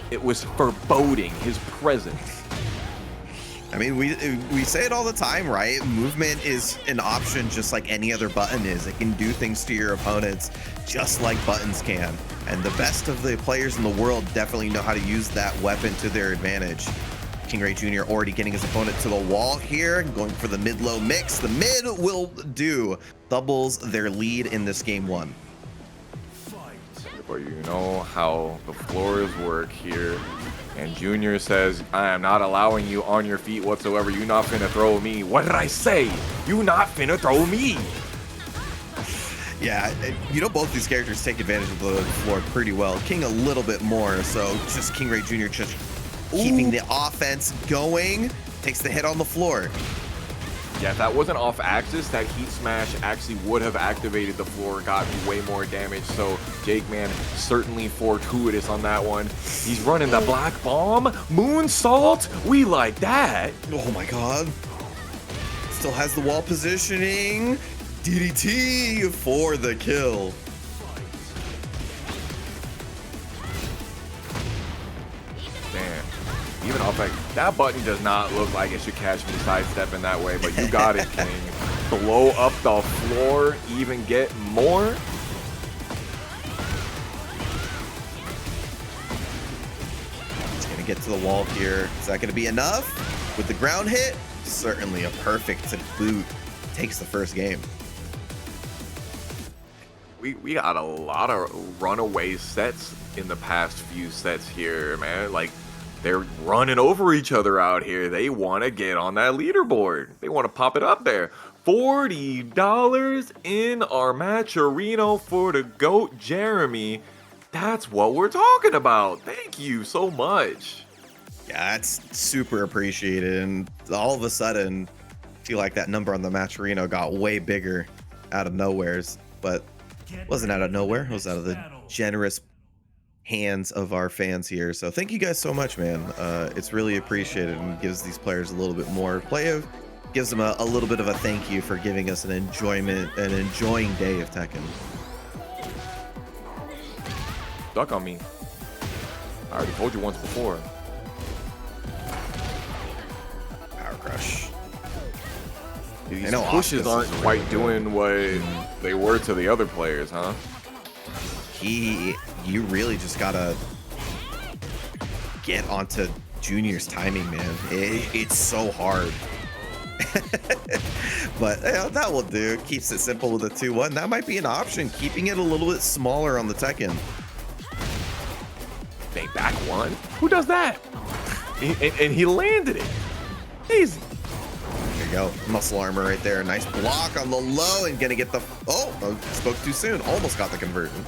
It was foreboding, his presence. I mean, we say it all the time, right? Movement is an option just like any other button is. It can do things to your opponents just like buttons can. And the best of the players in the world definitely know how to use that weapon to their advantage. KingReyJr. already getting his opponent to the wall here, going for the mid-low mix. The mid will do. Doubles their lead in this game 1. But you know how the floors work here. And Junior says, I am not allowing you on your feet whatsoever. You not finna throw me. What did I say? You not finna throw me. Yeah, you know, both these characters take advantage of the floor pretty well. King a little bit more, so just KingReyJr. just keeping the offense going. Takes the hit on the floor. Yeah, if that wasn't off axis, that heat smash actually would have activated the floor, gotten way more damage. So JAKEMAN certainly fortuitous on that one. He's running the black bomb, moonsault. We like that. Oh my god. Still has the wall positioning. DDT for the kill. Man, even off that button does not look like it should catch me sidestepping that way, but you got it, King. Blow up the floor, even get more. He's gonna get to the wall here. Is that gonna be enough? With the ground hit, certainly a perfect to boot. Takes the first game. We got a lot of runaway sets in the past few sets here, man. Like, they're running over each other out here. They want to get on that leaderboard. They want to pop it up there. $40 in our match arena for the GOAT, Jeremy. That's what we're talking about. Thank you so much. Yeah, that's super appreciated. And all of a sudden, I feel like that number on the match arena got way bigger out of nowheres. But wasn't out of nowhere. It was out of the generous hands of our fans here. So thank you guys so much, man. It's really appreciated and gives these players a little bit more play. Gives them a little bit of a thank you for giving us an enjoying day of Tekken. Duck on me. I already told you once before. Power crush. These pushes aren't quite doing what they were to the other players, huh? You really just gotta get onto Junior's timing, man. It's so hard. But that will do. Keeps it simple with a 2-1. That might be an option, keeping it a little bit smaller on the Tekken. They back one? Who does that? And he landed it. Easy. There you go. Muscle armor right there. Nice block on the low and gonna get the... Oh, spoke too soon. Almost got the conversion.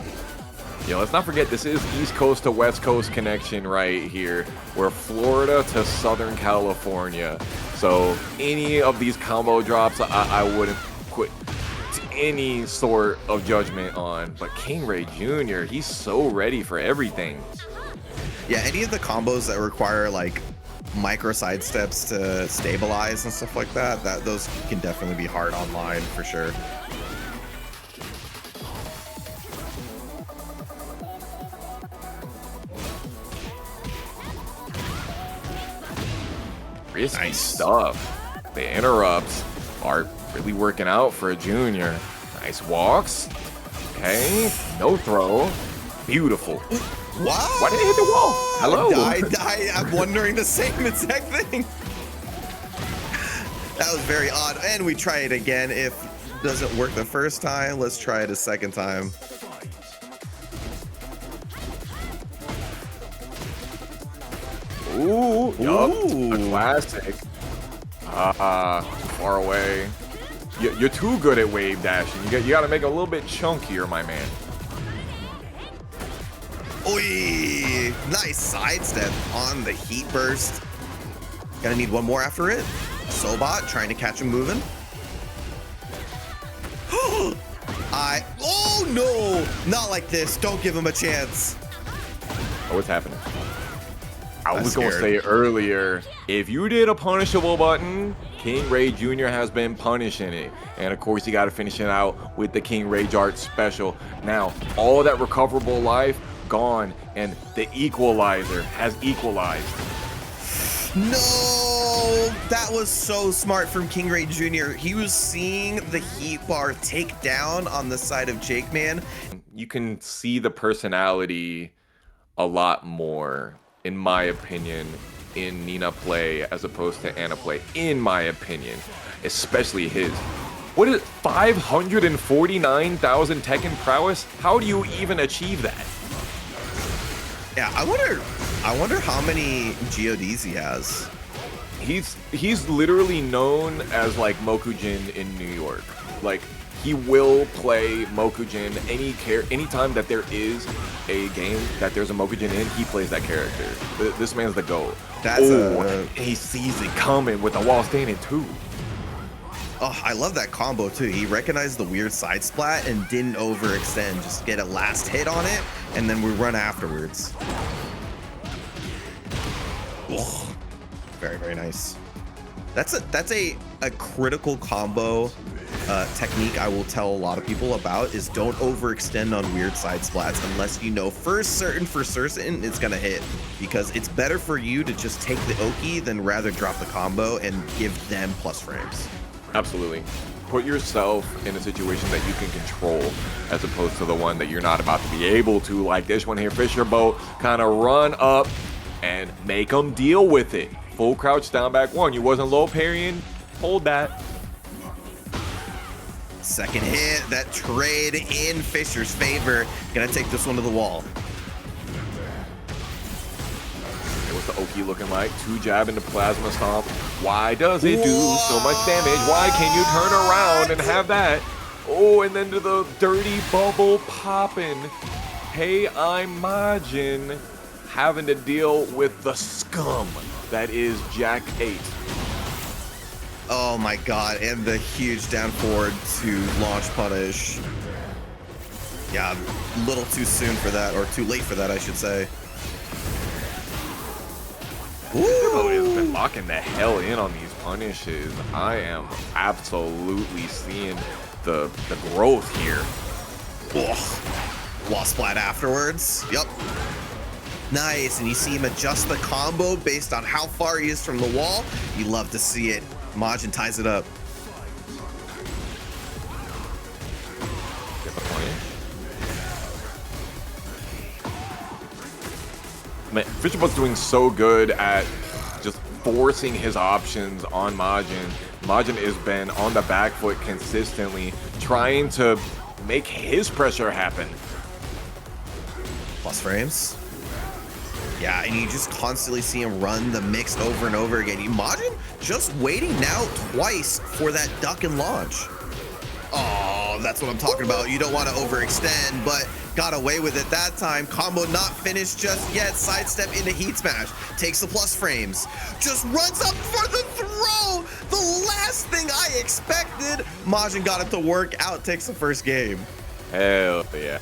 Yeah, let's not forget, this is East Coast to West Coast connection right here. We're Florida to Southern California. So any of these combo drops, I wouldn't put any sort of judgment on. But KingReyJr., he's so ready for everything. Yeah, any of the combos that require like micro side steps to stabilize and stuff like that, those can definitely be hard online for sure. Risky stuff. The interrupts are really working out for a junior. Nice walks. Okay, no throw. Beautiful. Wow! Why did it hit the wall? Hello. I'm wondering the same exact thing. That was very odd. And we try it again. If it doesn't work the first time, let's try it a second time. Ooh, yup, a classic. Far away. You're too good at wave dashing. You got to make it a little bit chunkier, my man. Oi! Nice sidestep on the heat burst. Gonna need one more after it. Sobot trying to catch him moving. Oh no! Not like this. Don't give him a chance. Oh, what's happening? I was going to say earlier, if you did a punishable button, KingReyJr. has been punishing it. And of course, you got to finish it out with the KingReyJr special. Now, all that recoverable life, gone. And the equalizer has equalized. No, that was so smart from KingReyJr. He was seeing the heat bar take down on the side of JAKEMAN. You can see the personality a lot more, in my opinion, in Nina play as opposed to Anna play, in my opinion, especially his. What is 549,000 Tekken prowess? How do you even achieve that? Yeah, I wonder how many GODs he has. He's literally known as like Mokujin in New York. Like, he will play Mokujin anytime that there is a game that there's a Mokujin in, he plays that character. This man's the GOAT. He sees it coming with the wall standing too. Oh, I love that combo too. He recognized the weird side splat and didn't overextend. Just get a last hit on it, and then we run afterwards. Oh, very, very nice. That's a critical combo technique I will tell a lot of people about, is don't overextend on weird side splats unless you know for certain it's gonna hit, because it's better for you to just take the Oki than rather drop the combo and give them plus frames. Absolutely. Put yourself in a situation that you can control as opposed to the one that you're not about to be able to, like this one here. Fisherboat kind of run up and make them deal with it. Full crouch down back one. You wasn't low parrying. Hold that. Second hit, that trade in Fisher's favor. Gonna take this one to the wall. What's the Oki looking like? 2 jab into plasma stomp. Why does it do so much damage? Why can you turn around and have that? Oh, and then to the dirty bubble popping. Hey, I'm Majin, having to deal with the scum that is Jack 8. Oh my god, and the huge down forward to launch punish. Yeah, a little too soon for that, or too late for that, I should say. Fisherboat has been locking the hell in on these punishes. I am absolutely seeing the growth here. Ugh. Wall splat afterwards. Yep. Nice, and you see him adjust the combo based on how far he is from the wall. You love to see it. Majin ties it up. Get the point. Man, Fisherboat's doing so good at just forcing his options on Majin. Majin has been on the back foot consistently, trying to make his pressure happen. Plus frames. Yeah, and you just constantly see him run the mix over and over again. Majin just waiting now twice for that duck and launch. Oh, that's what I'm talking about. You don't want to overextend, but got away with it that time. Combo not finished just yet. Sidestep into heat smash. Takes the plus frames. Just runs up for the throw. The last thing I expected. Majin got it to work out. Takes the first game. Hell yeah.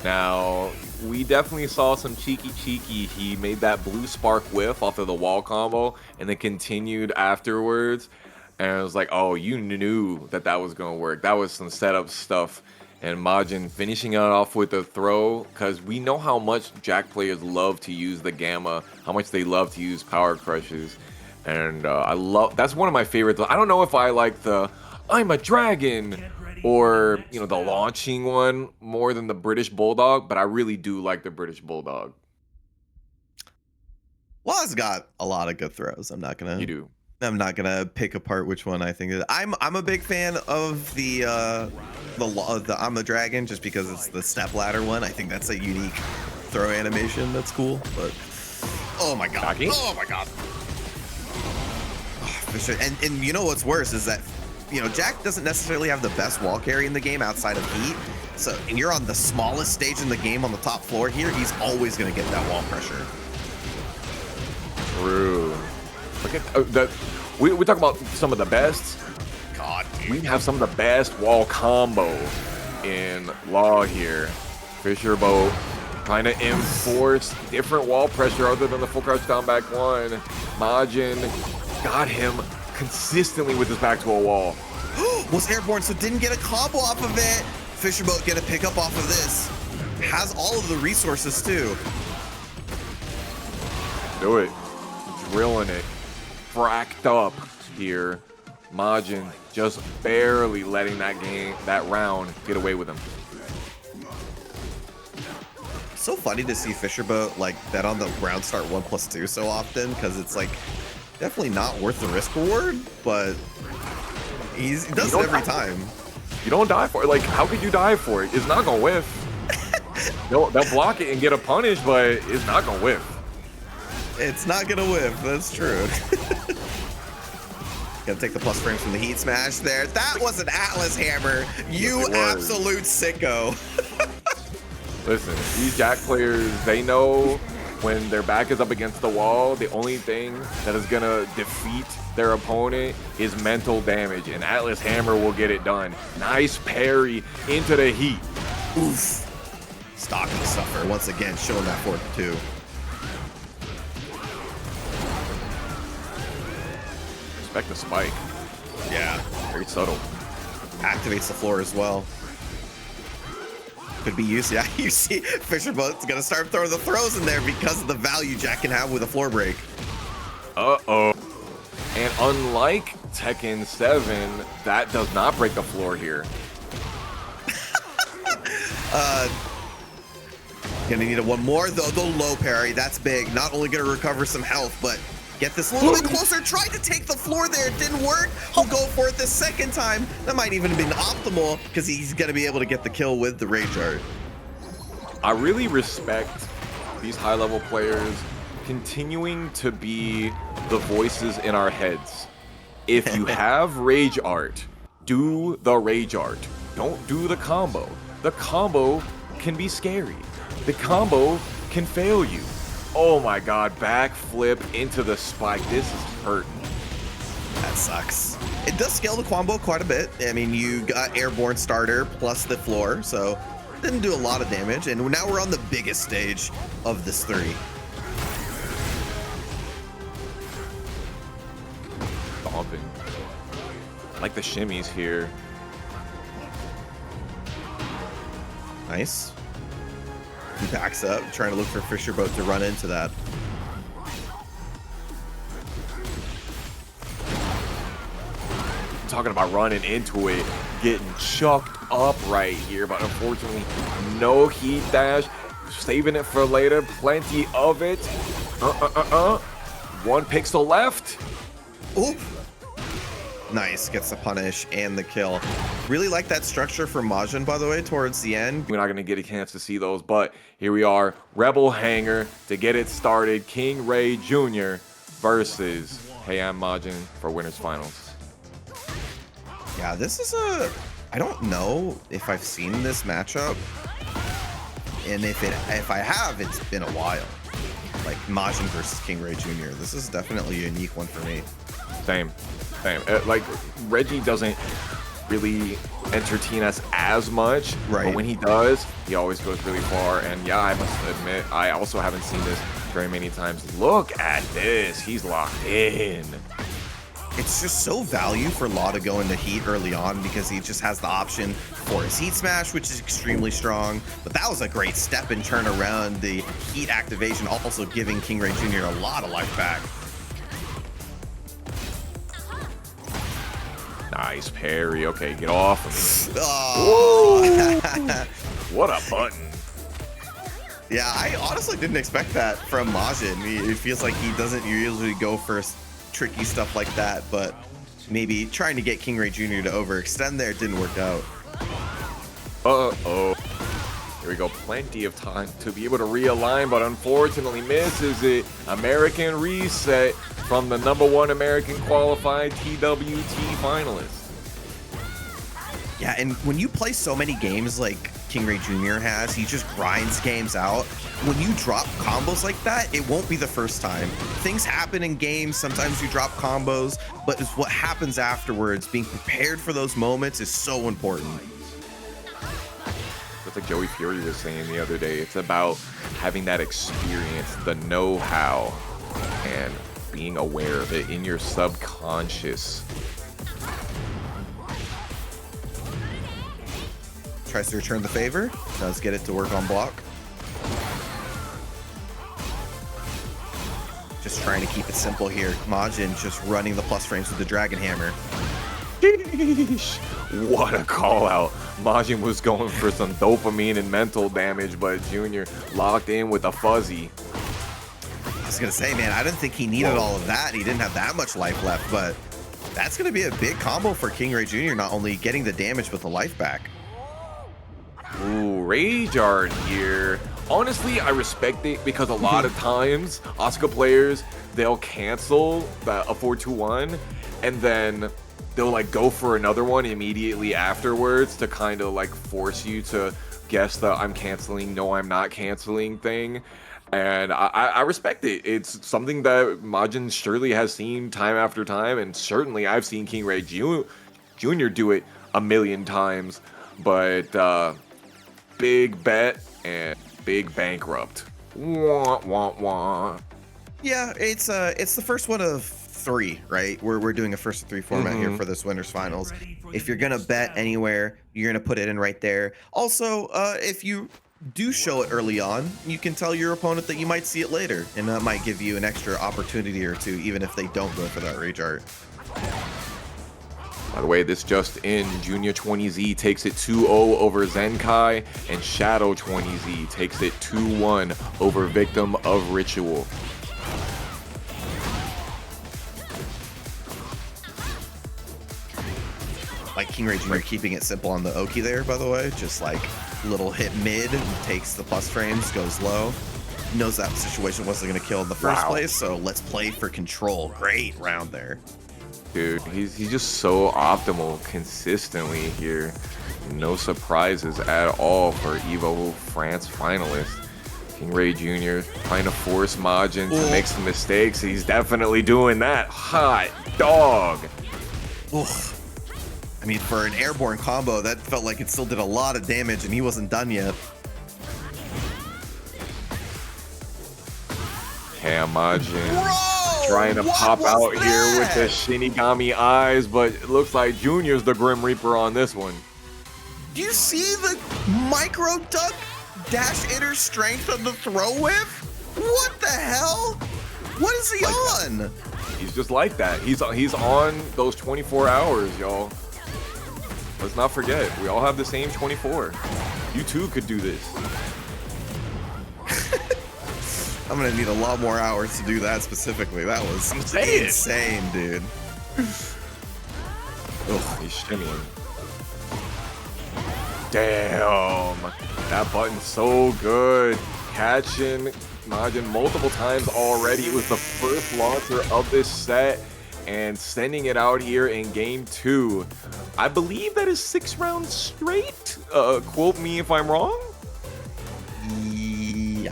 Now, we definitely saw some cheeky. He made that blue spark whiff off of the wall combo and then continued afterwards. And I was like, oh, you knew that that was going to work. That was some setup stuff. And Majin finishing it off with a throw, because we know how much Jack players love to use the Gamma, how much they love to use power crushes. And that's one of my favorites. I don't know if I like the I'm a dragon or, you know, the launching one more than the British Bulldog, but I really do like the British Bulldog. Waz got a lot of good throws. I'm not gonna pick apart which one I think. I'm a big fan of the I'm a Dragon, just because it's the step ladder one. I think that's a unique throw animation that's cool. But oh my god, oh my god. And you know what's worse is that, you know, Jack doesn't necessarily have the best wall carry in the game outside of heat. So, and you're on the smallest stage in the game on the top floor here, he's always going to get that wall pressure. True. Look at that. We talk about some of the best. God, dude. We have some of the best wall combo in Law here. Fisherboat trying to enforce different wall pressure other than the full crouch down back one. Majin got him consistently with his back to a wall. Was airborne, so didn't get a combo off of it. Fisherboat get a pick up off of this. Has all of the resources too. Do it. Drilling it. Fracked up here. Majin just barely letting that round get away with him. So funny to see Fisherboat like bet on the round start 1+2 so often, because it's like definitely not worth the risk reward, but he does it every time. You don't die for it. Like, how could you die for it? It's not gonna whiff. they'll block it and get a punish, but it's not gonna whiff. It's not gonna whiff. That's true. Gotta take the plus frames from the heat smash there. That was an Atlas hammer. You absolute sicko. Listen, these Jack players, they know when their back is up against the wall, the only thing that is gonna defeat their opponent is mental damage, and Atlas Hammer will get it done. Nice parry into the heat. Oof. Stocky suffer once again, showing that fortitude. Respect the spike. Yeah. Very subtle. Activates the floor as well. Could be used. Yeah, you see Fisherboat's gonna start throwing the throws in there because of the value Jack can have with a floor break. Uh-oh. And unlike Tekken 7, that does not break the floor here. Gonna need a one more though. The low parry, that's big. Not only gonna recover some health, but get this a little bit closer. Tried to take the floor there, it didn't work. He'll go for it the second time. That might even have been optimal because he's gonna be able to get the kill with the rage art. I really respect these high-level players continuing to be the voices in our heads. If you have rage art, do the rage art. Don't do the combo. The combo can be scary. The combo can fail you. Oh my god, backflip into the spike. This is hurting. That sucks. It does scale the combo quite a bit. I mean, you got airborne starter plus the floor, so didn't do a lot of damage. And now we're on the biggest stage of this 3. Stomping. Like the shimmies here. Nice. He backs up, trying to look for Fisherboat to run into that. Talking about running into it, getting chucked up right here, but unfortunately, no heat dash. Saving it for later, plenty of it. One pixel left. Ooh. Nice, gets the punish and the kill. Really like that structure from Majin, by the way, towards the end. We're not going to get a chance to see those, but here we are. Rebel Hanger to get it started. KingReyJr. versus S.A.M Majin for winners finals. Yeah, this is I don't know if I've seen this matchup. And if I have, it's been a while. Like Majin versus KingReyJr. This is definitely a unique one for me. Same. Like, Reggie doesn't really entertain us as much, right? But when he does, he always goes really far. And yeah, I must admit, I also haven't seen this very many times. Look at this. He's locked in. It's just so value for Law to go into heat early on because he just has the option for his heat smash, which is extremely strong. But that was a great step and turn around. The heat activation also giving KingReyJr. a lot of life back. Nice parry. Okay, get off of me. Oh. What a button. Yeah, I honestly didn't expect that from Majin. It feels like he doesn't usually go for tricky stuff like that, but maybe trying to get KingReyJr. to overextend there didn't work out. Uh-oh. Here we go. Plenty of time to be able to realign, but unfortunately misses it. American reset from the #1 American qualified TWT finalist. Yeah, and when you play so many games like KingReyJr. has, he just grinds games out. When you drop combos like that, it won't be the first time. Things happen in games. Sometimes you drop combos, but it's what happens afterwards. Being prepared for those moments is so important. Just like Joey Fury was saying the other day, it's about having that experience, the know-how, and being aware of it in your subconscious. Tries to return the favor. Does get it to work on block. Just trying to keep it simple here. Majin just running the plus frames with the Dragon Hammer. Sheesh. What a call out. Majin was going for some dopamine and mental damage, but Junior locked in with a fuzzy. I was gonna say, man, I didn't think he needed all of that. He didn't have that much life left, but that's gonna be a big combo for KingReyJr, not only getting the damage but the life back. Ooh, ReyJr here. Honestly, I respect it because a lot of times Asuka players, they'll cancel a 4-2-1 and then they'll like go for another one immediately afterwards to kind of like force you to guess the I'm canceling, no I'm not canceling thing. And I respect it. It's something that Majin surely has seen time after time, and certainly I've seen KingReyJr do it a million times. But big bet and big bankrupt. Wah, wah, wah. Yeah, it's the first one of 3, right? We're doing a first of 3 format here for this winners finals. If you're gonna bet anywhere, you're gonna put it in right there. Also, if you do show it early on, you can tell your opponent that you might see it later, and that might give you an extra opportunity or two, even if they don't go for that rage art. By the way, this just in, Junior 20Z takes it 2-0 over Zexnkai, and Shadow 20Z takes it 2-1 over Victim of Ritual. Like KingReyJr keeping it simple on the Oki there, by the way. Just like little hit mid, takes the plus frames, goes low. Knows that situation wasn't going to kill in the first place, so let's play for control. Great round there. Dude, he's just so optimal consistently here. No surprises at all for EVO France finalist. KingReyJr trying to force Majin to make some mistakes. He's definitely doing that. Hot dog. Oof. I mean, for an airborne combo, that felt like it still did a lot of damage, and he wasn't done yet. Yeah, Majin trying to pop out here with the Shinigami eyes, but it looks like Junior's the Grim Reaper on this one. Do you see the micro duck dash inner strength of the throw whiff? What the hell? What is he on? He's just like that. He's on those 24 hours, y'all. Let's not forget, we all have the same 24. You too could do this. I'm gonna need a lot more hours to do that specifically. That was insane, dude. Ugh, he's shimmying. Damn, that button's so good. Catching Majin multiple times already. It was the first launcher of this set, and sending it out here in game 2. I believe that is 6 rounds straight. Quote me if I'm wrong.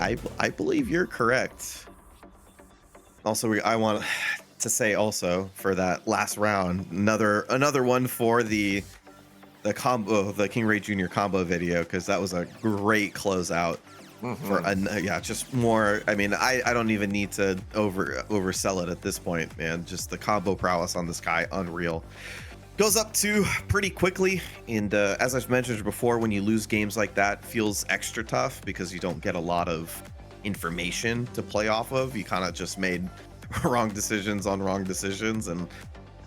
I believe you're correct. Also, I want to say also for that last round, another one for the combo, the KingReyJr combo video, because that was a great closeout. For yeah, just more. I mean, I don't even need to oversell it at this point, man. Just the combo prowess on this guy, unreal. Goes up 2 pretty quickly, and as I've mentioned before, when you lose games like that, feels extra tough because you don't get a lot of information to play off of. You kind of just made wrong decisions on wrong decisions, and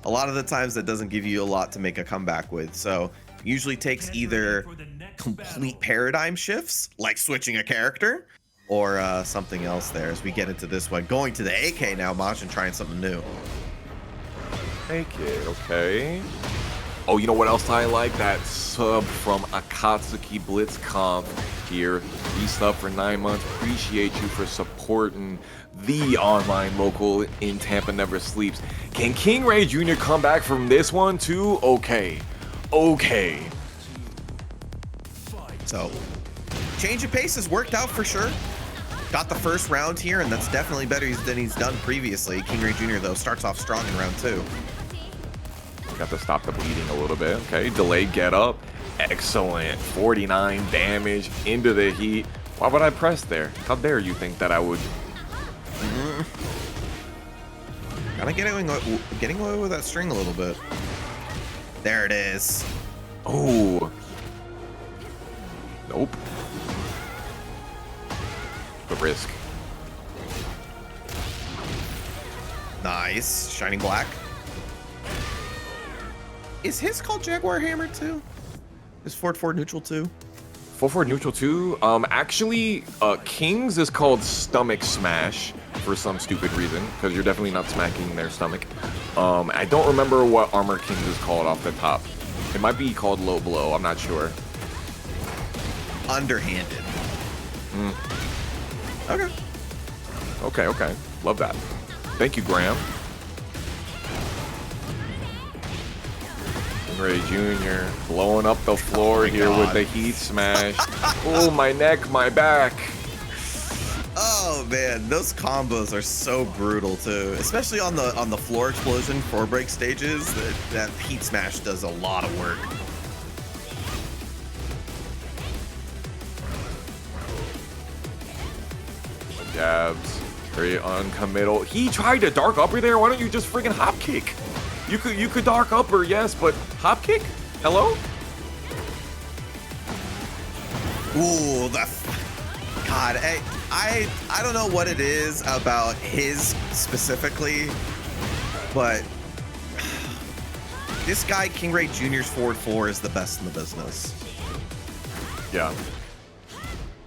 a lot of the times that doesn't give you a lot to make a comeback with. So usually takes either complete paradigm shifts, like switching a character, or something else there as we get into this one. Going to the AK now, Majin trying something new. AK, okay. Oh, you know what else I like? That sub from Akatsuki Blitzkampf here. Resub for 9 months. Appreciate you for supporting the online local in TampaNeverSleeps. Can KingReyJr come back from this one too? Okay. Okay. So, change of pace has worked out for sure. Got the first round here, and that's definitely better than he's done previously. KingReyJr, though, starts off strong in round 2. Got to stop the bleeding a little bit. Okay, delayed get up. Excellent. 49 damage into the heat. Why would I press there? How dare you think that I would? Kind of getting away with that string a little bit. There it is. Oh. Nope. The risk. Nice. Shining black. Is his called Jaguar Hammer too? Is forward neutral too? Forward neutral too? Actually, King's is called Stomach Smash for some stupid reason, because you're definitely not smacking their stomach. I don't remember what Armor King's is called off the top. It might be called Low Blow, I'm not sure. Underhanded. Okay. Okay. Love that. Thank you, Graham. KingReyJr. blowing up the floor here with the heat smash. Oh, my neck, my back. Oh man, those combos are so brutal too, especially on the floor explosion 4-break stages. That heat smash does a lot of work. Jabs, very uncommittal. He tried to dark upper there. Why don't you just freaking hop kick? You could dark upper, yes, but hop kick? Hello? Ooh, God, I don't know what it is about his specifically, but this guy KingReyJr's forward 4 is the best in the business. Yeah,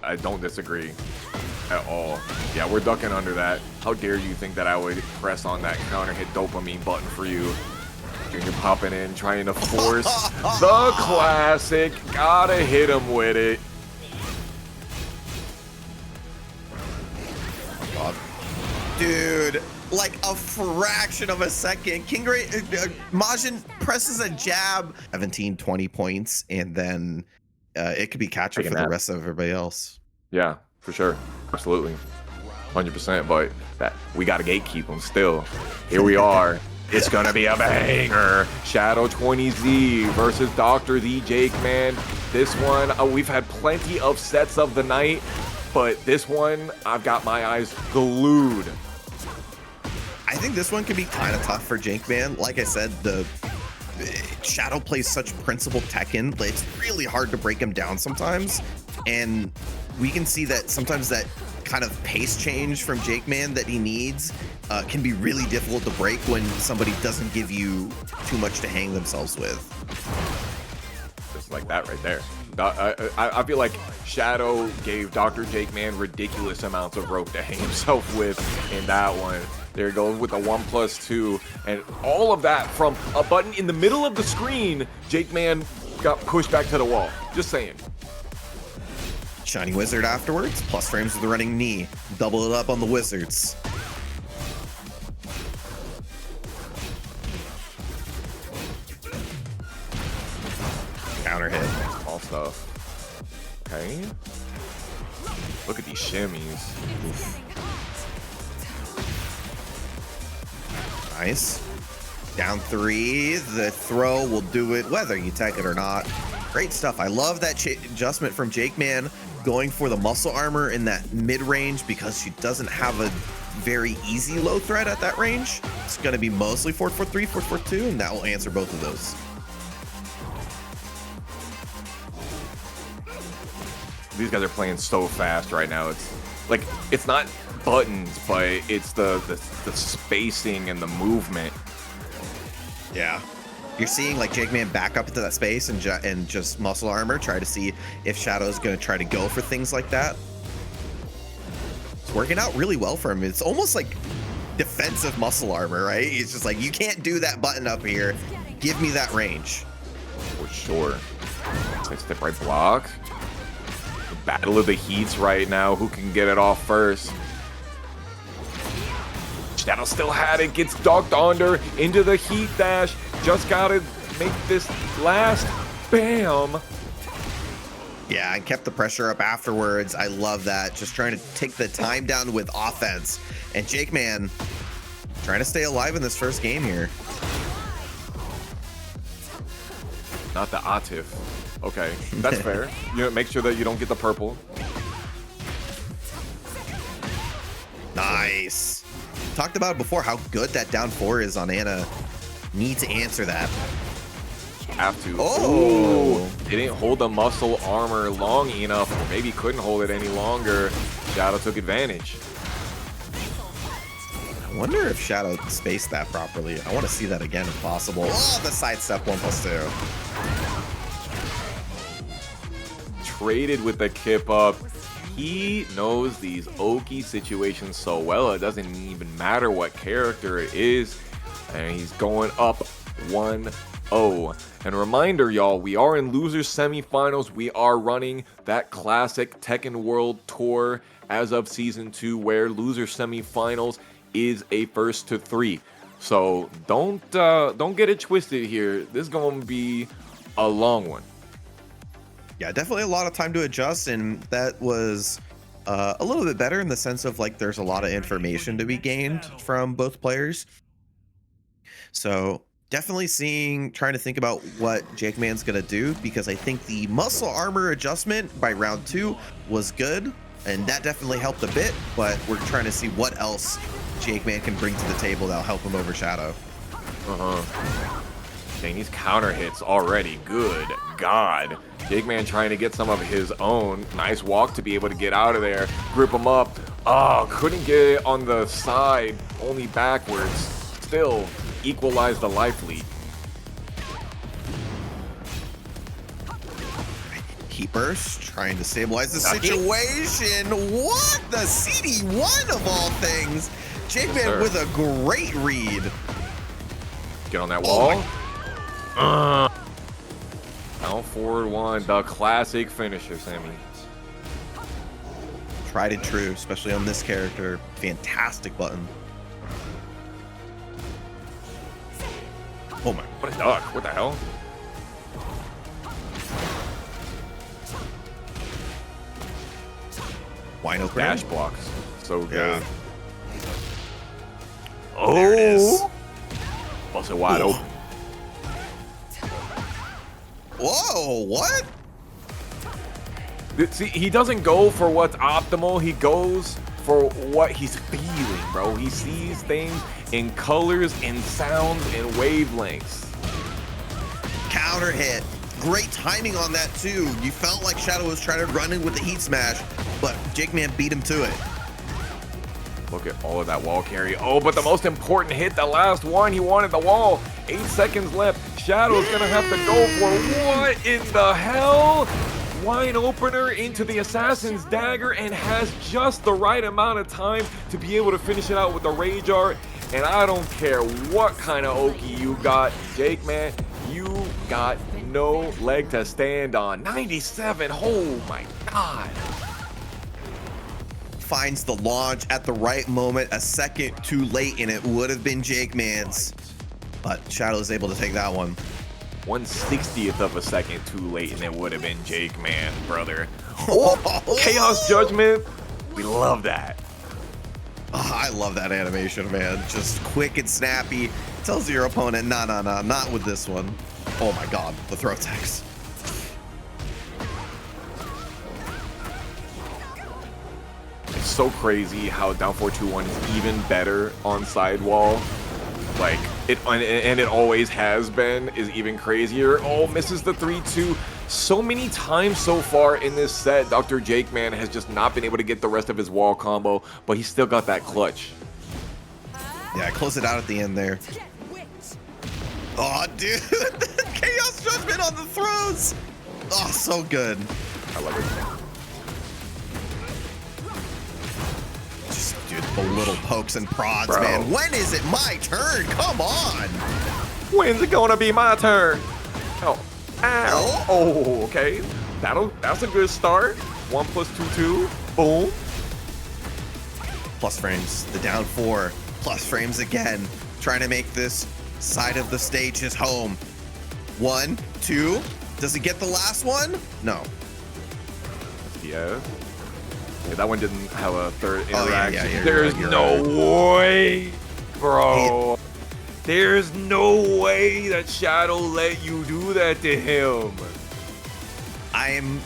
I don't disagree at all. Yeah, we're ducking under that. How dare you think that I would press on that counter hit dopamine button for you? Junior popping in, trying to force the classic. Gotta hit him with it. God. Dude, like a fraction of a second. Majin presses a jab. 17, 20 points, and then it could be catcher for the rest of everybody else. Yeah, for sure. Absolutely. 100%, but we got to gatekeep them still. Here we are. It's going to be a banger. Shadow 20Z versus Dr.theJAKEMAN. This one, we've had plenty of sets of the night, but this one, I've got my eyes glued. I think this one could be kind of tough for JAKEMAN. Like I said, the Shadow plays such principled Tekken, but it's really hard to break him down sometimes. And we can see that sometimes that kind of pace change from JAKEMAN that he needs can be really difficult to break when somebody doesn't give you too much to hang themselves with. Just like that right there. I feel like Shadow gave DrJakeMan ridiculous amounts of rope to hang himself with in that one. There you go with the 1+2, and all of that from a button in the middle of the screen. JAKEMAN got pushed back to the wall. Just saying. Shining Wizard afterwards, plus frames with the running knee. Double it up on the Wizards. Counter hit. All stuff. Okay. Look at these shimmies. Oof. Nice. Down 3. The throw will do it whether you tech it or not. Great stuff. I love that adjustment from JAKEMAN going for the muscle armor in that mid-range because she doesn't have a very easy low threat at that range. It's going to be mostly 4-4-3, 4-4-2, and that will answer both of those. These guys are playing so fast right now. It's like, it's not buttons, but it's the spacing and the movement. Yeah. You're seeing like JAKEMAN back up into that space and just muscle armor, try to see if Shadow's going to try to go for things like that. It's working out really well for him. It's almost like defensive muscle armor, right? It's just like, you can't do that button up here. Give me that range. For sure. Side step right block. The battle of the heats right now. Who can get it off first? Shadow still had it, gets ducked under into the heat dash. Just gotta make this last. Bam. Yeah, I kept the pressure up afterwards. I love that. Just trying to take the time down with offense. And JAKEMAN trying to stay alive in this first game here. Not the Atif Okay, that's fair. You know, make sure that you don't get the purple. Nice. Talked about it before how good that down 4 is on Ana. Need to answer that. Have to. Oh! Ooh, didn't hold the muscle armor long enough, or maybe couldn't hold it any longer. Shadow took advantage. I wonder if Shadow spaced that properly. I want to see that again if possible. Oh, the sidestep 1+2. Traded with the kip up. He knows these Oki situations so well. It doesn't even matter what character it is. And he's going up 1-0. And a reminder, y'all, we are in losers semifinals. We are running that classic Tekken World Tour as of Season 2, where loser semifinals is a first to 3. So don't get it twisted here. This is going to be a long one. Yeah, definitely a lot of time to adjust, and that was a little bit better in the sense of like there's a lot of information to be gained from both players. So definitely trying to think about what JAKEMAN's gonna do, because I think the muscle armor adjustment by round 2 was good, and that definitely helped a bit, but we're trying to see what else JAKEMAN can bring to the table that'll help him overshadow. Dang, these counter hits already. Good God. JAKEMAN trying to get some of his own. Nice walk to be able to get out of there. Grip him up. Oh, couldn't get it on the side. Only backwards. Still equalize the life lead. Heat burst, trying to stabilize the situation. What? The CD1 of all things. JAKEMAN with a great read. Get on that wall. Down forward 1, the classic finisher, Sammy. Tried and true, especially on this character. Fantastic button. Oh my. What a duck. What the hell? Wine opener. Dash blocks. So good. Yeah. Oh. There it is. Bust it wide open. Whoa, what? See, he doesn't go for what's optimal. He goes for what he's feeling, bro. He sees things in colors and sounds and wavelengths. Counter hit. Great timing on that, too. You felt like Shadow was trying to run in with the heat smash, but JAKEMAN beat him to it. Look at all of that wall carry. Oh, but the most important hit, the last one, he wanted the wall. 8 seconds left. Shadow's gonna have to go for what in the hell? Wine opener into the Assassin's Dagger, and has just the right amount of time to be able to finish it out with the KingReyJr. And I don't care what kind of Oki you got, JAKEMAN, you got no leg to stand on. 97, oh my God. Finds the launch at the right moment, a second too late, and it would have been JAKEMAN's. But Shadow is able to take that one. 1/60th of a second too late, and it would have been JAKEMAN, brother. Oh, Chaos Judgment. We love that. Oh, I love that animation, man. Just quick and snappy. Tells your opponent, nah, not with this one. Oh my God, the throw text. It's so crazy how down 4-2-1 is even better on sidewall. Like, it always has been, is even crazier. Oh, misses the 3-2. So many times so far in this set, Dr. JAKEMAN has just not been able to get the rest of his wall combo, but he still got that clutch. Yeah, close it out at the end there. Oh, dude, Chaos Judgment on the throws. Oh, so good. I love it. Dude, the little pokes and prods, Bro. man. When is it my turn? Come on. When's it gonna be my turn? Oh, ow. Oh, okay. That's a good start. 1 + 2, 2. Boom. Plus frames, the down 4. Plus frames again. Trying to make this side of the stage his home. 1, 2. Does he get the last one? No. Yeah. Yeah, that one didn't have a third Oh, yeah, interaction. yeah, There's you're no right. way, bro. There's no way that Shadow let you do that to him. I'm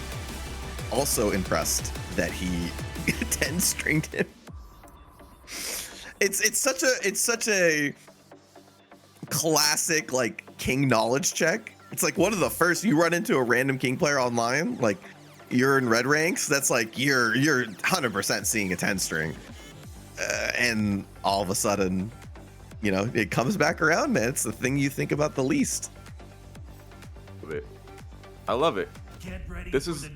also impressed that he 10 stringed him. It's such a classic like king knowledge check. It's like one of the first you run into a random king player online, like you're in red ranks, that's like you're 100% seeing a 10 string, and all of a sudden, you know, it comes back around, man. It's the thing you think about the least. I love it. This is,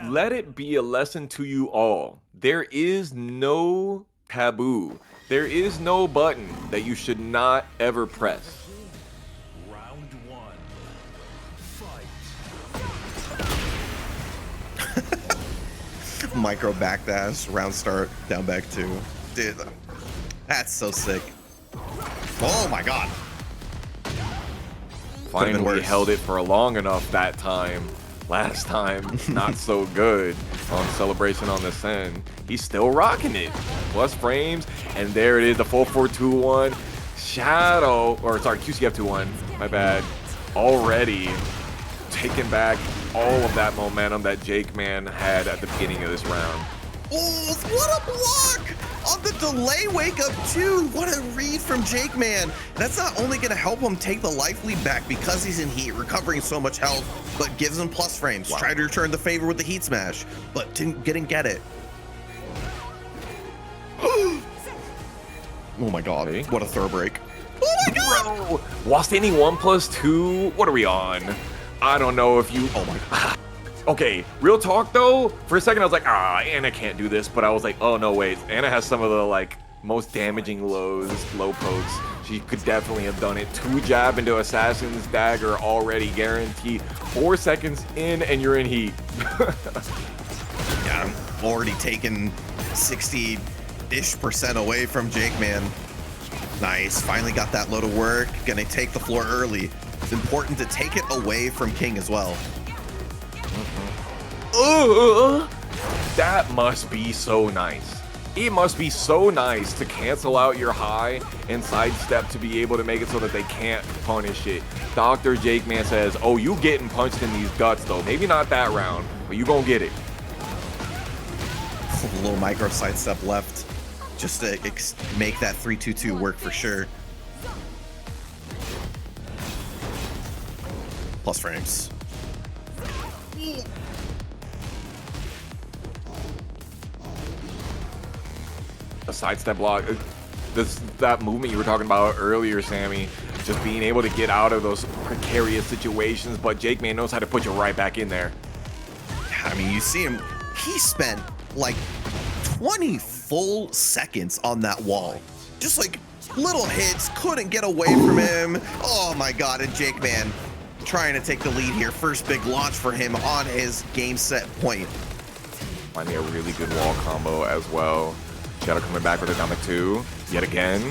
let it be a lesson to you all. There is no taboo. There is no button that you should not ever press. Round one. Fight. Micro backdash, round start, down back 2. Dude, that's so sick. Oh my god. Finally held it for long enough that time. Last time, not so good on Celebration on the Sen. He's still rocking it. Plus frames, and there it is, the 4-4-2-1. Shadow, or sorry, QCF 2-1, my bad. Already taking back all of that momentum that JAKEMAN had at the beginning of this round. Oh, what a block! On the delay wake up too. What a read from JAKEMAN. That's not only gonna help him take the life lead back because he's in heat, recovering so much health, but gives him plus frames. Wow. Tried to return the favor with the heat smash, but didn't get it. Oh my god, Okay. what a throw break. Oh my god! Bro, while standing 1+2, what are we on? I don't know if you, Oh my god. okay, real talk though, for a second I was like, Anna can't do this, but I was like, oh no, wait, Anna has some of the like most damaging low pokes. She could definitely have done it. 2 jab into Assassin's Dagger already guaranteed. 4 seconds in and you're in heat. Yeah, I'm already taken 60-ish% away from JAKEMAN. Nice, finally got that low to work. Gonna take the floor early. It's important to take it away from King as well. That must be so nice. It must be so nice to cancel out your high and sidestep to be able to make it so that they can't punish it. TheJAKEMAN says, oh, you getting punched in these guts though. Maybe not that round, but you gonna get it. A little micro sidestep left just to make that 3-2-2 work for sure. Plus frames. A sidestep block. That movement you were talking about earlier, Sammy, just being able to get out of those precarious situations, but JAKEMAN knows how to put you right back in there. I mean, you see him, he spent like 20 full seconds on that wall. Just like little hits, couldn't get away from him. Oh my god, and JAKEMAN trying to take the lead here. First big launch for him on his game set point. Finding a really good wall combo as well. Shadow coming back with a Dama 2 yet again.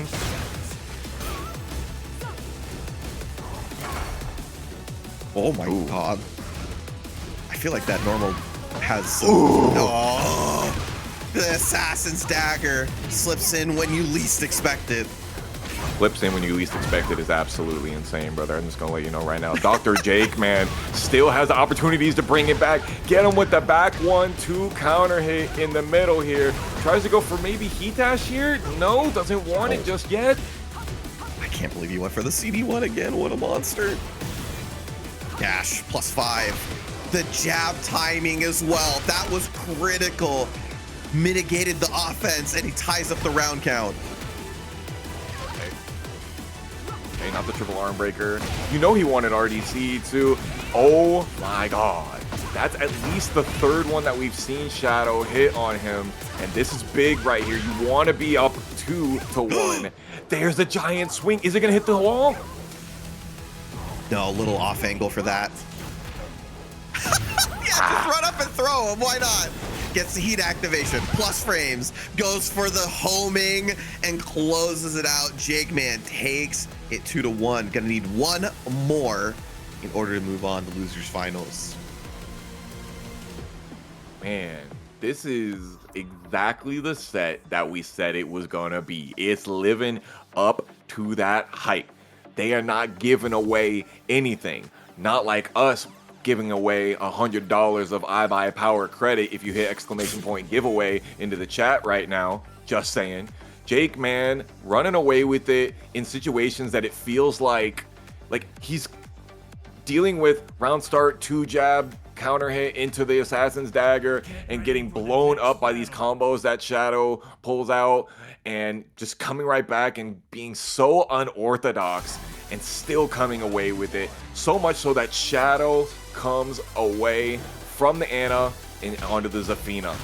Oh my god. I feel like that normal has some... Oh, the Assassin's Dagger slips in when you least expect it. Flips in when you least expect it is absolutely insane, brother. I'm just gonna let you know right now. TheJAKEMAN still has the opportunities to bring it back. Get him with the back 1-2 counter hit in the middle here. Tries to go for maybe heat dash here. No, doesn't want it just yet. I can't believe he went for the CD1 again. What a monster. Dash +5. The jab timing as well. That was critical. Mitigated the offense, and he ties up the round count. Okay, not the triple arm breaker. You know he wanted RDC too. Oh my god. That's at least the 3rd one that we've seen Shadow hit on him. And this is big right here. You want to be up 2-1. There's a giant swing. Is it going to hit the wall? No, a little off angle for that. Yeah, just run up and throw him. Why not? Gets the heat activation, plus frames, goes for the homing, and closes it out. JAKEMAN takes it 2-1. Gonna need one more in order to move on to losers finals. Man, this is exactly the set that we said it was gonna be. It's living up to that hype. They are not giving away anything. Not like us giving away $100 of I Buy Power credit if you hit exclamation point giveaway into the chat right now. Just saying. JAKEMAN running away with it in situations that it feels like he's dealing with round start, 2-jab, counter hit into the Assassin's Dagger and getting blown up by these combos that Shadow pulls out and just coming right back and being so unorthodox and still coming away with it. So much so that Shadow comes away from the Ana and onto the Zafina.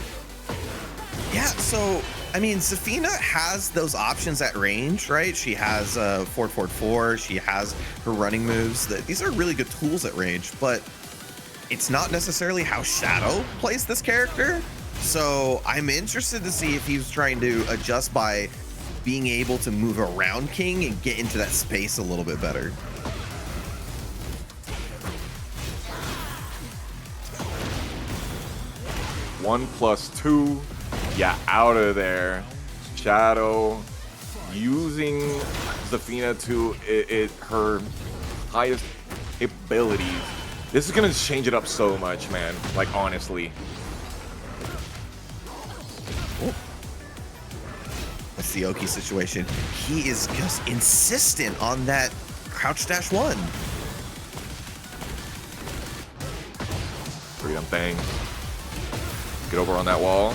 Yeah, so I mean, Zafina has those options at range, right? She has forward, forward, 4. She has her running moves. These are really good tools at range, but it's not necessarily how Shadow plays this character. So I'm interested to see if he's trying to adjust by being able to move around King and get into that space a little bit better. One plus 2. Yeah, out of there. Shadow using Zafina to her highest abilities. This is gonna change it up so much, man. Like, honestly. That's the Oki situation. He is just insistent on that crouch dash 1. Freedom thing. Get over on that wall.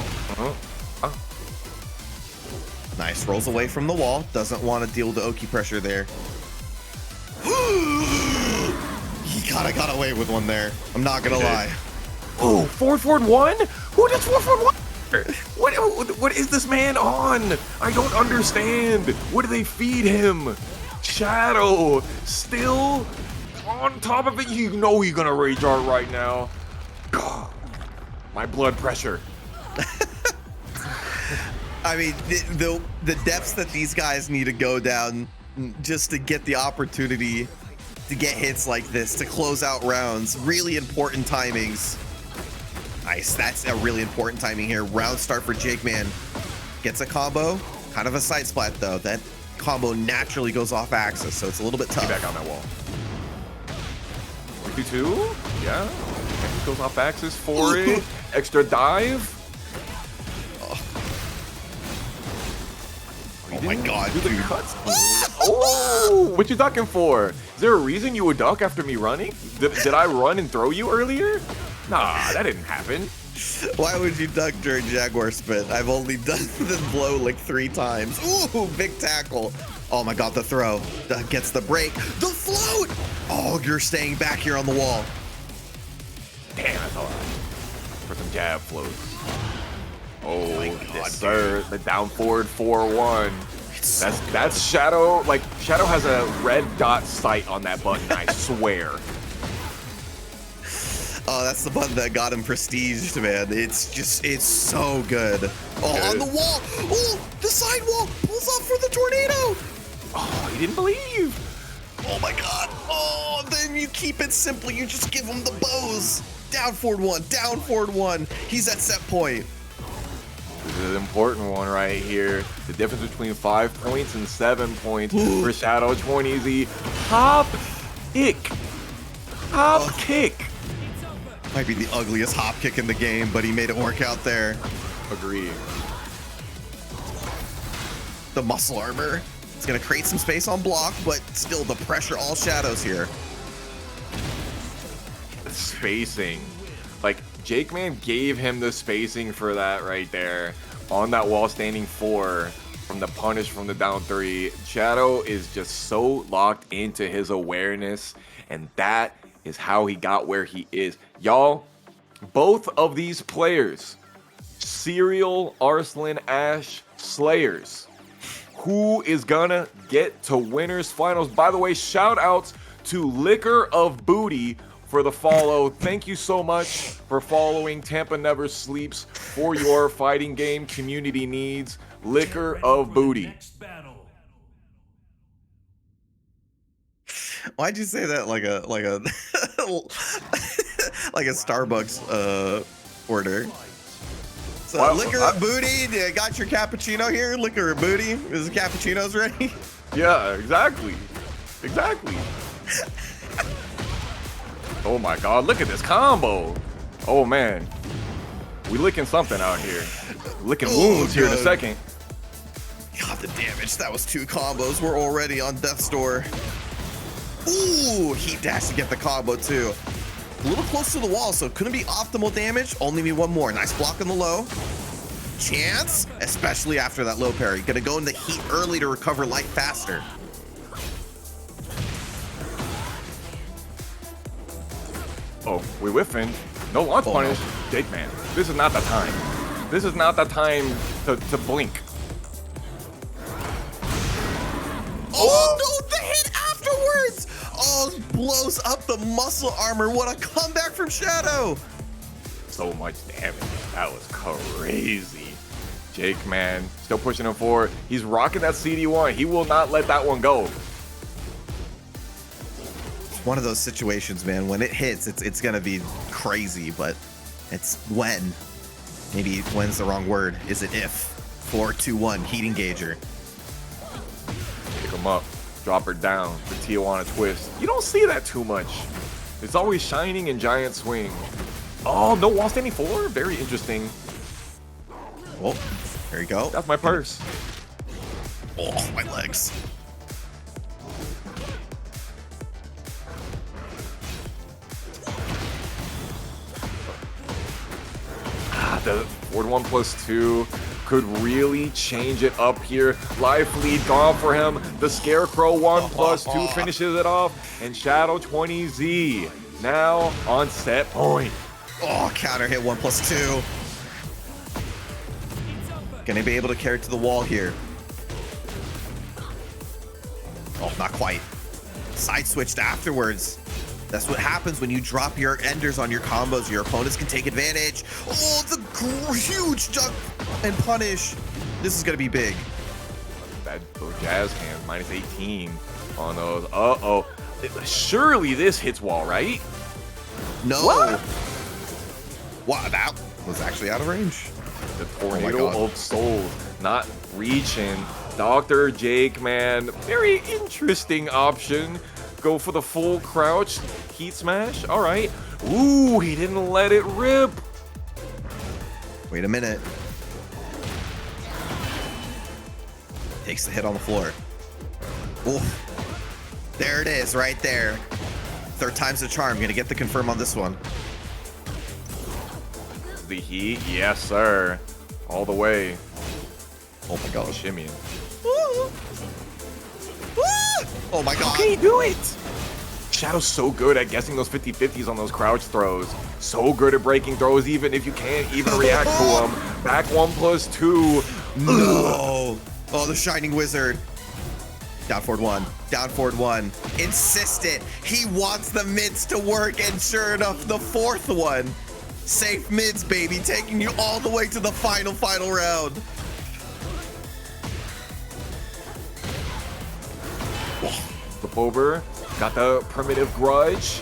Nice, rolls away from the wall. Doesn't want to deal with the Oki pressure there. He kinda got away with one there. I'm not gonna lie. Oh, forward 1? Who does forward 1? What is this man on? I don't understand. What do they feed him? Shadow still on top of it. You know you're gonna rage art right now. My blood pressure. I mean, the depths that these guys need to go down just to get the opportunity to get hits like this, to close out rounds. Really important timings. Nice, that's a really important timing here. Round start for JAKEMAN. Gets a combo, kind of a side splat though. That combo naturally goes off axis, so it's a little bit tough. Get back on that wall. 52, yeah. Goes off axis for it. Extra dive. Oh my god, do the dude. cuts. Oh, what you ducking for? Is there a reason you would duck after me running? Did I run and throw you earlier? Nah, that didn't happen. Why would you duck during Jaguar Spit? I've only done the blow like 3 times. Ooh, big tackle. Oh my god, the throw. That gets the break. The float! Oh, you're staying back here on the wall. Damn, that's all right. For some jab floats. Oh, yes, sir. The down forward 4-1. That's Shadow. Like, Shadow has a red dot sight on that button, I swear. Oh, that's the button that got him prestige, man. It's so good. Oh, on the wall. Oh, the side wall pulls off for the tornado. Oh, he didn't believe. Oh my god. Oh, then you keep it simple. You just give him the bows. Down forward 1, down forward 1. He's at set point. This is an important one right here. The difference between 5 points and 7 points for Shadow 20Z. Hop kick. Hop kick. Might be the ugliest hop kick in the game, but he made it work out there. Agreed. The muscle armor. It's gonna create some space on block, but still the pressure all Shadows here. The spacing. Like, JAKEMAN gave him the spacing for that right there. On that wall standing 4 from the punish from the down 3. Shadow is just so locked into his awareness, and that is how he got where he is. Y'all, both of these players, serial Arslan Ash Slayers. Who is gonna get to winners finals? By the way, shout outs to Liquor of Booty for the follow. Thank you so much for following TampaNeverSleeps for your fighting game community needs. Liquor of Booty. Why'd you say that like a like a like a Starbucks order? So Well, Liquor of Booty, you got your cappuccino here? Liquor of Booty, is the cappuccino's ready? Yeah, exactly. Exactly. Oh my god, look at this combo. Oh man. We licking something out here. Licking wounds here in a second. God, the damage. That was 2 combos. We're already on death's door. Ooh, heat dash to get the combo too. A little close to the wall, so it couldn't be optimal damage. Only be one more. Nice block on the low. Chance, especially after that low parry. Gonna go in the heat early to recover light faster. Oh, we whiffing. No launch punish. Jake, man, this is not the time. This is not the time to blink. Oh no, the hit afterwards! Oh, blows up the muscle armor. What a comeback from Shadow. So much damage. That was crazy. Jake, man, still pushing him forward. He's rocking that CD1. He will not let that one go. It's one of those situations, man. When it hits, it's gonna be crazy, but it's when. Maybe when's the wrong word. Is it if? 4, 2, 1, heat engager. Pick him up, drop her down, the Tijuana twist. You don't see that too much. It's always shining and giant swing. Oh, no wall standing 4? Very interesting. Well, there you go. That's my purse. Oh, my legs. The forward 1+2 could really change it up here. Life lead gone for him. The Scarecrow 1+2 finishes it off. And Shadow 20Z now on set point. Oh, counter hit 1+2. Gonna be able to carry it to the wall here. Oh, not quite. Side switched afterwards. That's what happens when you drop your enders on your combos. Your opponents can take advantage. Oh, the huge jump and punish. This is gonna be big. Those jazz hands, -18 on those. Uh-oh. Surely this hits wall, right? No. What? Wow, that was actually out of range. The tornado of souls not reaching. Dr.theJAKEMAN, very interesting option. Go for the full crouch heat smash. All right. Ooh, he didn't let it rip. Wait a minute. Takes the hit on the floor. Ooh. There it is, right there. 3rd time's the charm. Gonna get the confirm on this one. The heat, yes, sir. All the way. Oh my god. Shimmying. Oh my god. How can he do it? Shadow's so good at guessing those 50-50s on those crouch throws. So good at breaking throws, even if you can't even react to them. Back 1+2. No. Oh, the Shining Wizard. Down forward 1. Down forward 1. Insistent. He wants the mids to work, and sure enough, the 4th one. Safe mids, baby. Taking you all the way to the final round. Flip over. Got the primitive grudge.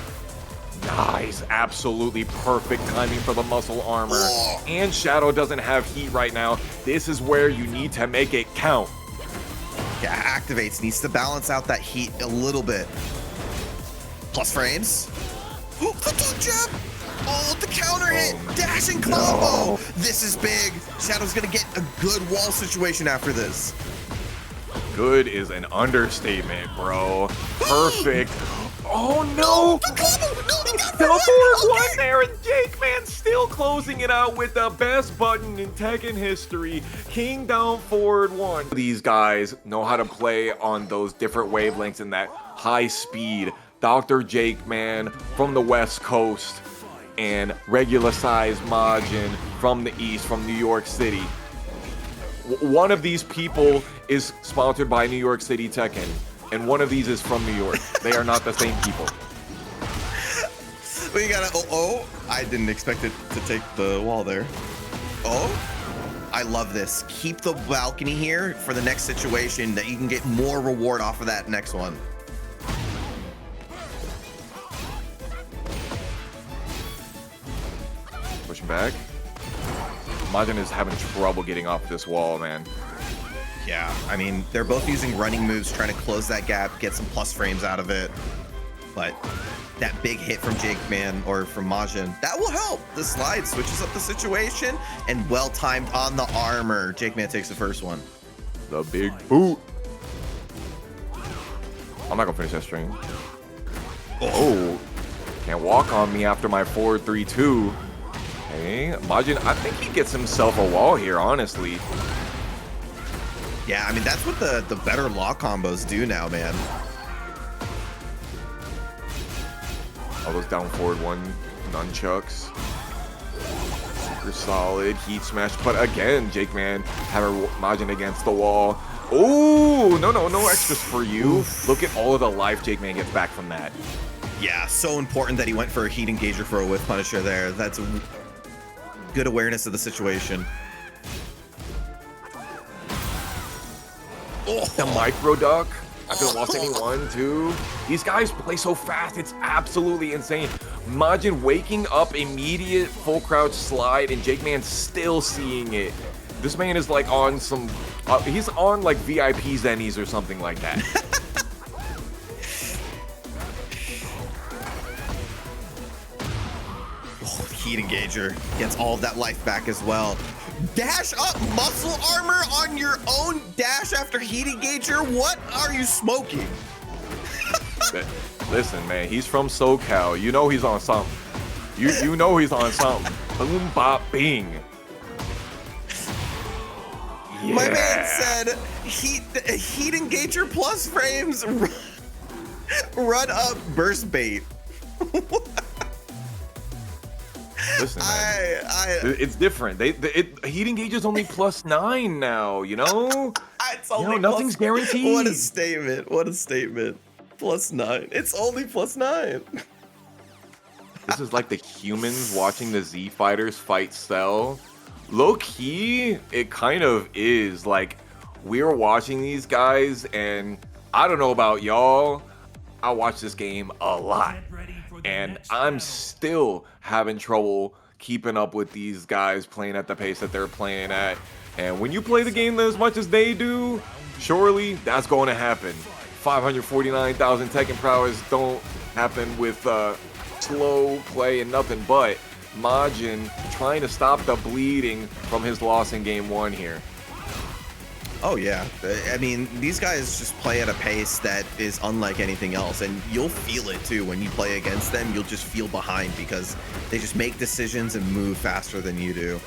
Nice. Absolutely perfect timing for the muscle armor. And Shadow doesn't have heat right now. This is where you need to make it count. Yeah, activates. Needs to balance out that heat a little bit. Plus frames. Oh, the top jab. Oh, the counter hit. Dashing combo. This is big. Shadow's going to get a good wall situation after this. Good is an understatement, bro. Perfect. Oh no! The combo! No, he got The rid forward of one it. there, and JAKEMAN still closing it out with the best button in Tekken history. King down forward 1. These guys know how to play on those different wavelengths and that high speed. Dr.theJAKEMAN from the West Coast and regular size Majin from the East, from New York City. One of these people is sponsored by New York City Tekken, and one of these is from New York. They are not the same people. We gotta. Oh, I didn't expect it to take the wall there. Oh, I love this. Keep the balcony here for the next situation that you can get more reward off of that next one. Pushing back. Majin is having trouble getting off this wall, man. Yeah, I mean, they're both using running moves, trying to close that gap, get some plus frames out of it. but that big hit from JAKEMAN or from Majin, that will help. The slide switches up the situation, and well timed on the armor. JAKEMAN takes the first one. The big boot. I'm not gonna finish that string. Oh, can't walk on me after my 4-3-2. Hey, Majin, I think he gets himself a wall here, honestly. Yeah, I mean, that's what the better lock combos do now, man. All those down forward one nunchucks. Super solid heat smash, but again, JAKEMAN having Majin against the wall. Oh, no extras for you. Look at all of the life JAKEMAN gets back from that. Yeah, so important that he went for a heat engager for a whiff punisher there. That's good awareness of the situation. Oh, the micro duck. I could have lost anyone too. These guys play so fast, it's absolutely insane. Majin waking up immediate full crouch slide and JAKEMAN still seeing it. This man is like on some, he's on like VIP Zennies or something like that. Heat engager gets all of that life back as well. Dash up muscle armor on your own dash after heat engager? What are you smoking? Listen, man, he's from SoCal. You know he's on something. You know he's on something. Boom, bop, bing. Yeah. My man said heat engager plus frames run up burst bait. Listen, man, it's different. Heat engager's only +9 now, you know? It's only nothing's guaranteed. What a statement. What a statement. +9. It's only +9. This is like the humans watching the Z fighters fight Cell. Low key, it kind of is. Like, we're watching these guys, and I don't know about y'all, I watch this game a lot. And I'm still having trouble keeping up with these guys playing at the pace that they're playing at. And when you play the game as much as they do, surely that's going to happen. 549,000 Tekken prowess don't happen with slow play and nothing but Majin trying to stop the bleeding from his loss in game 1 here. Oh yeah, I mean, these guys just play at a pace that is unlike anything else, and you'll feel it too when you play against them. You'll just feel behind because they just make decisions and move faster than you do,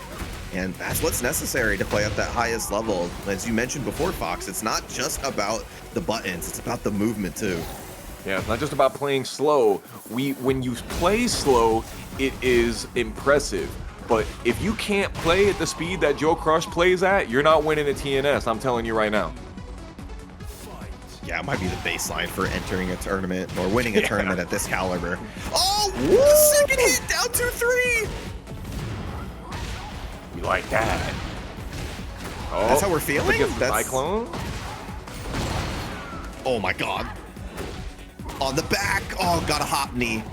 and that's what's necessary to play at that highest level. As you mentioned before, Fox, it's not just about the buttons, it's about the movement too. Yeah, it's not just about playing slow. When you play slow, it is impressive. But if you can't play at the speed that Joe Crush plays at, you're not winning a TNS, I'm telling you right now. Yeah, it might be the baseline for entering a tournament or winning a tournament at this caliber. Oh, the second hit, down 2-3. We like that. Oh, that's how we're feeling? Against the Cyclone? Oh my god. On the back. Oh, got a hop knee.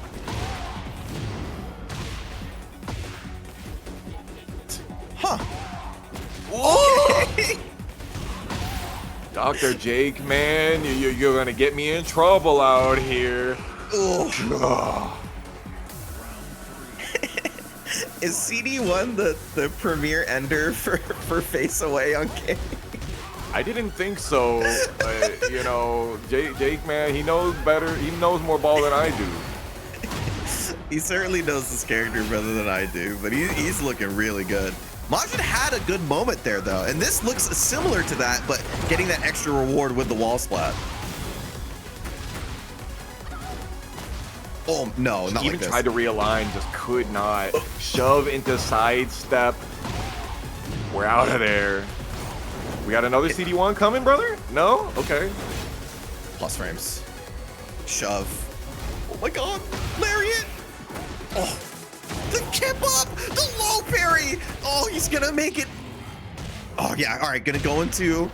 Huh. Okay. Dr.JAKEMAN, you're gonna get me in trouble out here. Is CD1 the premier ender for face away on King? I didn't think so. You know, JAKEMAN, he knows better. He knows more ball than I do. He certainly knows this character better than I do, but he's looking really good. Majin had a good moment there, though, and this looks similar to that, but getting that extra reward with the wall splat. Oh, no, not like this. Even tried to realign, just could not. Shove into sidestep. We're out of there. We got another CD1 coming, brother? No? Okay. Plus frames. Shove. Oh my god. Lariat. Oh. The kip up. The low parry. Oh, he's gonna make it. Oh, yeah. All right. Gonna go into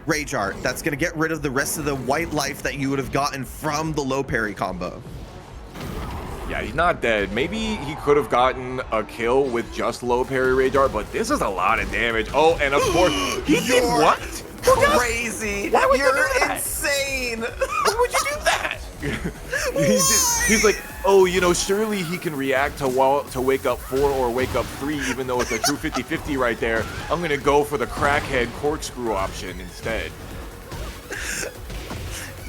KingReyJr. That's gonna get rid of the rest of the white life that you would have gotten from the low parry combo. Yeah, he's not dead. Maybe he could have gotten a kill with just low parry KingReyJr, but this is a lot of damage. Oh, and of course, he did what? Crazy. Why would you do You're that? insane. Why would you do that? He's like, oh, you know, surely he can react to wake up 4 or wake up 3, even though it's a true 50-50 right there. I'm gonna go for the crackhead corkscrew option instead.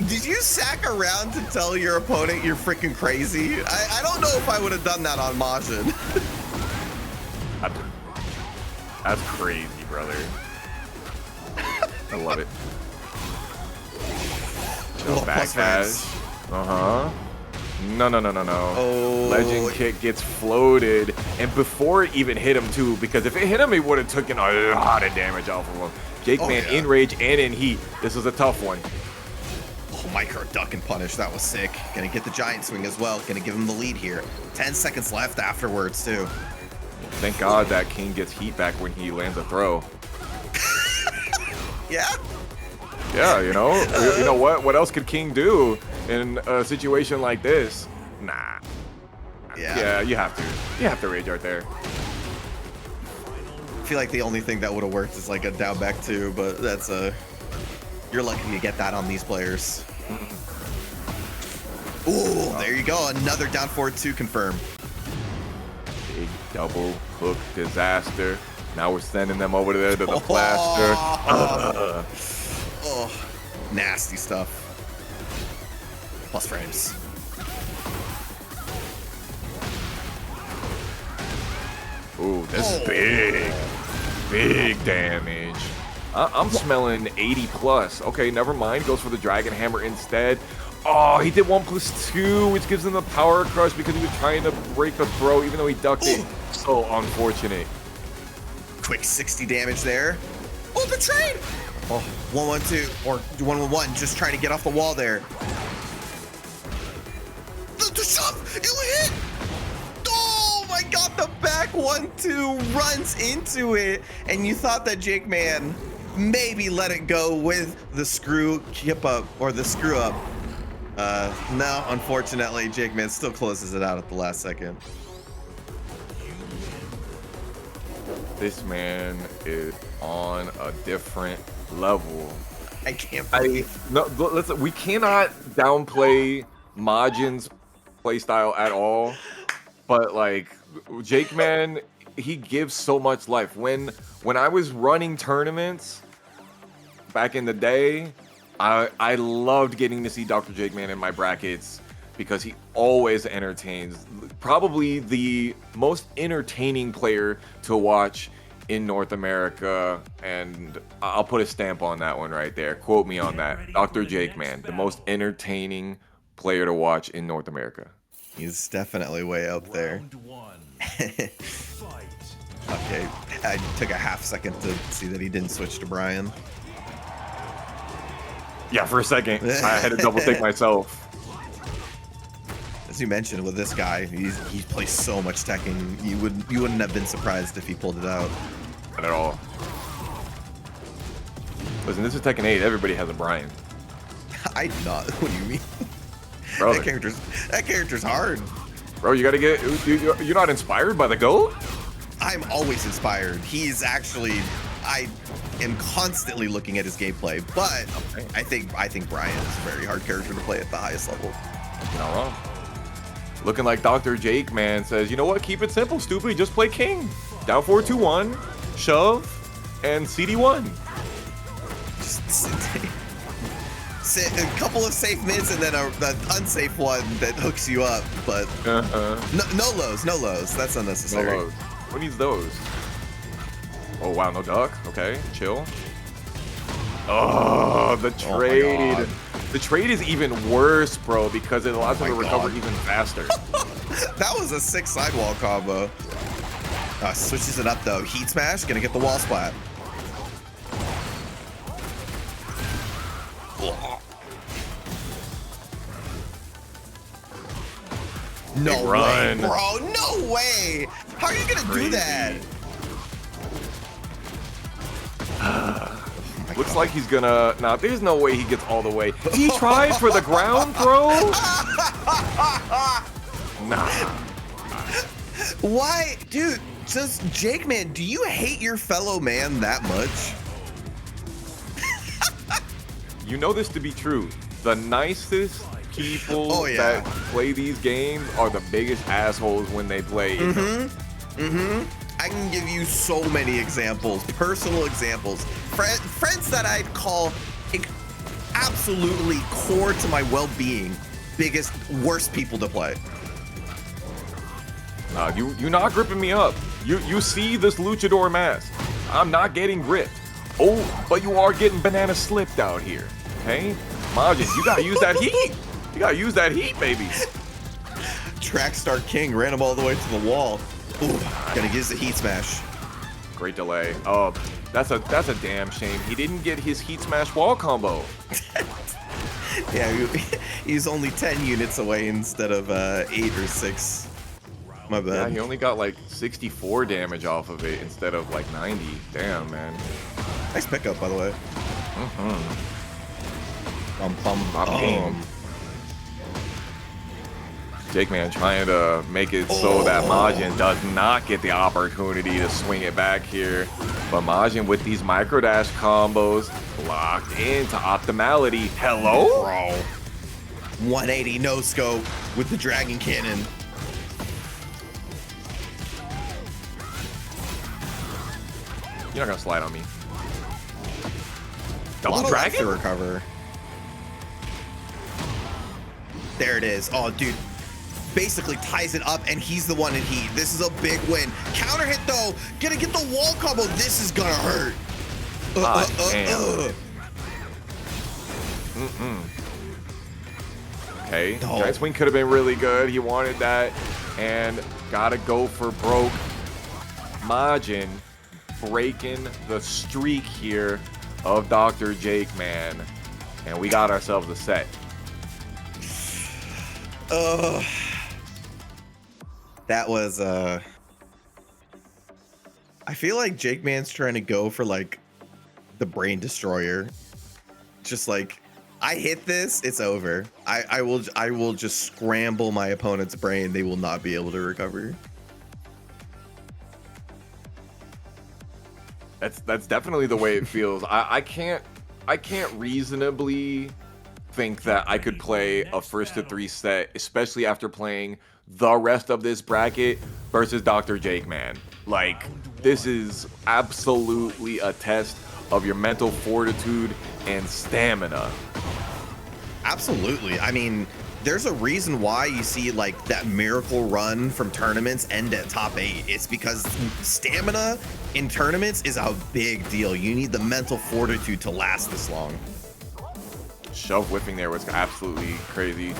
Did you sack around to tell your opponent you're freaking crazy? I don't know if I would have done that on Majin. That's crazy, brother. I love it. Oh, Backdash. No. Oh. Legend kick gets floated, and before it even hit him too, because if it hit him, it would have taken a lot of damage off of him. JAKEMAN in rage and in heat. This was a tough one. Oh, micro duck and punish. That was sick. Gonna get the giant swing as well. Gonna give him the lead here. 10 seconds left afterwards too. Thank God that King gets heat back when he lands a throw. Yeah. Yeah, you know what? What else could King do in a situation like this? Nah. Yeah, you have to. You have to rage art there. I feel like the only thing that would have worked is like a down back 2, but that's you're lucky to get that on these players. Ooh, there you go. Another down forward 2 confirmed. Big double hook disaster. Now we're sending them over there to the plaster. Oh, nasty stuff. Plus frames. Ooh, this is big damage. I'm smelling 80 plus. Okay, never mind. Goes for the Dragon Hammer instead. Oh, he did 1+2, which gives him the power crush because he was trying to break the throw, even though he ducked it. So unfortunate. Quick 60 damage there. Oh, the trade! Oh, 1-1-2 or 1-1-1. Just trying to get off the wall there. The shove! It will hit! Oh my God! The back 1-2 runs into it, and you thought that JAKEMAN maybe let it go with the screw kip up or the screw up. No, unfortunately, JAKEMAN still closes it out at the last second. This man is on a different level. I can't believe. We cannot downplay Majin's playstyle at all, but like JAKEMAN, he gives so much life. When I was running tournaments back in the day, I loved getting to see Dr.JAKEMAN in my brackets because he always entertains. Probably the most entertaining player to watch in North America, and I'll put a stamp on that one right there. Quote me on that. Dr.JAKEMAN, the most entertaining player to watch in North America. He's definitely way up there. Okay, I took a half second to see that he didn't switch to Bryan. Yeah, for a second, I had to double think myself. As you mentioned, with this guy, he plays so much Tekken. You wouldn't have been surprised if he pulled it out. Not at all. Listen, this is Tekken 8. Everybody has a Bryan. I do not. What do you mean? Brother. That character's hard. Bro, you gotta get. You're not inspired by the GOAT? I'm always inspired. He's actually. I am constantly looking at his gameplay, but I think Bryan is a very hard character to play at the highest level. You're not wrong. Looking like Dr.JAKEMAN says, you know what? Keep it simple, stupid. Just play King. Down 4-2-1, shove, and CD1. Just a couple of safe mids and then an unsafe one that hooks you up, but no lows. That's unnecessary. No lows. Who needs those? Oh wow, no duck. Okay, chill. Oh, the trade. Oh, the trade is even worse, bro, because it allows him to recover even faster. That was a sick sidewall combo. Switches it up though. Heat smash, gonna get the wall splat. No way, bro. No way. How are you gonna do that? Looks like he's gonna. Nah, there's no way he gets all the way. He tried for the ground throw. Nah. Why, dude? Just JAKEMAN, do you hate your fellow man that much? You know this to be true. the nicest people Oh, yeah. that play these games are the biggest assholes when they play. I can give you so many examples, personal examples, friends that I'd call absolutely core to my well-being, worst people to play. You're not gripping me up. You see this luchador mask. I'm not getting gripped. Oh, but you are getting banana slipped out here. Okay? Majin, you gotta use that heat. You gotta use that heat, baby. Track Star King ran him all the way to the wall. Ooh, gonna use the heat smash. Great delay. Oh, that's a damn shame. He didn't get his heat smash wall combo. Yeah, he's only 10 units away instead of 8 or 6. My bad. Yeah, he only got like 64 damage off of it instead of like 90. Damn, man. Nice pickup, by the way. JAKEMAN trying to make it so that Majin does not get the opportunity to swing it back here. But Majin with these micro dash combos locked into optimality. Hello? Bro. 180 no scope with the Dragon Cannon. You're not gonna slide on me. A Double lot of life to dragon? recover. There it is. Oh, dude. Basically ties it up, and he's the one in heat. This is a big win. Counter hit, though. Gonna get the wall combo. This is gonna hurt. Okay, No. Giant Swing could have been really good. He wanted that, and gotta go for broke. Majin breaking the streak here of Dr. JAKEMAN, and we got ourselves a set. That was I feel like JAKEMAN's trying to go for like the brain destroyer. Just like, I hit this, it's over. I will just scramble my opponent's brain. They will not be able to recover. That's definitely the way it feels. I can't reasonably think that I could play a first to 3 set, especially after playing the rest of this bracket versus Dr. JAKEMAN. Like, this is absolutely a test of your mental fortitude and stamina. Absolutely. I mean, there's a reason why you see like that miracle run from tournaments end at top 8. It's because stamina in tournaments is a big deal. You need the mental fortitude to last this long. Shove whipping there was absolutely crazy.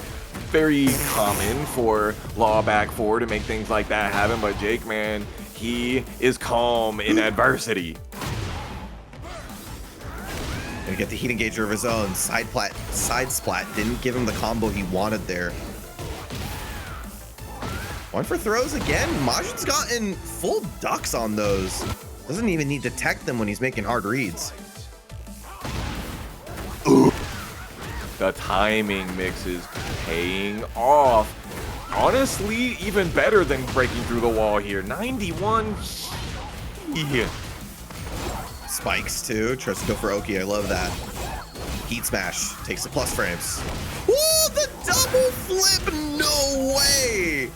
Very common for Law back 4 to make things like that happen, but JAKEMAN, he is calm in adversity. And get the heat engager of his own. Side splat didn't give him the combo he wanted there. One for throws again. Majin's gotten full ducks on those. Doesn't even need to tech them when he's making hard reads. Ooh. The timing mix is paying off. Honestly, even better than breaking through the wall here. 91. Yeah. Spikes too. Tries to go for Oki. I love that. Heat smash. Takes the plus frames. Woo! The double flip! No way!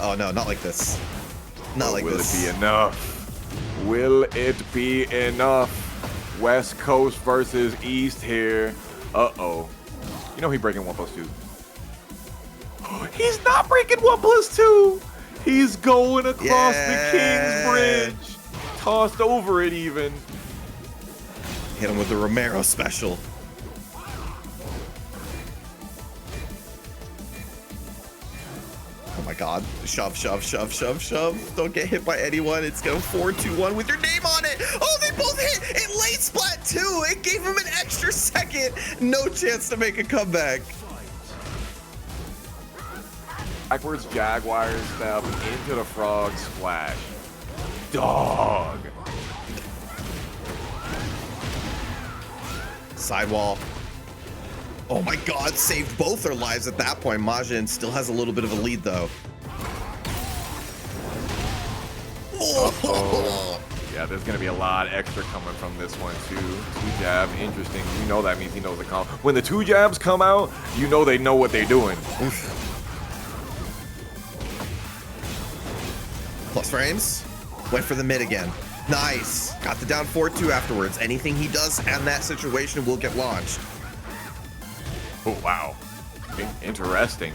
Oh no, not like this. Not like this. Will it be enough? Will it be enough? West Coast versus East here. Uh-oh. You know he's breaking 1+2. He's not breaking 1+2. He's going across the King's Bridge. Tossed over it even. Hit him with the Romero special. Oh my god. Shove, shove, shove, shove, shove. Don't get hit by anyone. It's going 4-2-1 with your name on it. Oh, they both hit. It late splat too. It gave him an extra second. No chance to make a comeback. Backwards Jaguar step into the frog splash. Dog. Sidewall. Oh my god, saved both their lives at that point. Majin still has a little bit of a lead though. Oh. Yeah, there's going to be a lot extra coming from this one, too. 2 jab, interesting. You know that means he knows the combo. When the 2 jabs come out, you know they know what they're doing. Plus frames. Went for the mid again. Nice. Got the down 4-2 afterwards. Anything he does in that situation will get launched. Oh, wow. Interesting.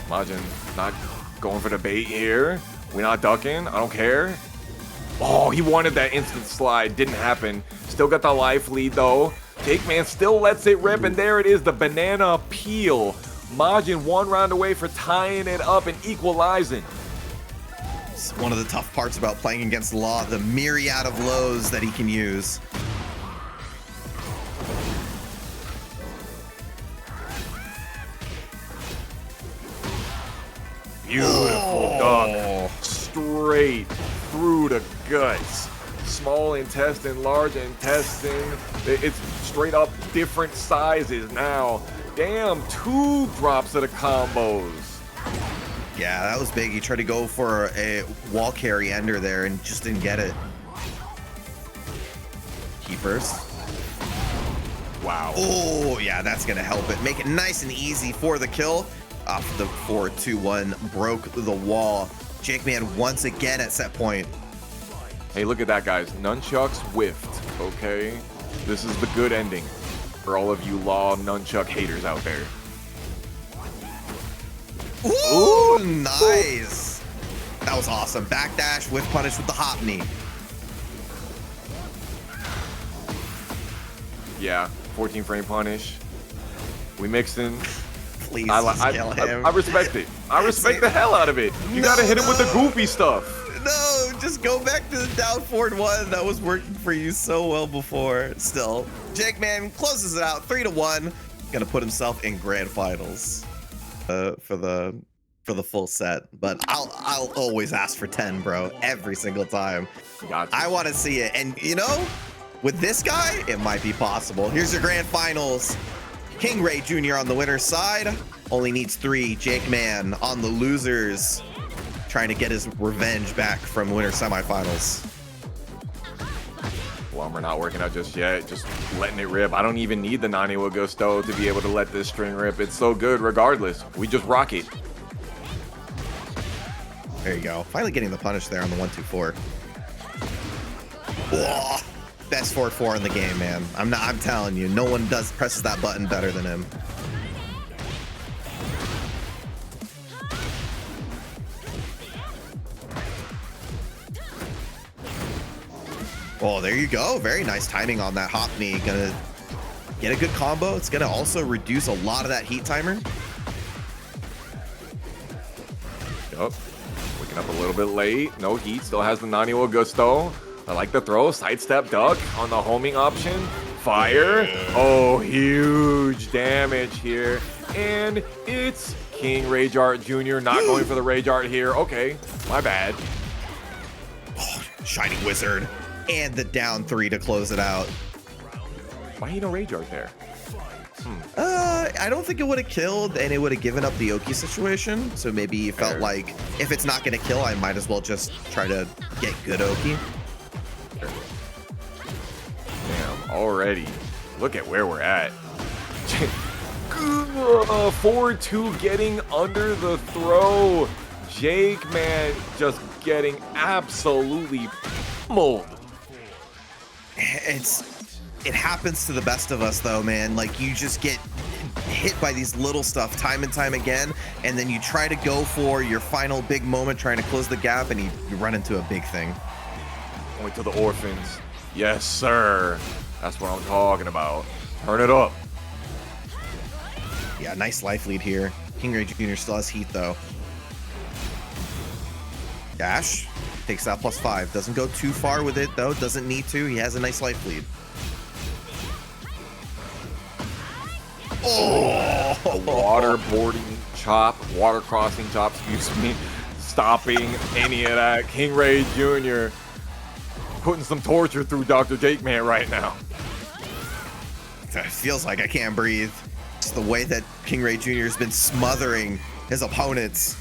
Majin not going for the bait here. We're not ducking. I don't care. Oh, he wanted that instant slide. Didn't happen. Still got the life lead, though. JAKEMAN still lets it rip, and there it is, the banana peel. Majin 1 round away for tying it up and equalizing. It's one of the tough parts about playing against Law, the myriad of lows that he can use. Beautiful duck. Straight through the guts. Small intestine, large intestine. It's straight up different sizes now. Damn, 2 drops of the combos. Yeah, that was big. He tried to go for a wall carry ender there and just didn't get it. Keepers. Wow. Oh, yeah, that's going to help it. Make it nice and easy for the kill. Off the 4-2-1, broke the wall. JAKEMAN once again at set point. Hey, look at that, guys. Nunchucks whiffed, okay? This is the good ending for all of you Law nunchuck haters out there. Ooh, nice. That was awesome. Backdash with punish with the hop knee. Yeah, 14 frame punish. We mixed in. Please kill him. I respect it. I respect the hell out of it. You gotta hit him with the goofy stuff. No, just go back to the down forward 1. That was working for you so well before. Still, JAKEMAN closes it out 3-1. Gonna put himself in grand finals for the full set. But I'll always ask for 10, bro. Every single time. Gotcha. I want to see it. And you know, with this guy, it might be possible. Here's your grand finals. KingReyJr on the winner's side. Only needs 3. JAKEMAN on the losers. Trying to get his revenge back from winter semifinals. Well, we're not working out just yet. Just letting it rip. I don't even need the Nani wa Gusto to be able to let this string rip. It's so good regardless. We just rock it. There you go. Finally getting the punish there on the 1-2-4. Whoa. Best 4-4 in the game, man. I'm telling you, no one presses that button better than him. Oh, there you go. Very nice timing on that hop knee. Gonna get a good combo. It's gonna also reduce a lot of that heat timer. Yup. Waking up a little bit late. No heat. Still has the Nani wa Gusto. I like the throw. Sidestep duck on the homing option. Fire. Oh, huge damage here. And it's KingReyJr Jr. not going for the Rage Art here. Okay, my bad. Oh, Shining Wizard. And the down 3 to close it out. Why ain't no Rage Art there? I don't think it would have killed, and it would have given up the Oki situation. So maybe you felt like if it's not going to kill, I might as well just try to get good Oki. Damn, already. Look at where we're at. 4-2 getting under the throw. JAKEMAN just getting absolutely pummeled. It happens to the best of us though, man. Like you just get hit by these little stuff time and time again, and then you try to go for your final big moment trying to close the gap, and you run into a big thing. Point to the orphans. Yes, sir. That's what I'm talking about. Turn it up. Yeah, nice life lead here. KingReyJr still has heat though. Dash takes that +5. Doesn't go too far with it though. Doesn't need to. He has a nice life lead. Oh, A waterboarding chop, water crossing chop, excuse me. Stopping any of that. KingReyJr putting some torture through Dr.TheJAKEMAN right now. It feels like I can't breathe. Just the way that KingReyJr has been smothering his opponents.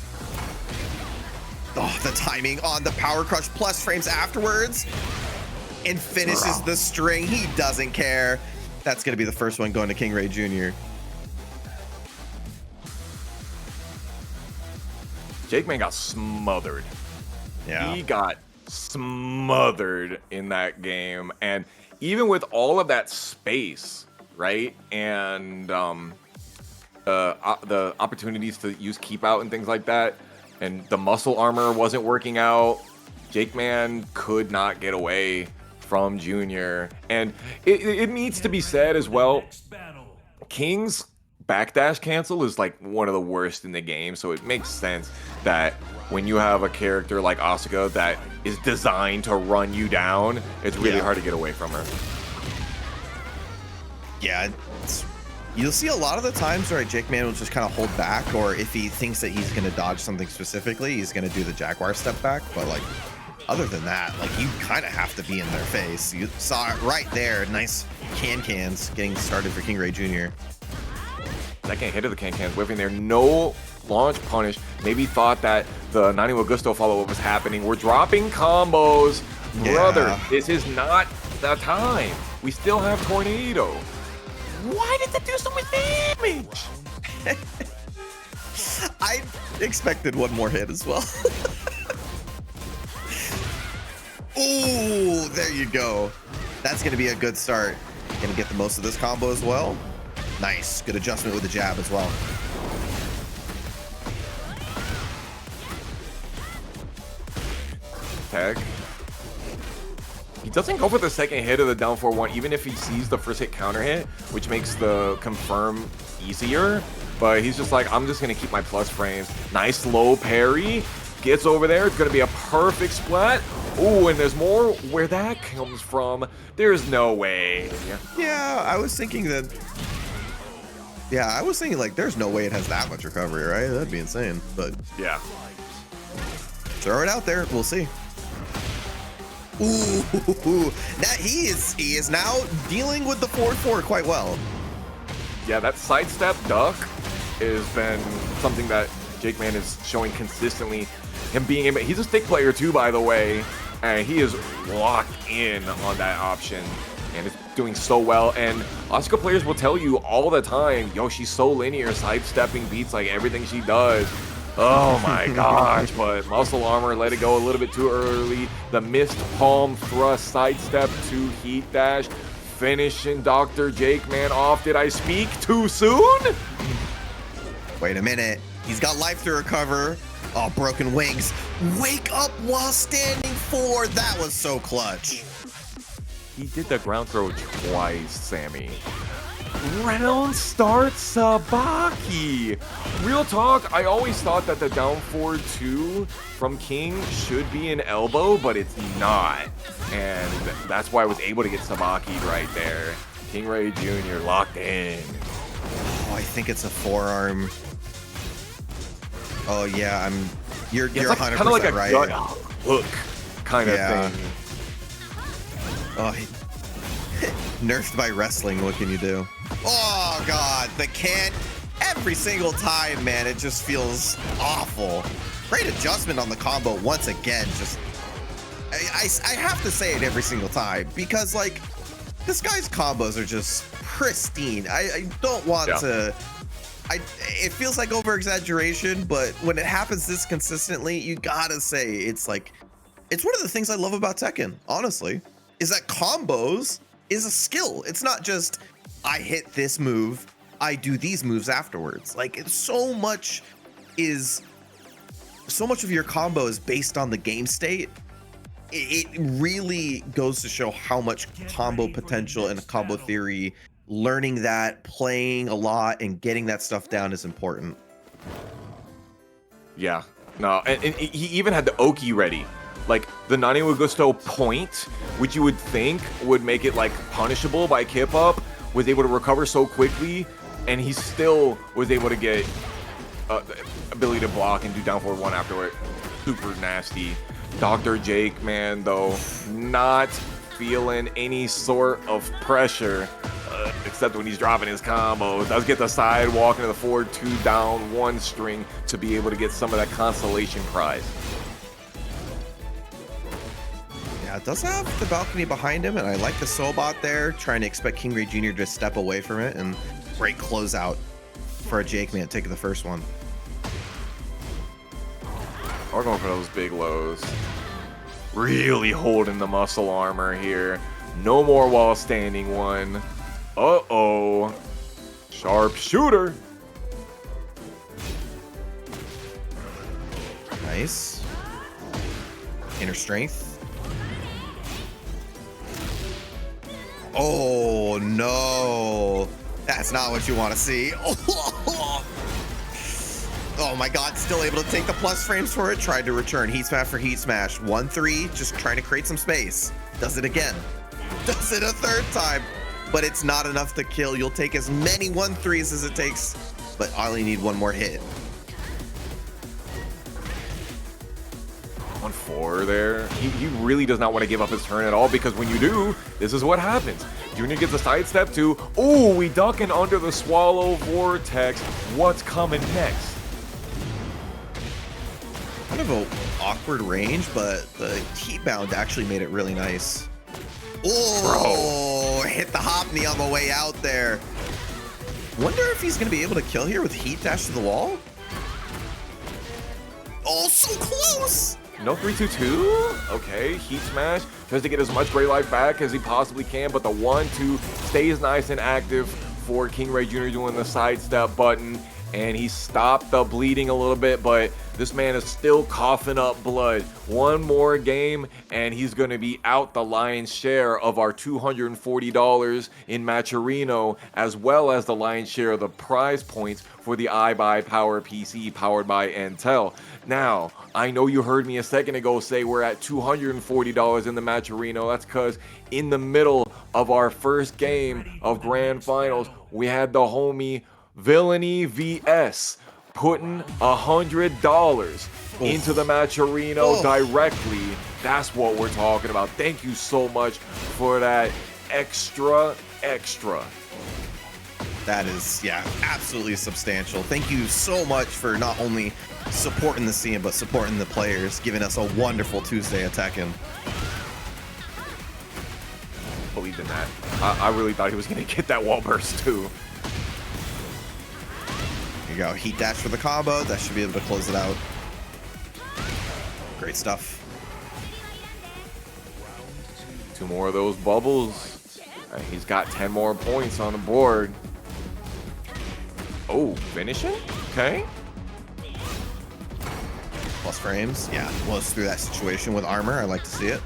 Oh, the timing on the power crush plus frames afterwards. and finishes the string. He doesn't care. That's going to be the first one going to KingReyJr. JAKEMAN got smothered. Yeah. He got smothered in that game. And even with all of that space, right? And the opportunities to use keep out and things like that, and the muscle armor wasn't working out, JAKEMAN could not get away from Junior. And it needs to be said as well, King's backdash cancel is like one of the worst in the game, so it makes sense that when you have a character like Asuka that is designed to run you down, it's really hard to get away from her. Yeah, you'll see a lot of the times where JAKEMAN will just kind of hold back, or if he thinks that he's going to dodge something specifically, he's going to do the Jaguar step back. But like, other than that, like, you kind of have to be in their face. You saw it right there. Nice cans getting started for KingReyJr. Second hit of the cans whiffing there. No launch punish. Maybe thought that the 90 Gusto follow-up was happening. We're dropping combos. Brother, this is not the time. We still have Tornado. Why did that do so much damage? I expected one more hit as well. Ooh, there you go. That's going to be a good start. Going to get the most of this combo as well. Nice. Good adjustment with the jab as well. Tech. He doesn't go for the second hit of the down 4-1, even if he sees the first hit counter hit, which makes the confirm easier. But he's just like, I'm just going to keep my plus frames. Nice low parry. Gets over there. It's going to be a perfect splat. Ooh, and there's more where that comes from. There's no way. Yeah, I was thinking that... Yeah, I was thinking, like, there's no way it has that much recovery, right? That'd be insane. But yeah. Throw it out there. We'll see. Ooh, that he is now dealing with the 4-4 quite well. Yeah, that sidestep duck has been something that JAKEMAN is showing consistently. Him being able, he's a stick player too, by the way, and he is locked in on that option, and it's doing so well. And Asuka players will tell you all the time, yo, she's so linear, sidestepping beats like everything she does. Oh my gosh, but muscle armor let it go a little bit too early. The missed palm thrust sidestep to heat dash, finishing Dr. JAKEMAN off. Did I speak too soon? Wait a minute. He's got life to recover. Oh, broken wings. Wake up while standing 4. That was so clutch. He did the ground throw twice, Sammy. Round start Sabaki. Real talk, I always thought that the down 4-2 from King should be an elbow, but it's not. And that's why I was able to get Sabaki right there. KingReyJr. locked in. Oh, I think it's a forearm. Oh yeah, you're like, 100% kind of like a right. gut hook kind of thing. Oh, nerfed by wrestling. What can you do? Oh god, the can't. Every single time, man, it just feels awful. Great adjustment on the combo once again. Just, I have to say it every single time because like this guy's combos are just pristine. I don't want to. It feels like over exaggeration, but when it happens this consistently, you gotta say it's like, it's one of the things I love about Tekken, honestly, is that combos is a skill. It's not just, I hit this move, I do these moves afterwards. Like, it's so much of your combo is based on the game state. It really goes to show how much combo potential and combo theory, learning that, playing a lot, and getting that stuff down is important. Yeah, no, and he even had the Oki ready. Like, the Nani Gusto point, which you would think would make it, like, punishable by Kip Up, was able to recover so quickly, and he still was able to get the ability to block and do down 4-1 afterward. Super nasty. Dr. JAKEMAN, though, not feeling any sort of pressure, except when he's dropping his combos. Does get the sidewalk into the 4-2 down 1 string to be able to get some of that consolation prize. Yeah, Yeah, it does have the balcony behind him, and I like the Soulbot there, trying to expect KingReyJr to step away from it, and great closeout for a Jakeman taking the first one. We're going for those big lows. Really holding the muscle armor here. No more wall standing one. Uh-oh. Sharpshooter. Nice. Inner strength. Oh, no. That's not what you want to see. Oh my god, still able to take the plus frames for it. Tried to return. Heat smash for heat smash. 1-3, just trying to create some space. Does it again. Does it a third time. But it's not enough to kill. You'll take as many 1-3s as it takes, but I only need one more hit. 1-4 there. He really does not want to give up his turn at all, because when you do, this is what happens. Junior gets a sidestep too. Ooh, we ducking under the swallow vortex. What's coming next? Kind of an awkward range, but the heat bound actually made it really nice. Oh, hit the hop knee on the way out there. Wonder if he's going to be able to kill here with heat dash to the wall. Oh, so close. No 3-2-2? Okay, heat smash. Tries to get as much gray life back as he possibly can, but the 1-2 stays nice and active for KingReyJr doing the sidestep button. And he stopped the bleeding a little bit, but this man is still coughing up blood. One more game, and he's going to be out the lion's share of our $240 in Matcherino, as well as the lion's share of the prize points for the iBuy Power PC powered by Intel. Now, I know you heard me a second ago say we're at $240 in the Matcherino. That's because in the middle of our first game of Grand Finals, we had the homie Villainy VS putting $100 into the Matcherino directly. That's what we're talking about. Thank you so much for that extra. That is, yeah, absolutely substantial. Thank you so much for not only supporting the scene, but supporting the players, giving us a wonderful Tuesday at Tekken. Believed in that. I really thought he was going to get that wall burst too. Here you go, heat dash for the combo. That should be able to close it out. Great stuff. 2 more of those bubbles. He's got 10 more points on the board. Oh, finishing? Okay. Plus frames. Yeah, blows through that situation with armor. I like to see it.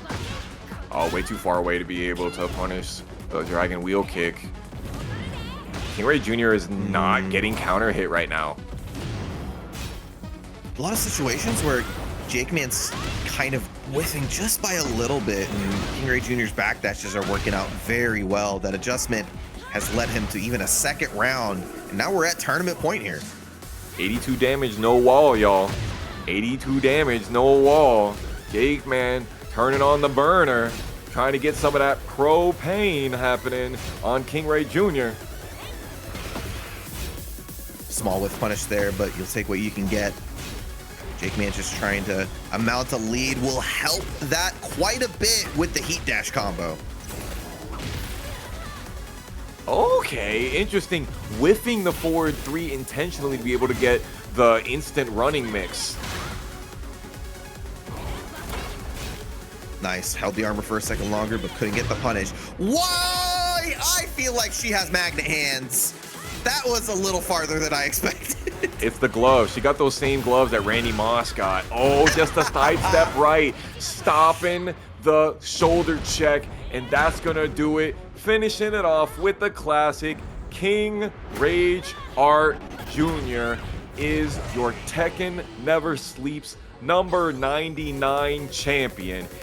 Oh, way too far away to be able to punish the dragon wheel kick. KingReyJr is not getting counter hit right now. A lot of situations where Jakeman's kind of whiffing just by a little bit, and KingReyJr's backdashes are working out very well. That adjustment has led him to even a second round, and now we're at tournament point here. 82 damage, no wall, y'all. 82 damage, no wall. Jakeman turning on the burner, trying to get some of that propane happening on KingReyJr. Small whiff punish there, but you'll take what you can get. Jakeman just trying to amount a lead. Will help that quite a bit with the heat dash combo. Okay, interesting. Whiffing the forward 3 intentionally to be able to get the instant running mix. Nice. Held the armor for a second longer, but couldn't get the punish. Why? I feel like she has magnet hands. That was a little farther than I expected. It's the gloves. She got those same gloves that Randy Moss got. Oh, just a sidestep right. Stopping the shoulder check, and that's going to do it. Finishing it off with the classic. KingReyJr Jr. is your Tekken Never Sleeps number 99 champion.